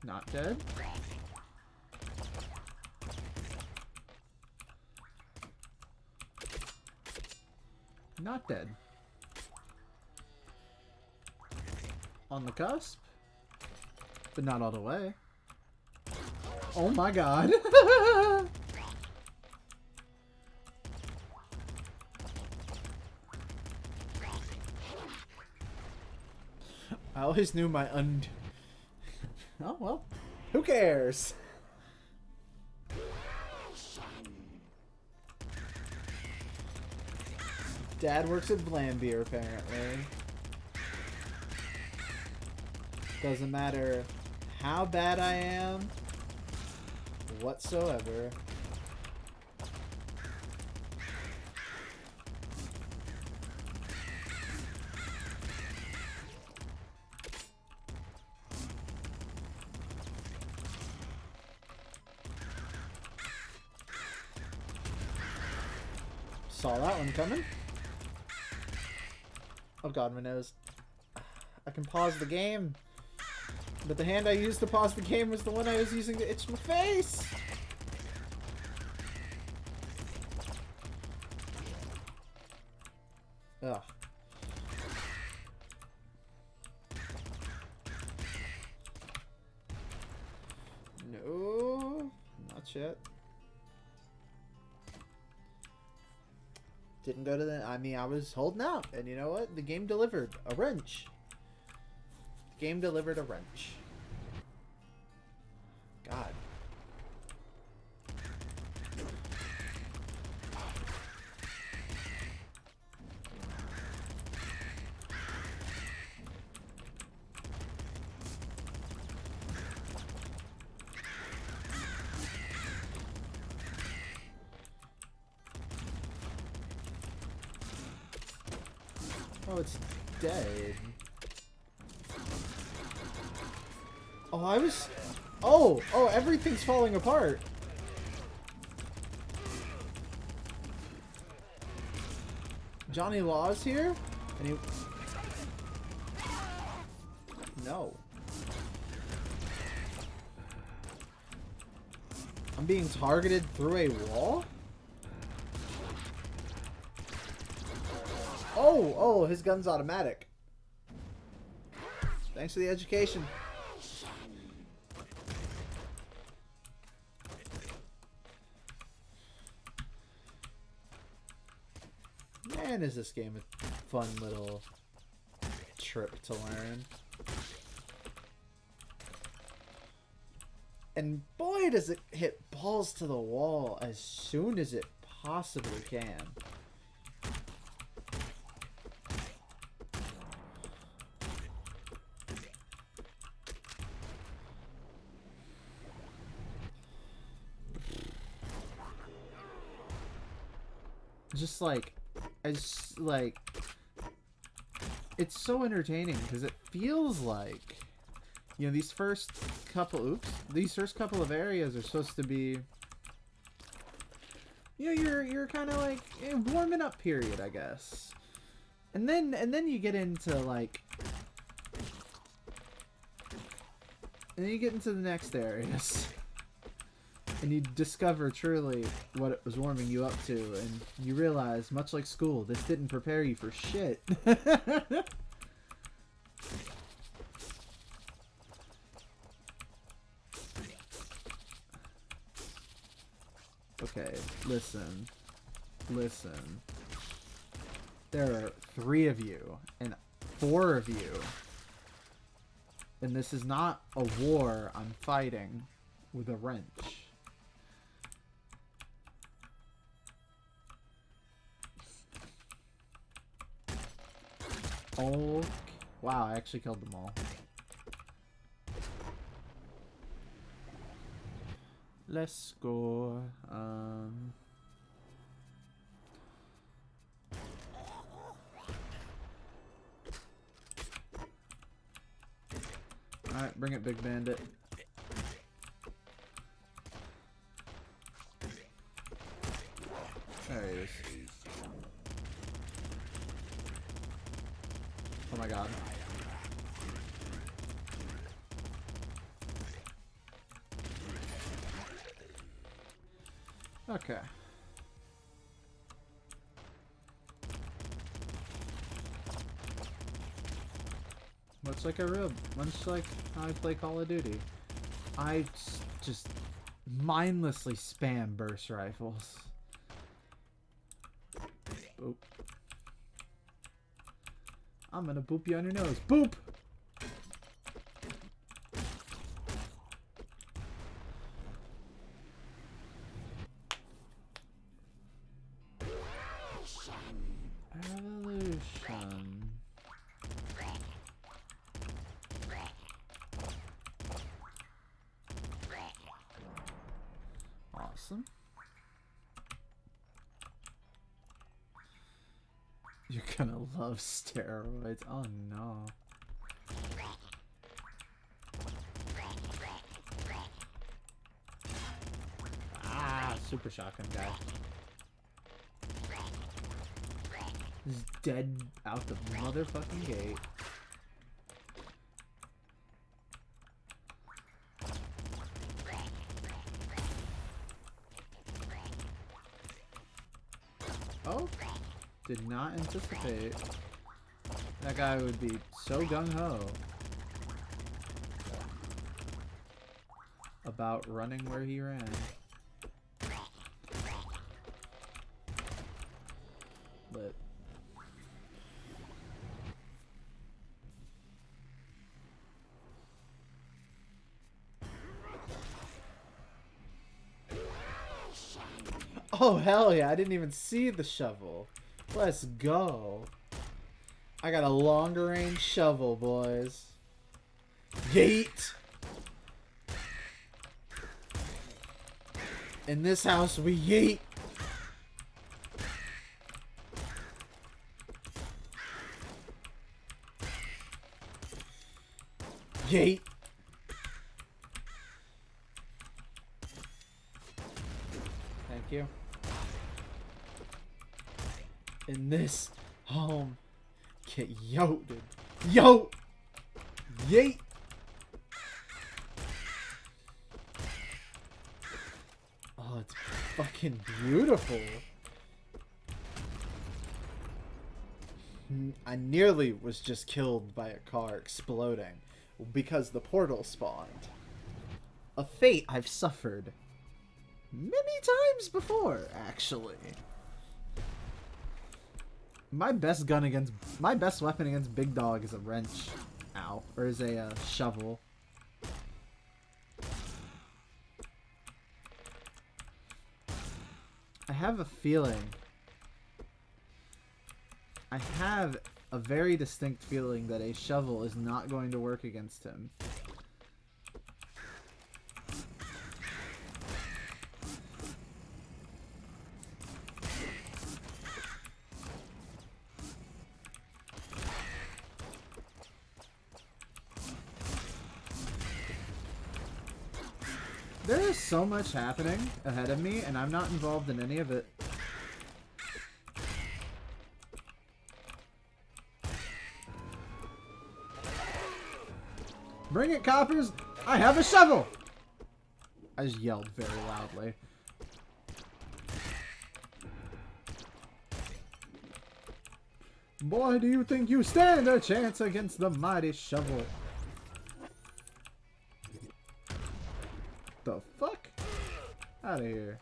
Not dead? Not dead. On the cusp? But not all the way. Oh my god. I always knew my Oh, well. Who cares? Dad works at Blambeer, apparently. Doesn't matter how bad I am whatsoever. Saw that one coming. Oh god, my nose. I can pause the game. But the hand I used to pause the game was the one I was using to itch my face! Ugh. No, not yet. Didn't go to the... I mean, I was holding out. And you know what? The game delivered. A wrench. The game delivered a wrench. God. Oh, it's dead. Oh, I was... Oh! Oh, everything's falling apart! Johnny Law's here? And he... No. I'm being targeted through a wall? Oh! Oh, his gun's automatic. Thanks for the education. Man, is this game a fun little trip to learn. And boy, does it hit balls to the wall as soon as it possibly can. Just like, it's so entertaining because it feels like, you know, these first couple of areas are supposed to be, you know, you're kind of like warming up period, I guess, and then you get into like, and then you get into the next areas. And you discover truly what it was warming you up to, and you realize, much like school, this didn't prepare you for shit. Okay, listen. Listen. There are 3 of you, and 4 of you. And this is not a war I'm fighting with a wrench. Oh, wow! I actually killed them all. Let's go. Alright, bring it, Big Bandit. There he is. Oh my god. Okay. Much like how I play Call of Duty. I just mindlessly spam burst rifles. Boop. I'm gonna boop you on your nose. Boop! Evolution. Awesome. You're gonna love steroids. Oh no. Ah, super shotgun guy. He's dead out the motherfucking gate. Oh, did not anticipate that guy would be so gung-ho about running where he ran. Lit. Oh, hell yeah. I didn't even see the shovel. Let's go. I got a longer range shovel, boys. Yeet. In this house, we yeet. Yeet. Thank you. In this home, get yo, dude. Yo! Yeet! Oh, it's fucking beautiful. I nearly was just killed by a car exploding because the portal spawned. A fate I've suffered many times before, actually. My best weapon against Big Dog is a wrench. Ow. Or is a shovel. I have a feeling. I have a very distinct feeling that a shovel is not going to work against him. There is so much happening ahead of me, and I'm not involved in any of it. Bring it, coppers! I have a shovel! I just yelled very loudly. Boy, do you think you stand a chance against the mighty shovel? The fuck? Out of here.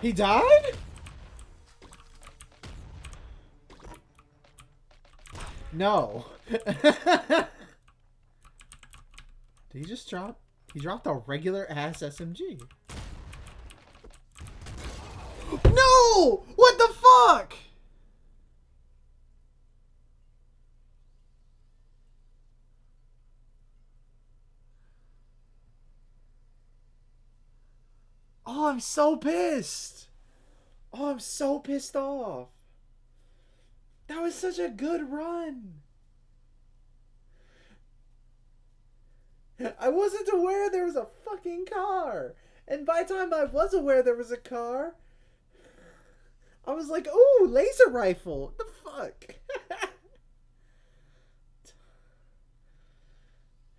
He died? No. Did he just drop? He dropped a regular ass SMG. No! What the fuck? Oh, I'm so pissed. Oh, I'm so pissed off. That was such a good run. I wasn't aware there was a fucking car. And by the time I was aware there was a car, I was like, ooh, laser rifle. What the fuck?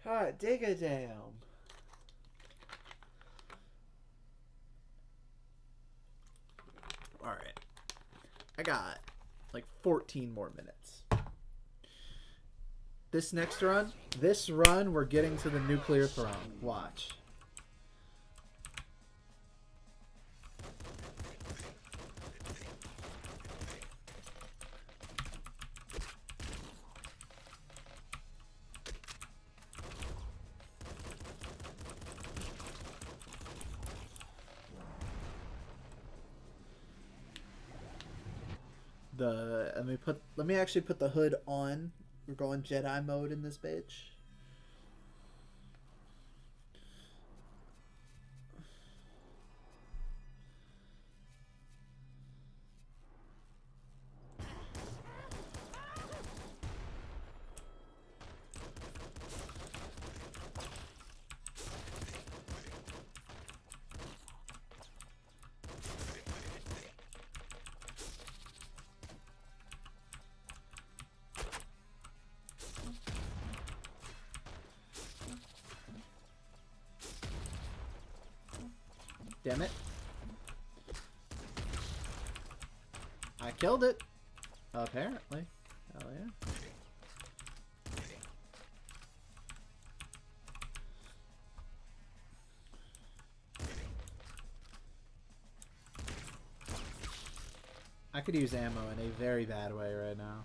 Hot dig a damn. Alright. I got like 14 more minutes. This next run, we're getting to the nuclear throne. Watch. Let me actually put the hood on. We're going Jedi mode in this bitch. Damn it. I killed it. Apparently. Hell yeah. I could use ammo in a very bad way right now.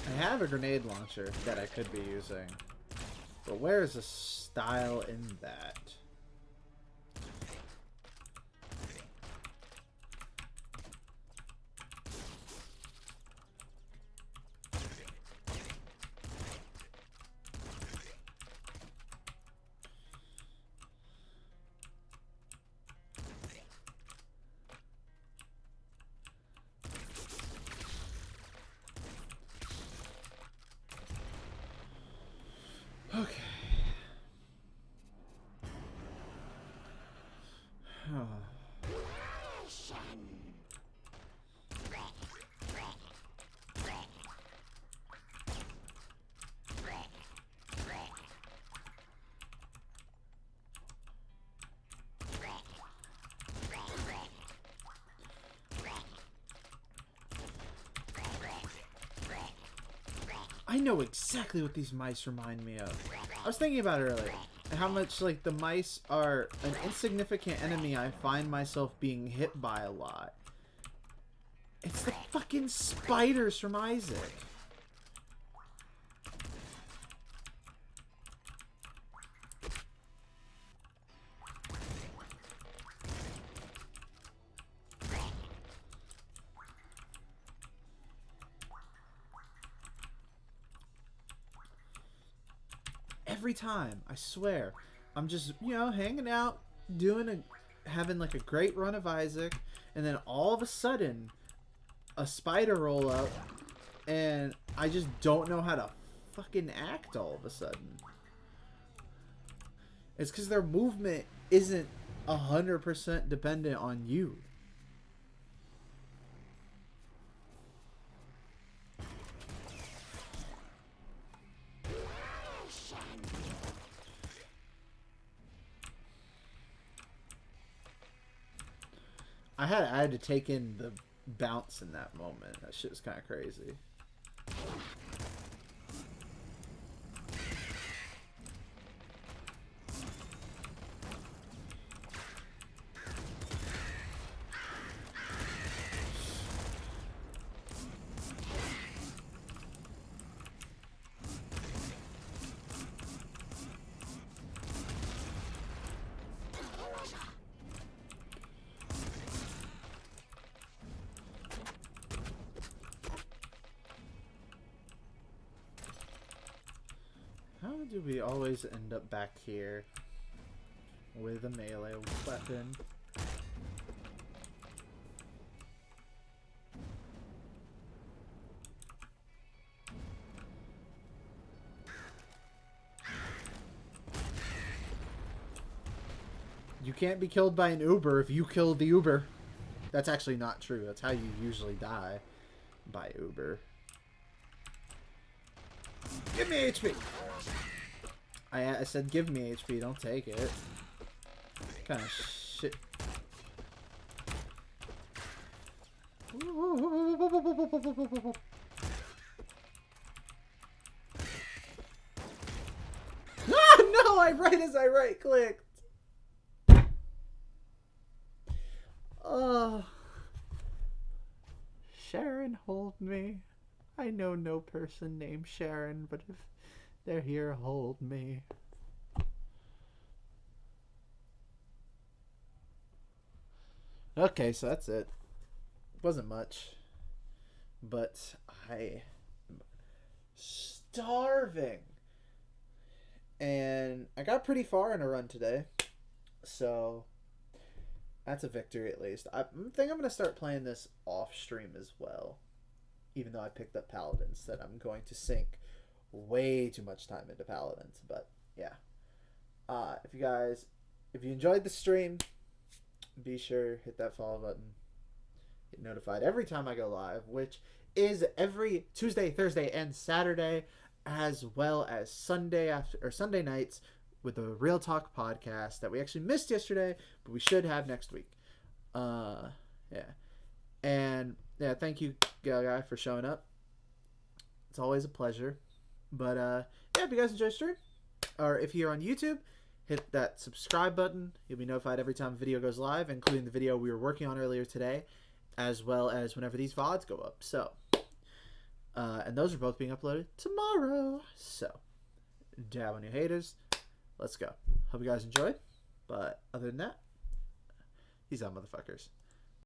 I have a grenade launcher that I could be using, but where is the style in that? Okay. I know exactly what these mice remind me of. I was thinking about it earlier. How much, like, the mice are an insignificant enemy I find myself being hit by a lot. It's the fucking spiders from Isaac. Every time, I swear, I'm just, you know, hanging out, having like a great run of Isaac, and then all of a sudden, a spider roll up, and I just don't know how to fucking act all of a sudden. It's because their movement isn't 100% dependent on you. I had to take in the bounce in that moment. That shit was kind of crazy. How do we always end up back here with a melee weapon? You can't be killed by an Uber if you kill the Uber. That's actually not true. That's how you usually die, by Uber. Give me HP! I said give me HP, don't take it. What kind of shit. Ah, no! As I right clicked. Oh. Sharon, hold me. I know no person named Sharon, but if they're here, hold me. Okay, so that's it. Wasn't much. But I am starving. And I got pretty far in a run today. So that's a victory at least. I think I'm going to start playing this off stream as well. Even though I picked up Paladins, that I'm going to sink way too much time into Paladins. But yeah. If you enjoyed the stream, be sure hit that follow button. Get notified every time I go live, which is every Tuesday, Thursday, and Saturday, as well as Sunday nights with the Real Talk podcast that we actually missed yesterday, but we should have next week. Yeah. And yeah, thank you, guy, for showing up. It's always a pleasure. But yeah, if you guys enjoy the stream, or if you're on YouTube, hit that subscribe button. You'll be notified every time a video goes live, including the video we were working on earlier today, as well as whenever these VODs go up. So, and those are both being uploaded tomorrow. So, dab on your haters. Let's go. Hope you guys enjoyed. But other than that, peace out, motherfuckers.